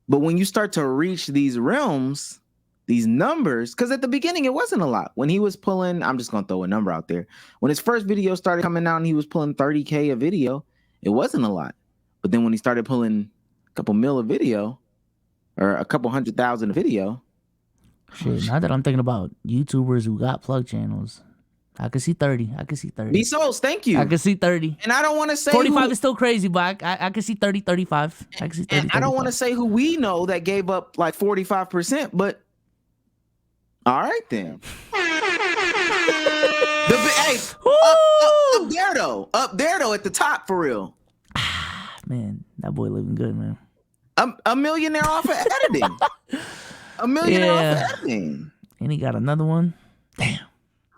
But when you start to reach these realms, these numbers, because at the beginning it wasn't a lot. When he was pulling, I'm just going to throw a number out there. When his first video started coming out and he was pulling 30K a video, it wasn't a lot. But then when he started pulling a couple mil a video or a couple 100,000 a video. Shit, now that I'm thinking about YouTubers who got plug channels, I could see 30. B Souls, thank you. I could see 30. And I don't want to say 45 is still crazy, but I could see 30, 35. I could see 30, and I don't want to say who we know that gave up like 45%, but all right then. Up there though, at the top for real. Man, that boy living good, man. A millionaire off of editing. A millionaire off of editing. And he got another one. Damn.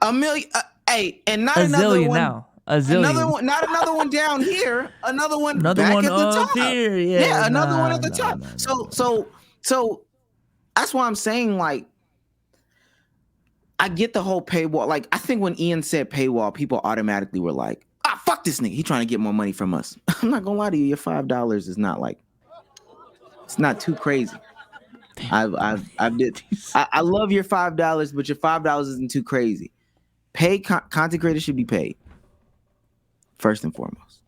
A million. And not a another zillion one. Now. A zillion. Another one, not another one down here. Another one another back one at the up top. Here. Yeah, another one at the top. So that's why I'm saying, like, I get the whole paywall. Like, I think when Ian said paywall, people automatically were like, fuck this nigga. He trying to get more money from us. I'm not gonna lie to you. Your $5 is not like, it's not too crazy. I love your $5, but your $5 isn't too crazy. Content creators should be paid first and foremost.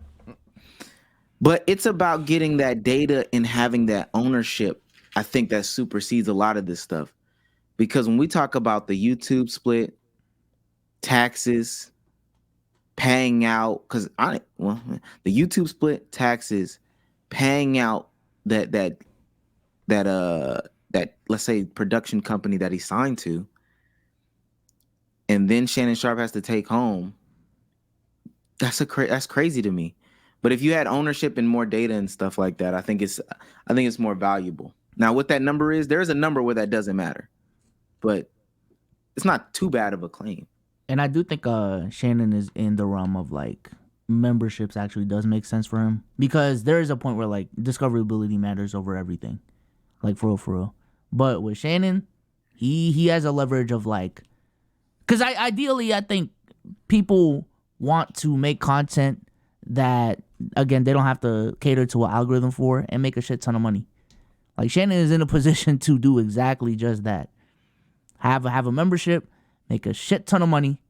But it's about getting that data and having that ownership. I think that supersedes a lot of this stuff. Because when we talk about the YouTube split, taxes, paying out, because the YouTube split, taxes, paying out that let's say production company that he signed to, and then Shannon Sharpe has to take home. That's crazy to me. But if you had ownership and more data and stuff like that, I think it's more valuable. Now, what that number is, there is a number where that doesn't matter, but it's not too bad of a claim. And I do think Shannon is in the realm of like memberships actually does make sense for him, because there is a point where like discoverability matters over everything. Like for real. But with Shannon, he has a leverage of like, because ideally I think people want to make content that, again, they don't have to cater to an algorithm for and make a shit ton of money. Like Shannon is in a position to do exactly just that. Have a membership, make a shit ton of money,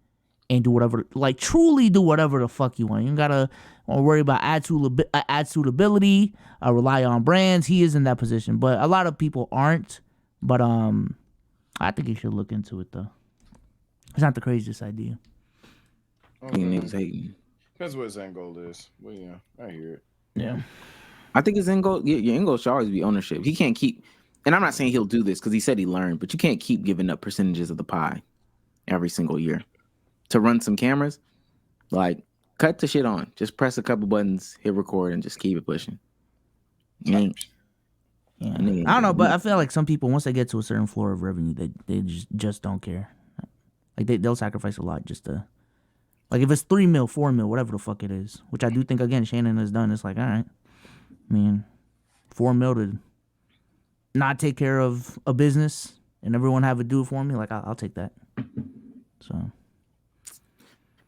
and do whatever, like truly do whatever the fuck you want. You don't gotta worry about ad suitability, rely on brands. He is in that position, but a lot of people aren't. But I think you should look into it though. It's not the craziest idea. Depends what his end goal is. Well, yeah, I hear it. Yeah. I think his end goal, your end goal should always be ownership. He can't keep, and I'm not saying he'll do this because he said he learned, but you can't keep giving up percentages of the pie every single year. To run some cameras, like cut the shit on. Just press a couple buttons, hit record, and just keep it pushing. Yeah. I don't know, but I feel like some people, once they get to a certain floor of revenue, they just don't care. Like they'll sacrifice a lot just to, like if it's 3 mil, 4 mil, whatever the fuck it is, which I do think again Shannon has done. It's like, all right, I mean, 4 mil to not take care of a business and everyone have it do it for me. Like I'll take that. So.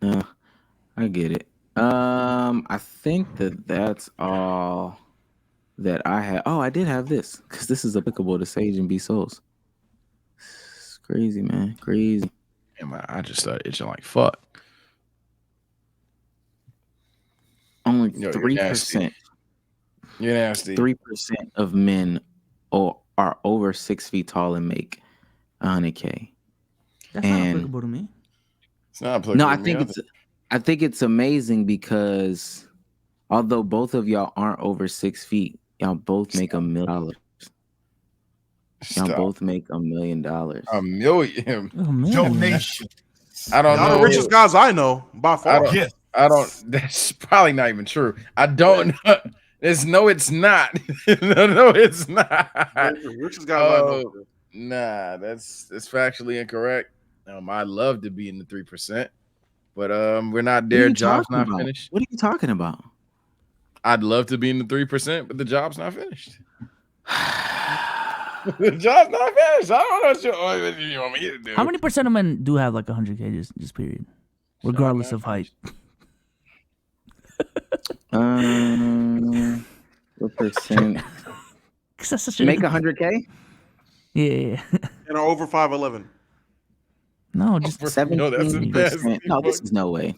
I get it. I think that's all that I had. Oh, I did have this because this is applicable to Sage and B Souls. It's crazy, man. Crazy. Man, I just started itching like fuck. Only 3%. You're nasty. 3% of men are over 6 feet tall and make $100K. That's not applicable to me. It's not applicable. No, I think it's amazing because although both of y'all aren't over 6 feet, y'all both make $1 million. Y'all both make $1 million. $1 million. Oh, man. Donation. I don't Y'all know. the richest guys I know by far. I don't. That's probably not even true. I don't know. It's not. no, it's not. Richest guys I know. Nah, that's factually incorrect. I'd love to be in the 3%, but we're not there. Job's not finished. What are you talking about? I'd love to be in the 3%, but the job's not finished. The job's not finished. I don't know what you want me to do. How many percent of men do have like 100K just period, regardless of height? What percent? Make 100K? Yeah. And are over 5'11". No, just 17%. No, this is no way.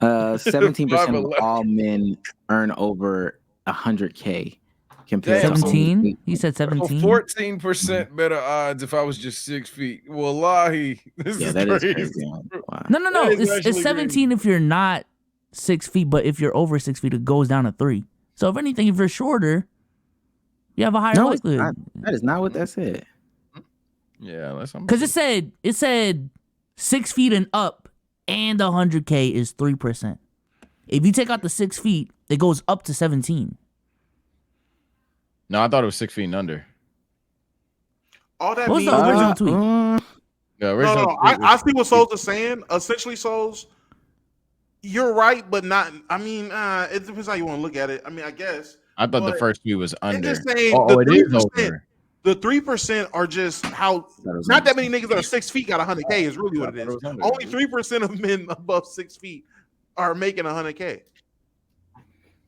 17% of all men earn over 100K. Compared 17? You said 17? 14% better odds if I was just 6 feet. Wallahi, this is crazy. Wow. No. It's 17 if you're not 6 feet, but if you're over 6 feet, it goes down to 3. So if anything, if you're shorter, you have a higher likelihood. That is not what that said. Yeah, because it said 6 feet and up, and 100K is 3%. If you take out the 6 feet, it goes up to 17. No, I thought it was 6 feet and under. All that What's means. the original tweet? No, I see what Souls is saying. Essentially, Souls, you're right, but not. I mean, it depends how you want to look at it. I mean, I guess. I thought the first tweet was under. Just saying, it is over. The 3% are just how. Not that many niggas that are 6 feet got 100K is really what it is. Only 3% of men above 6 feet are making 100K.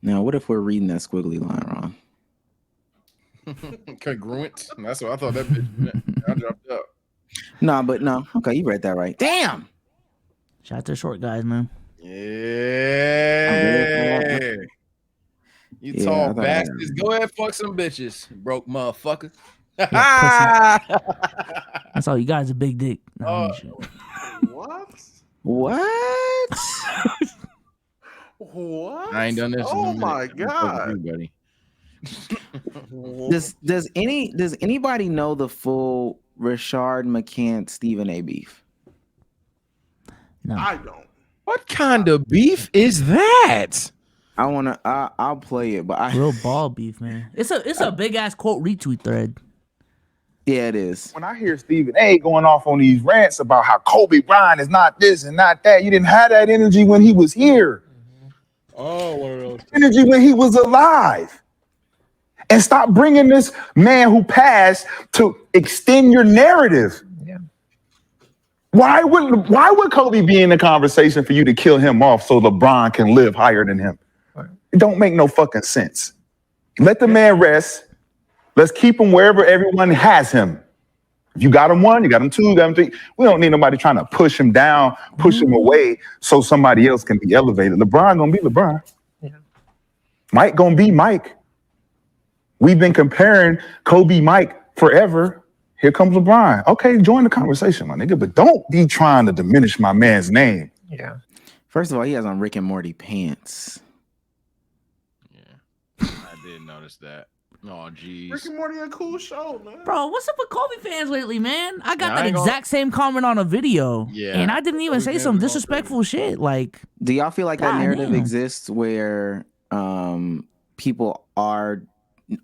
Now, what if we're reading that squiggly line wrong? Congruent. That's what I thought that bitch meant. I dropped out. No. Okay, you read that right. Damn. Shout out to the short guys, man. Yeah. You tall bastards. Go ahead, fuck some bitches, broke motherfucker. That's all you guys a big dick. No, what? What? What? I ain't done this. Oh my god. Does anybody know the full Rashard McCants Stephen A beef? No. I don't. What kind of beef is that? I'll play it, but real ball beef, man. It's a big ass quote retweet thread. Yeah, it is. When I hear Stephen A going off on these rants about how Kobe Bryant is not this and not that, you didn't have that energy when he was here. Oh, one of those energy when he was alive. And stop bringing this man who passed to extend your narrative. Yeah. Why would Kobe be in the conversation for you to kill him off so LeBron can live higher than him? Right. It don't make no fucking sense. Let the man rest. Let's keep him wherever everyone has him. If you got him 1, you got him 2, you got him 3. We don't need nobody trying to push him down, push him away so somebody else can be elevated. LeBron gonna be LeBron. Yeah. Mike gonna be Mike. We've been comparing Kobe, Mike forever. Here comes LeBron. Okay, join the conversation, my nigga, but don't be trying to diminish my man's name. Yeah. First of all, he has on Rick and Morty pants. I did notice that. Oh, jeez. Rick and Morty a cool show, man. Bro, what's up with Kobe fans lately, man? I got Yeah, I that ain't exact same comment on a video. Yeah. And I didn't even say some disrespectful shit. Like, Do y'all feel like that God narrative damn. exists where people are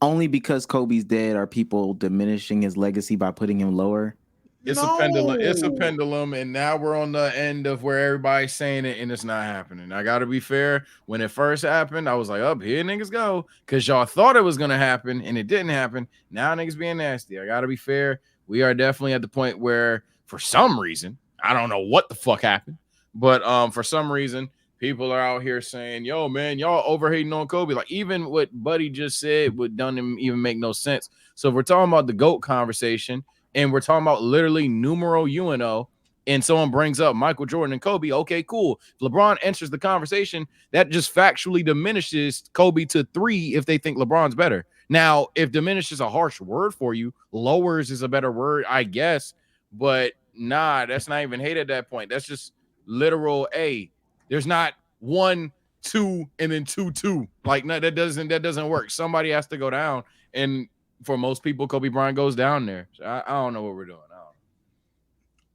only because Kobe's dead are people diminishing his legacy by putting him lower? It's a pendulum. It's a pendulum, and now we're on the end of where everybody's saying it, and it's not happening. I gotta be fair. When it first happened, I was like, "Up here, niggas go," because y'all thought it was gonna happen, and it didn't happen. Now niggas being nasty. I gotta be fair. We are definitely at the point where, for some reason, I don't know what the fuck happened, but for some reason, people are out here saying, "Yo, man, y'all overhating on Kobe." Like even what Buddy just said would doesn't even make no sense. So if we're talking about the GOAT conversation. And we're talking about literally numero uno, and someone brings up Michael Jordan and Kobe. Okay, cool. If LeBron enters the conversation, that just factually diminishes Kobe to 3 if they think LeBron's better. Now, if diminish is a harsh word for you, lowers is a better word, I guess. But nah, that's not even hate at that point. That's just literal A. There's not 1, 2, and then 2, 2. Like no, that doesn't work. Somebody has to go down, and for most people, Kobe Bryant goes down there. So I don't know what we're doing.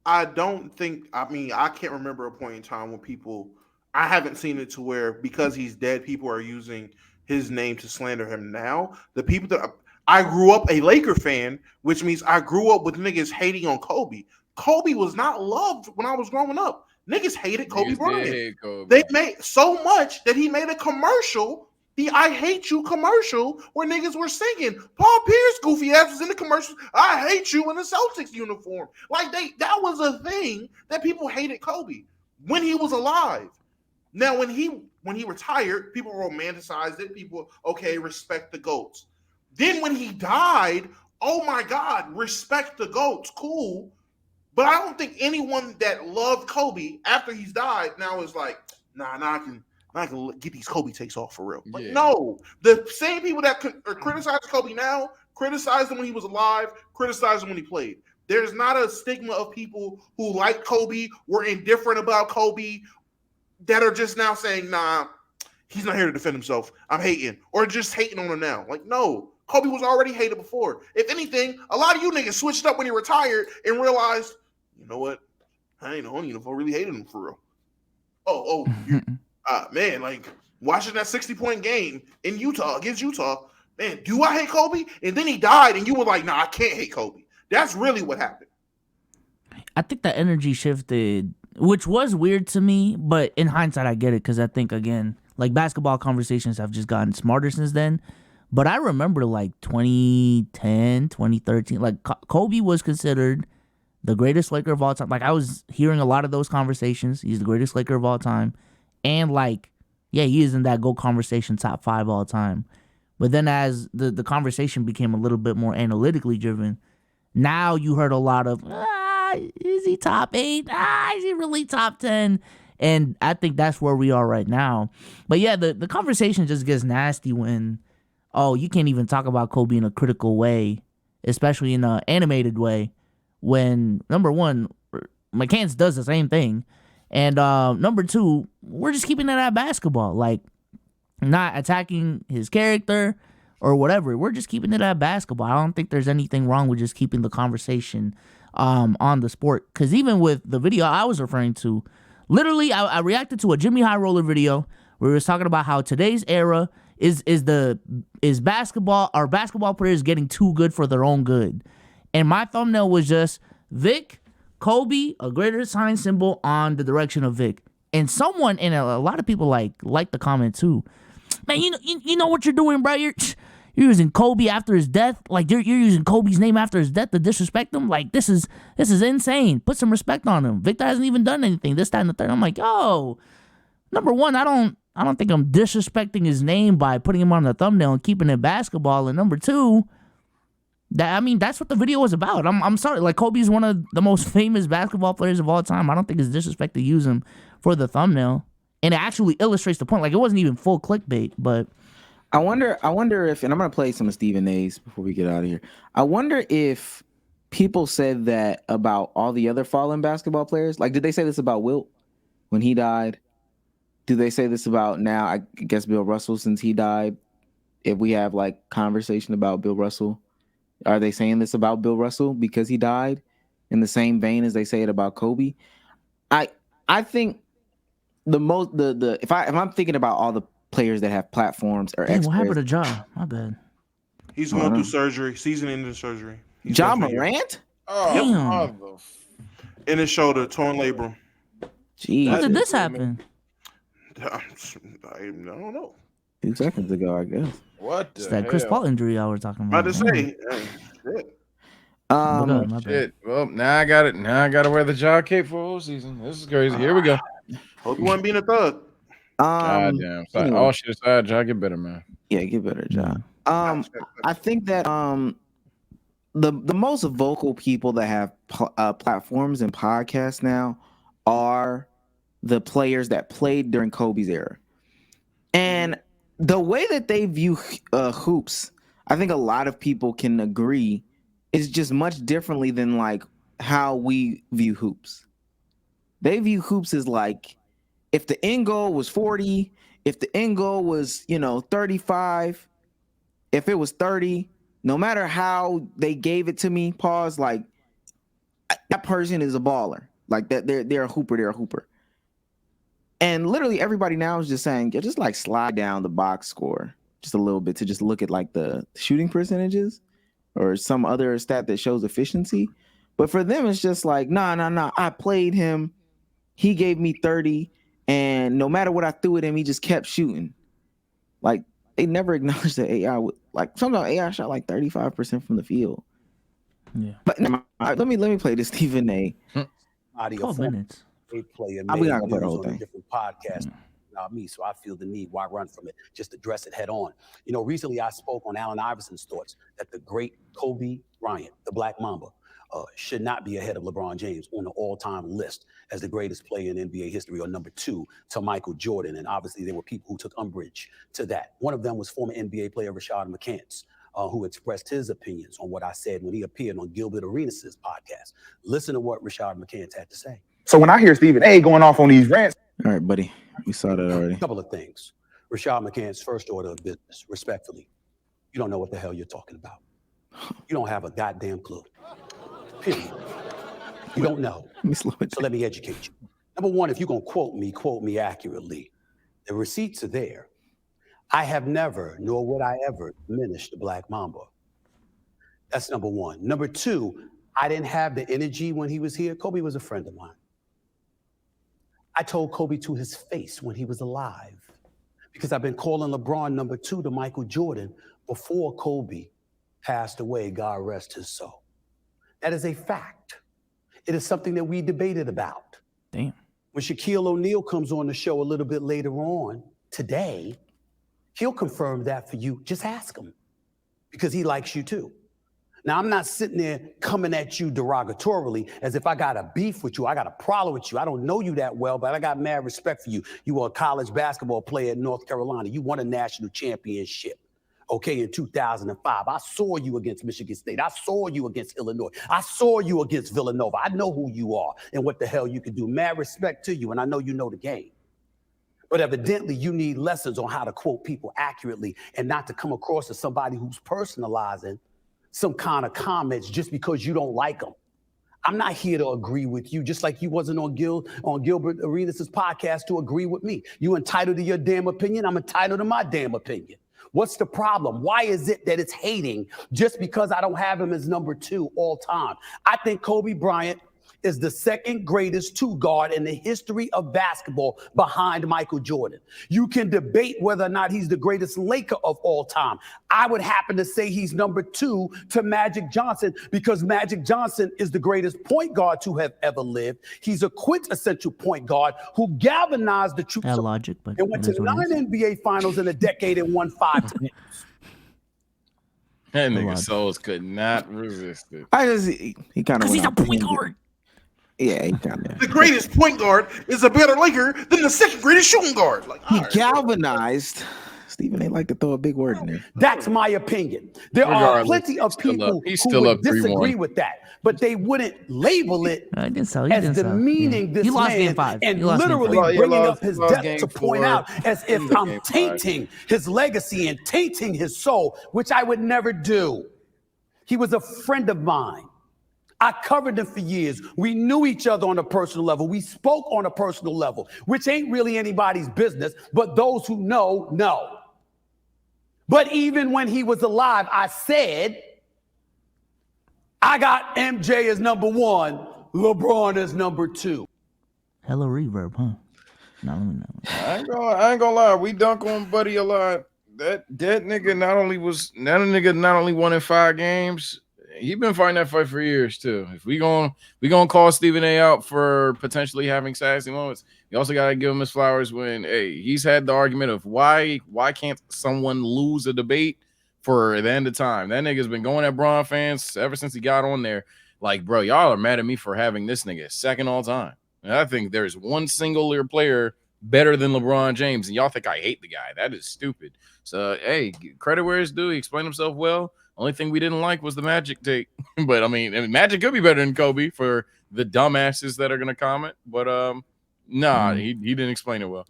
I can't remember a point in time when I haven't seen it to where because he's dead, people are using his name to slander him now. The people that I grew up a Laker fan, which means I grew up with niggas hating on Kobe. Kobe was not loved when I was growing up. Niggas hated Kobe Bryant. They made so much that he made a commercial, the I Hate You commercial, where niggas were singing. Paul Pierce, goofy ass, was in the commercial. I hate you in a Celtics uniform. Like that was a thing that people hated Kobe when he was alive. Now, when he retired, people romanticized it. People, okay, respect the GOATs. Then when he died, oh my God, respect the GOATs, cool. But I don't think anyone that loved Kobe after he's died now is like, nah, I can get these Kobe takes off for real. But no, the same people that criticize Kobe now, criticize him when he was alive, criticize him when he played. There's not a stigma of people who like Kobe, were indifferent about Kobe, that are just now saying, nah, he's not here to defend himself. I'm hating. Or just hating on him now. Like, no, Kobe was already hated before. If anything, a lot of you niggas switched up when he retired and realized, you know what? I ain't know if I really hated him for real. Man, like watching that 60-point game in Utah against Utah, man, do I hate Kobe? And then he died, and you were like, nah, I can't hate Kobe. That's really what happened. I think the energy shifted, which was weird to me, but in hindsight, I get it because I think, again, like basketball conversations have just gotten smarter since then. But I remember like 2010, 2013, like Kobe was considered the greatest Laker of all time. Like I was hearing a lot of those conversations. He's the greatest Laker of all time. And like, yeah, he is in that GOAT conversation top 5 all time. But then as the conversation became a little bit more analytically driven, now you heard a lot of, is he top 8? Is he really top 10? And I think that's where we are right now. But yeah, the conversation just gets nasty when, you can't even talk about Kobe in a critical way, especially in an animated way, when, number one, McCants does the same thing. And number 2, we're just keeping it at basketball. Like, not attacking his character or whatever. We're just keeping it at basketball. I don't think there's anything wrong with just keeping the conversation on the sport. Because even with the video I was referring to, literally, I reacted to a Jimmy High Roller video where he was talking about how today's era is basketball. Our basketball players getting too good for their own good. And my thumbnail was just Vic, Kobe, a greater sign symbol on the direction of Vic. And someone, and a lot of people like the comment too. Man, you know what you're doing, bro. You're You're using Kobe after his death. Like you're using Kobe's name after his death to disrespect him. Like this is insane. Put some respect on him. Victor hasn't even done anything. This, that, and the third. I'm like, yo, number one, I don't think I'm disrespecting his name by putting him on the thumbnail and keeping it basketball. And number two, that's what the video was about. I'm sorry. Like Kobe's one of the most famous basketball players of all time. I don't think it's disrespect to use him for the thumbnail. And it actually illustrates the point. Like it wasn't even full clickbait, but I wonder if, and I'm gonna play some of Stephen A's before we get out of here. I wonder if people said that about all the other fallen basketball players. Like, did they say this about Wilt when he died? Do they say this about now? I guess Bill Russell since he died. If we have like conversation about Bill Russell, are they saying this about Bill Russell because he died in the same vein as they say it about Kobe? I think if I'm thinking about all the players that have platforms or what happened to Ja? My bad. He's going through surgery, season-ending surgery. Ja Morant? Oh, in his shoulder, torn labrum. Jeez. When did this happen? I don't know. 2 seconds ago, I guess. What It's that Chris Paul injury I was talking about. About to say, shit. Shit. Well, now I got it. Now I got to wear the jaw cape for whole season. This is crazy. Here we go. Hope you wasn't being a thug. God damn. Anyway. All shit aside, Ja, get better, man. Yeah, get better, Ja. I think that the most vocal people that have platforms and podcasts now are the players that played during Kobe's era. And the way that they view hoops, I think a lot of people can agree is just much differently than like how we view hoops. They view hoops as like, if the end goal was 40, if the end goal was, 35, if it was 30, no matter how they gave it to me, pause, like that person is a baller. Like that they're a hooper. And literally everybody now is just saying, just like slide down the box score just a little bit to just look at like the shooting percentages or some other stat that shows efficiency. But for them, it's just like, nah. I played him. He gave me 30. And no matter what I threw at him, he just kept shooting. Like, they never acknowledged that AI would, like, sometimes AI shot like 35% from the field. Yeah. But let me play this Stephen A. 12 minutes. Player I'm not gonna play the whole thing. Different podcast. Not me, so I feel the need. Why run from it? Just address it head on. Recently I spoke on Allen Iverson's thoughts that the great Kobe Bryant, the Black Mamba, should not be ahead of LeBron James on the all-time list as the greatest player in NBA history, or number 2 to Michael Jordan. And obviously there were people who took umbrage to that. One of them was former NBA player Rashad McCants, who expressed his opinions on what I said when he appeared on Gilbert Arenas' podcast. Listen to what Rashad McCants had to say. So when I hear Stephen A going off on these rants. All right, buddy. We saw that already. A couple of things. Rashad McCants' first order of business, respectfully. You don't know what the hell you're talking about. You don't have a goddamn clue. Period. You don't know. So let me educate you. Number one, if you're going to quote me accurately. The receipts are there. I have never, nor would I ever, diminish the Black Mamba. That's number one. Number two, I didn't have the energy when he was here. Kobe was a friend of mine. I told Kobe to his face when he was alive, because I've been calling LeBron number 2 to Michael Jordan before Kobe passed away, God rest his soul. That is a fact. It is something that we debated about. Damn. When Shaquille O'Neal comes on the show a little bit later on today, he'll confirm that for you. Just ask him, because he likes you too. Now, I'm not sitting there coming at you derogatorily as if I got a beef with you. I got a problem with you. I don't know you that well, but I got mad respect for you. You were a college basketball player in North Carolina. You won a national championship, okay, in 2005. I saw you against Michigan State. I saw you against Illinois. I saw you against Villanova. I know who you are and what the hell you can do. Mad respect to you, and I know you know the game. But evidently, you need lessons on how to quote people accurately and not to come across as somebody who's personalizing some kind of comments just because you don't like them. I'm not here to agree with you, just like you wasn't on Gilbert Arenas' podcast to agree with me. You entitled to your damn opinion. I'm entitled to my damn opinion. What's the problem? Why is it that it's hating just because I don't have him as number 2 all time? I think Kobe Bryant is the second greatest two guard in the history of basketball behind Michael Jordan. You can debate whether or not he's the greatest Laker of all time. I would happen to say he's number 2 to Magic Johnson because Magic Johnson is the greatest point guard to have ever lived. He's a quintessential point guard who galvanized the troops That logic, but and went it to is what 9 it is. NBA finals in a decade and won 5 titles. That nigga Souls could not resist it. I just he kind of Because he's a point guard. Yeah, he kind of The greatest point guard is a better Laker than the second greatest shooting guard. Like, he galvanized. Stephen, they like to throw a big word in there. That's my opinion. There are Regardless, plenty of he's still people up. He's who still would up 3-1. disagree with that, but they wouldn't label it I did so. He as did so. demeaning this He lost man game 5. and He lost game literally 5. He bringing lost- up his lost death game to point 4. out as if Lose I'm game 5. tainting his legacy and tainting his soul, which I would never do. He was a friend of mine. I covered him for years. We knew each other on a personal level. We spoke on a personal level, which ain't really anybody's business, but those who know, know. But even when he was alive, I said, I got MJ as number 1, LeBron as number 2. Hella reverb, huh? No, let me know. I ain't gonna lie. We dunk on Buddy a lot. That nigga not only won in 5 games. He been fighting that fight for years too. If we gonna call Stephen A out for potentially having sassy moments, you also gotta give him his flowers when he's had the argument of why can't someone lose a debate for the end of time. That nigga's been going at Bron fans ever since he got on there. Like, bro, y'all are mad at me for having this nigga second all time. And I think there's one singular player better than LeBron James, and y'all think I hate the guy. That is stupid. So, hey, credit where it's due. He explained himself well. Only thing we didn't like was the Magic take. But, I mean, Magic could be better than Kobe for the dumbasses that are going to comment. But, nah, he didn't explain it well.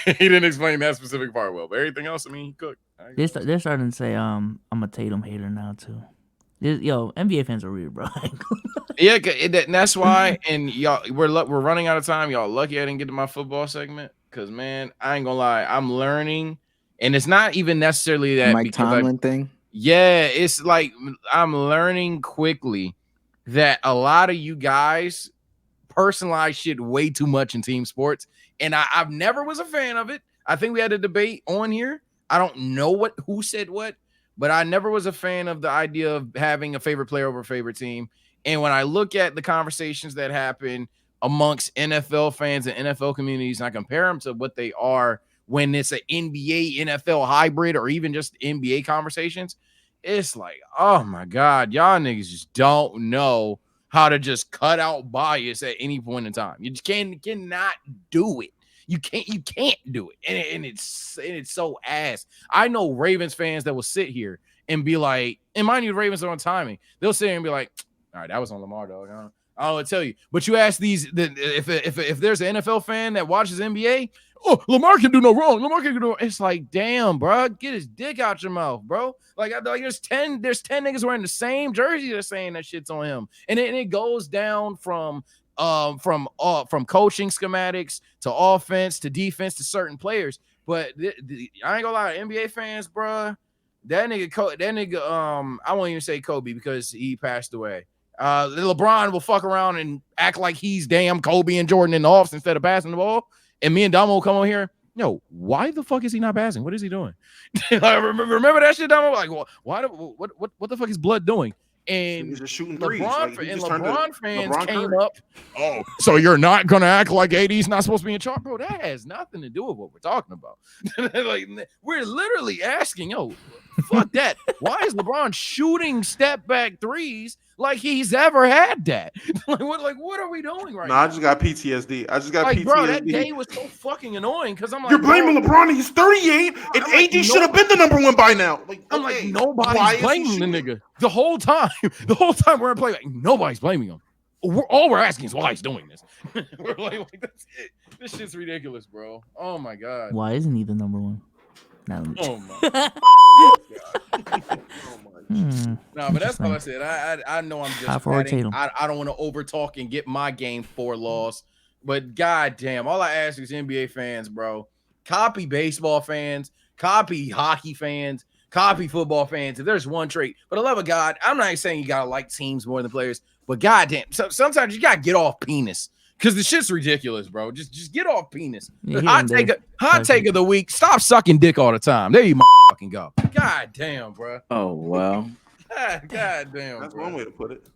He didn't explain that specific part well. But everything else, I mean, he cooked. They're starting to say I'm a Tatum hater now, too. Yo, NBA fans are weird, bro. Yeah, and that's why. And y'all, we're running out of time. Y'all lucky I didn't get to my football segment because, man, I ain't gonna lie, I'm learning, and it's not even necessarily that Mike Tomlin thing. Yeah, it's like I'm learning quickly that a lot of you guys personalize shit way too much in team sports, and I've never was a fan of it. I think we had a debate on here. I don't know who said what, but I never was a fan of the idea of having a favorite player over a favorite team. And when I look at the conversations that happen amongst NFL fans and NFL communities, and I compare them to what they are when it's an NBA, NFL hybrid, or even just NBA conversations, it's like, oh my God, y'all niggas just don't know how to just cut out bias at any point in time. You just cannot do it. You can't do it. And it's so ass. I know Ravens fans that will sit here and be like, and mind you, the Ravens are on timing. They'll sit here and be like, all right, that was on Lamar, dog. I don't know what to tell you. But you ask if there's an NFL fan that watches NBA, oh, Lamar can do no wrong. Lamar can do no wrong. It's like, damn, bro, get his dick out your mouth, bro. Like there's 10 niggas wearing the same jersey that's saying that shit's on him. And it goes down from coaching schematics to offense to defense to certain players. But I ain't gonna lie, NBA fans, bro, that nigga, I won't even say Kobe because he passed away. LeBron will fuck around and act like he's damn Kobe and Jordan in the offs instead of passing the ball. And me and Damo will come over here. Yo, why the fuck is he not passing? What is he doing? remember that shit, Damo? Like, what the fuck is Blood doing? And he's just shooting threes. LeBron fans came up. Oh, so you're not gonna act like AD's not supposed to be in charge, bro? That has nothing to do with what we're talking about. Like, we're literally asking, yo, fuck that. Why is LeBron shooting step back threes like he's ever had that? What are we doing right now? I just got PTSD. PTSD. Bro, that day was so fucking annoying because I'm like, you're blaming LeBron. He's 38, and AD should have been the number 1 by now. Like, I'm like, nobody's blaming the nigga the whole time. The whole time we're playing, like, nobody's blaming him. All we're asking is why he's doing this. We're like, that's it. This shit's ridiculous, bro. Oh my God. Why isn't he the number 1? No. Oh my God. No, but that's all I said. I know I'm just adding, I don't want to over talk and get my game 4 loss, but goddamn, all I ask is NBA fans, bro, copy baseball fans, copy hockey fans, copy football fans. If there's one trait, but I love a God, I'm not saying you gotta like teams more than players. But goddamn, so sometimes you gotta get off penis because the shit's ridiculous, bro. Just get off penis. Yeah, Hot take of the week. Stop sucking dick all the time. There you fucking go. God damn, bro. Oh well. God damn. That's bro. one way to put it.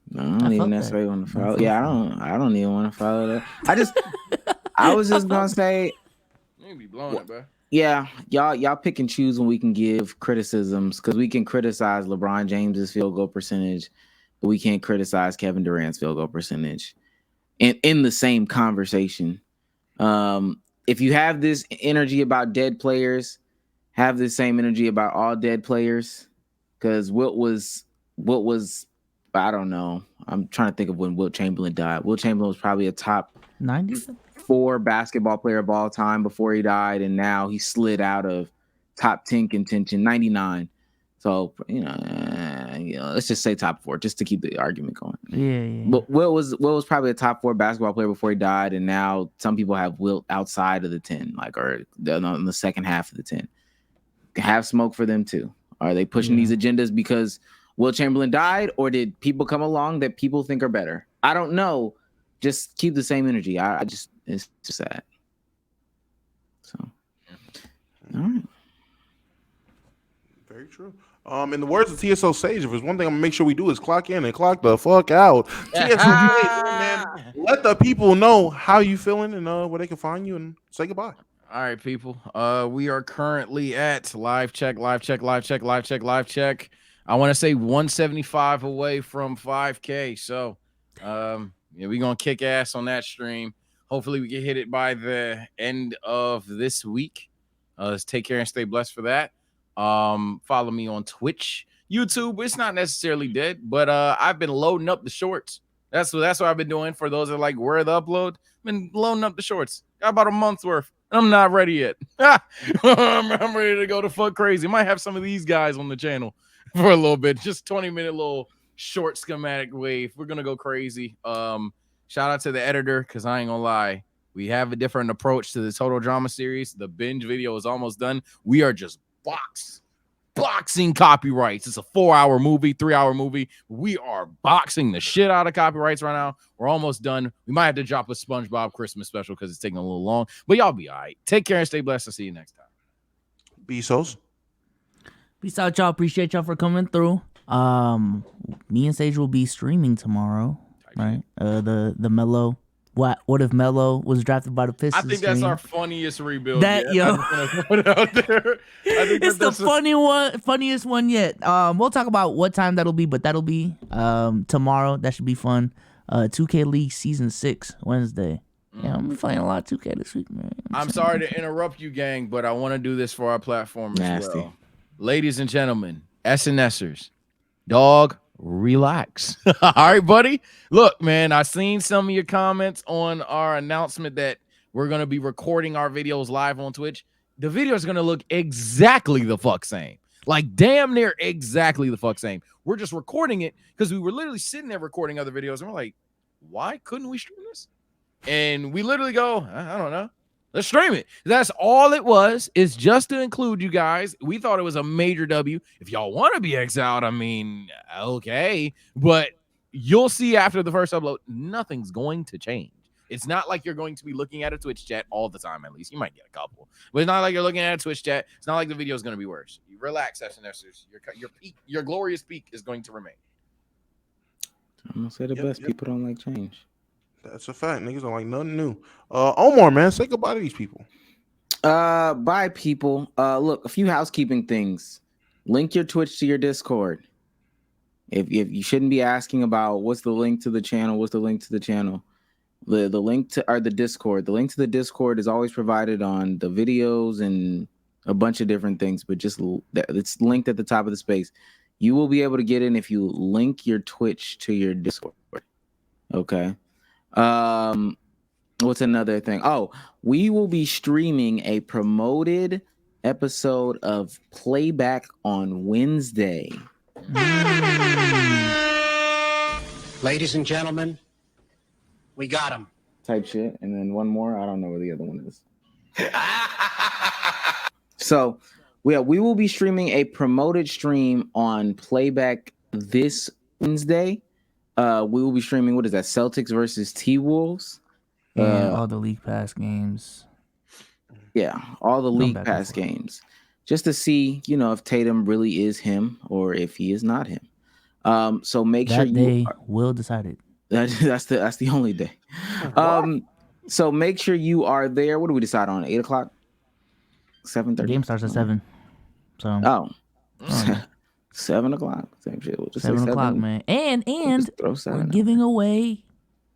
No, I don't even necessarily want to follow. Yeah, I don't even want to follow that. I was just gonna say. You be blowing it, bro. Yeah, y'all pick and choose when we can give criticisms because we can criticize LeBron James's field goal percentage, but we can't criticize Kevin Durant's field goal percentage in the same conversation. If you have this energy about dead players, have the same energy about all dead players. Because what was I don't know. I'm trying to think of when Wilt Chamberlain died. Wilt Chamberlain was probably a top 94 basketball player of all time before he died, and now he slid out of top 10 contention, 99. So let's just say top 4, just to keep the argument going. Yeah. But Wilt was probably a top 4 basketball player before he died, and now some people have Wilt outside of the 10, or in the second half of the 10. Have smoke for them too. Are they pushing these agendas because Wilt Chamberlain died, or did people come along that people think are better? I don't know. Just keep the same energy. It's just sad. So, all right. Very true. In the words of TSO Sage, if there's one thing I'm gonna make sure we do is clock in and clock the fuck out. TSO Sage, man, let the people know how you feeling and where they can find you, and say goodbye. All right, people. We are currently at live check. I want to say 175 away from 5K. So, we're gonna kick ass on that stream. Hopefully, we can hit it by the end of this week. Let's take care and stay blessed for that. Follow me on Twitch, YouTube. It's not necessarily dead, but I've been loading up the shorts. That's what I've been doing. For those that like where the upload, I've been loading up the shorts. Got about a month's worth. I'm not ready yet. I'm ready to go to fuck crazy. Might have some of these guys on the channel for a little bit. Just 20-minute little short schematic wave. We're gonna go crazy. Shout out to the editor, because I ain't gonna lie. We have a different approach to the Total Drama series. The binge video is almost done. We are just boxing copyrights. It's a 4-hour movie, 3-hour movie. We are boxing the shit out of copyrights right now. We're almost done. We might have to drop a SpongeBob Christmas special because it's taking a little long, but y'all be all right. Take care and stay blessed. I'll see you next time. Bezos. Peace out, y'all. Appreciate y'all for coming through. Me and Sage will be streaming tomorrow, right? The Melo. What if Melo was drafted by the Pistons? I think that's our funniest rebuild. That yet. yo, I'm just gonna put it out there. it's the funniest one yet. We'll talk about what time that'll be, but that'll be tomorrow. That should be fun. 2K League Season 6 Wednesday. Yeah, I'm playing a lot of 2K this week, man. I'm sorry to interrupt you, gang, but I want to do this for our platform as well. Ladies and gentlemen, SNSers, dog, relax. All right, buddy. Look, man, I seen some of your comments on our announcement that we're going to be recording our videos live on Twitch. The video is going to look exactly the fuck same. Like damn near exactly the fuck same. We're just recording it because we were literally sitting there recording other videos and we're like, why couldn't we stream this? And we literally go, I don't know. Let's stream it. That's all it was. It's just to include you guys. We thought it was a major W. If y'all want to be exiled, I mean, okay. But you'll see after the first upload, nothing's going to change. It's not like you're going to be looking at a Twitch chat all the time, at least. You might get a couple. But it's not like you're looking at a Twitch chat. It's not like the video is going to be worse. You relax, SNSers. Your peak, your glorious peak is going to remain. I'm going to say the best. People don't like change. That's a fact. Niggas don't like nothing new. Omar, man, say goodbye to these people. Bye, people. Look, a few housekeeping things. Link your Twitch to your Discord. If you shouldn't be asking about what's the link to the channel, the link to the Discord. The link to the Discord is always provided on the videos and a bunch of different things, but just it's linked at the top of the space. You will be able to get in if you link your Twitch to your Discord. Okay. What's another thing? Oh, we will be streaming a promoted episode of Playback on Wednesday. Ladies and gentlemen, we got him. Type shit. And then one more. I don't know where the other one is. So, we will be streaming a promoted stream on Playback this Wednesday. We will be streaming. What is that? Celtics versus T-Wolves. And all the League Pass games. Yeah, all the Going League back and Pass forth. games, just to see, if Tatum really is him or if he is not him. So make sure That day will decide it. That's the only day. So make sure you are there. What do we decide on? 8 o'clock, 7:30. Game starts at 7. So 7 o'clock. Same shit. We'll just 7 say o'clock, 7. man. And just throw we're 7 out giving away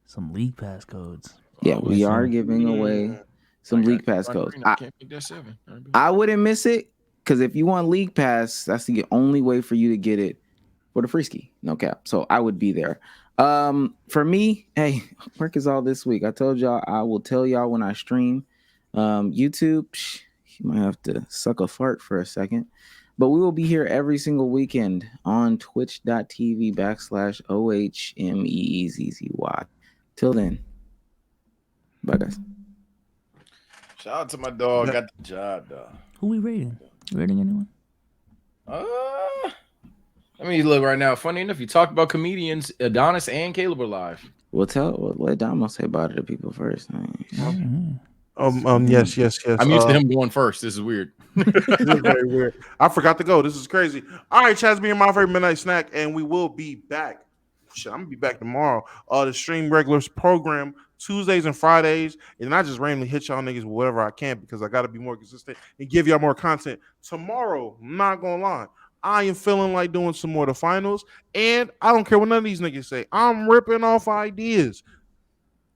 some League Pass codes. Yeah, we are giving away some League Pass codes. I can't make that 7. I wouldn't miss it because if you want League Pass, that's the only way for you to get it for the free ski. No cap. So I would be there. For me, hey, work is all this week. I told y'all I will tell y'all when I stream. YouTube, you might have to suck a fart for a second. But we will be here every single weekend on twitch.tv/OHMEEZZY. Till then. Bye, guys. Shout out to my dog. Got the job, dog. Who we rating? You rating anyone? Let me look right now. Funny enough, you talked about comedians. Adonis and Caleb are live. Let Damo say bye to the people first. Yes. I'm used to him going first. This is weird. This is very weird. I forgot to go. This is crazy. All right, Chaz being my favorite midnight snack, and we will be back. Shit, I'm gonna be back tomorrow. The stream regulars program Tuesdays and Fridays, and I just randomly hit y'all niggas with whatever I can because I gotta be more consistent and give y'all more content. Tomorrow, I'm not gonna lie, I am feeling like doing some more of the finals, and I don't care what none of these niggas say. I'm ripping off ideas.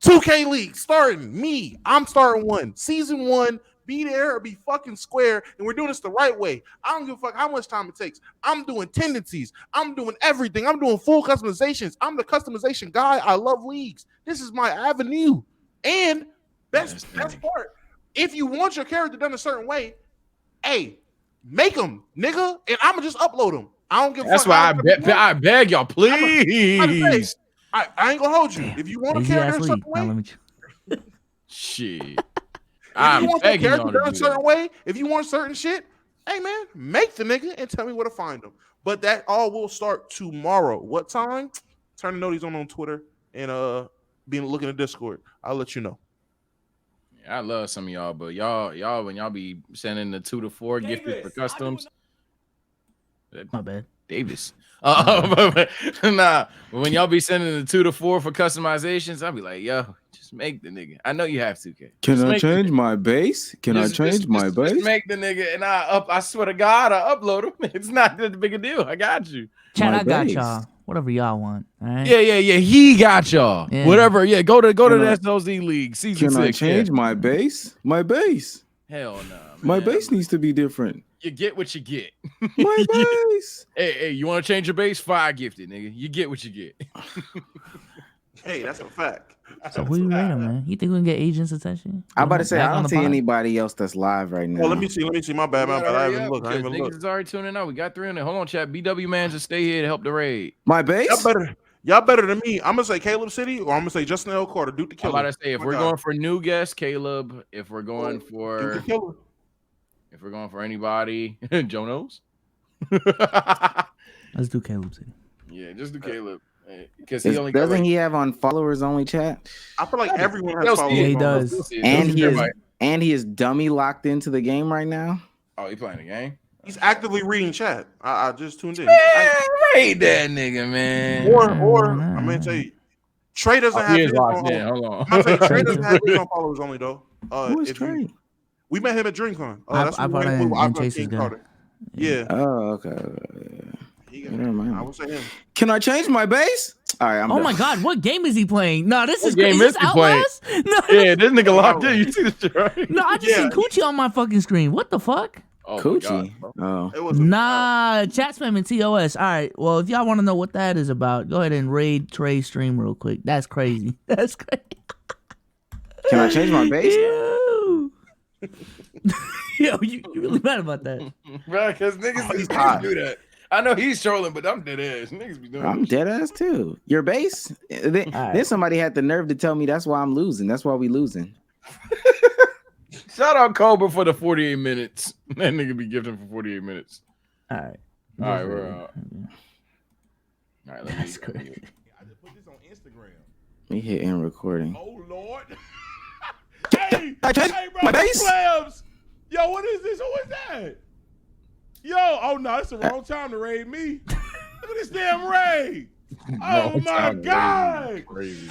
2K League starting me. I'm starting one. Season 1. Be there or be fucking square, and we're doing this the right way. I don't give a fuck how much time it takes. I'm doing tendencies. I'm doing everything. I'm doing full customizations. I'm the customization guy. I love leagues. This is my avenue. And best part, if you want your character done a certain way, hey, make them, nigga, and I'm gonna just upload them. I don't give a That's fuck. why I beg y'all, please. I ain't gonna hold you. If you want a character a certain way, shit. If you want your character done a certain way, if you want certain shit, hey man, make the nigga and tell me where to find them. But that all will start tomorrow. What time? Turn the notice on Twitter and looking at Discord. I'll let you know. Yeah, I love some of y'all, but y'all when y'all be sending the 2 to 4 gifted for customs. My bad. Davis. Nah, when y'all be sending the 2 to 4 for customizations, I'll be like, yo, just make the nigga. I know you have to, K. Can I change my base? Can I change my base? Just make the nigga, and I swear to God, I upload him. It's not that big a deal. I got you. Chat, I got y'all. Whatever y'all want. All right? Yeah. He got y'all. Yeah. Whatever. Yeah, go to the SLZ League season 6. Can I change my base? My base. Hell no. My base needs to be different. You get what you get. My base. Hey, you want to change your base? Fire gifted, nigga. You get what you get. Hey, that's a fact. So who you rating, man? You think we can get agents' attention? I'm about to say, Back I on don't the see pod? anybody else that's live right now. Well, let me see. My bad. I haven't looked. Niggas is already tuning out. We got 3 in there. Hold on, chat. BW man, just stay here to help the raid. My base? Y'all better than me. I'm gonna say Caleb City, or I'm gonna say Justin L. Carter, Duke the Killer. I'm about to say if we're going for new guests, Caleb. If we're going for Duke the Killer. If we're going for anybody, Joe knows. Let's do Caleb City. Yeah, just do Caleb. Because doesn't he have on followers only chat? I feel like everyone has followers. Yeah, he does. And he is dummy locked into the game right now. Oh, he playing the game? He's actively reading chat. I just tuned in. Raid that nigga, man. Or I'm gonna tell you, Trey doesn't have his on. Hold on. I'm gonna say Trey doesn't have his on followers only though. Who is Trey? We met him at DreamCon. I brought in Chase's guy. Yeah. Oh, okay. Never mind. I would say him. Can I change my base? All right, I'm Oh done. my God, what game is he playing? No, this is game is this is he playing? Outlast? No, Yeah, this nigga locked in. You see this shit, right? no, I just seen Coochie on my fucking screen. What the fuck? Oh, Coochie. Oh. Nah, chat spamming TOS. All right, well, if y'all want to know what that is about, go ahead and raid Trey's stream real quick. That's crazy. That's crazy. Can I change my base? Yo, you really mad about that? Bro, because niggas do that. I know he's trolling, but I'm dead ass. Niggas be doing I'm dead ass too. Your base? Then somebody had the nerve to tell me that's why I'm losing. That's why we losing. Shout out Cobra for the 48 minutes. That nigga be gifting for 48 minutes. All right. All right, we're out. All right, That's crazy. He hit end recording. Oh Lord. hey, I changed bro, my base. Plebs. Yo, what is this? Who is that? Yo, oh no, it's the wrong time to raid me. Look at this damn raid. Oh my God. Crazy.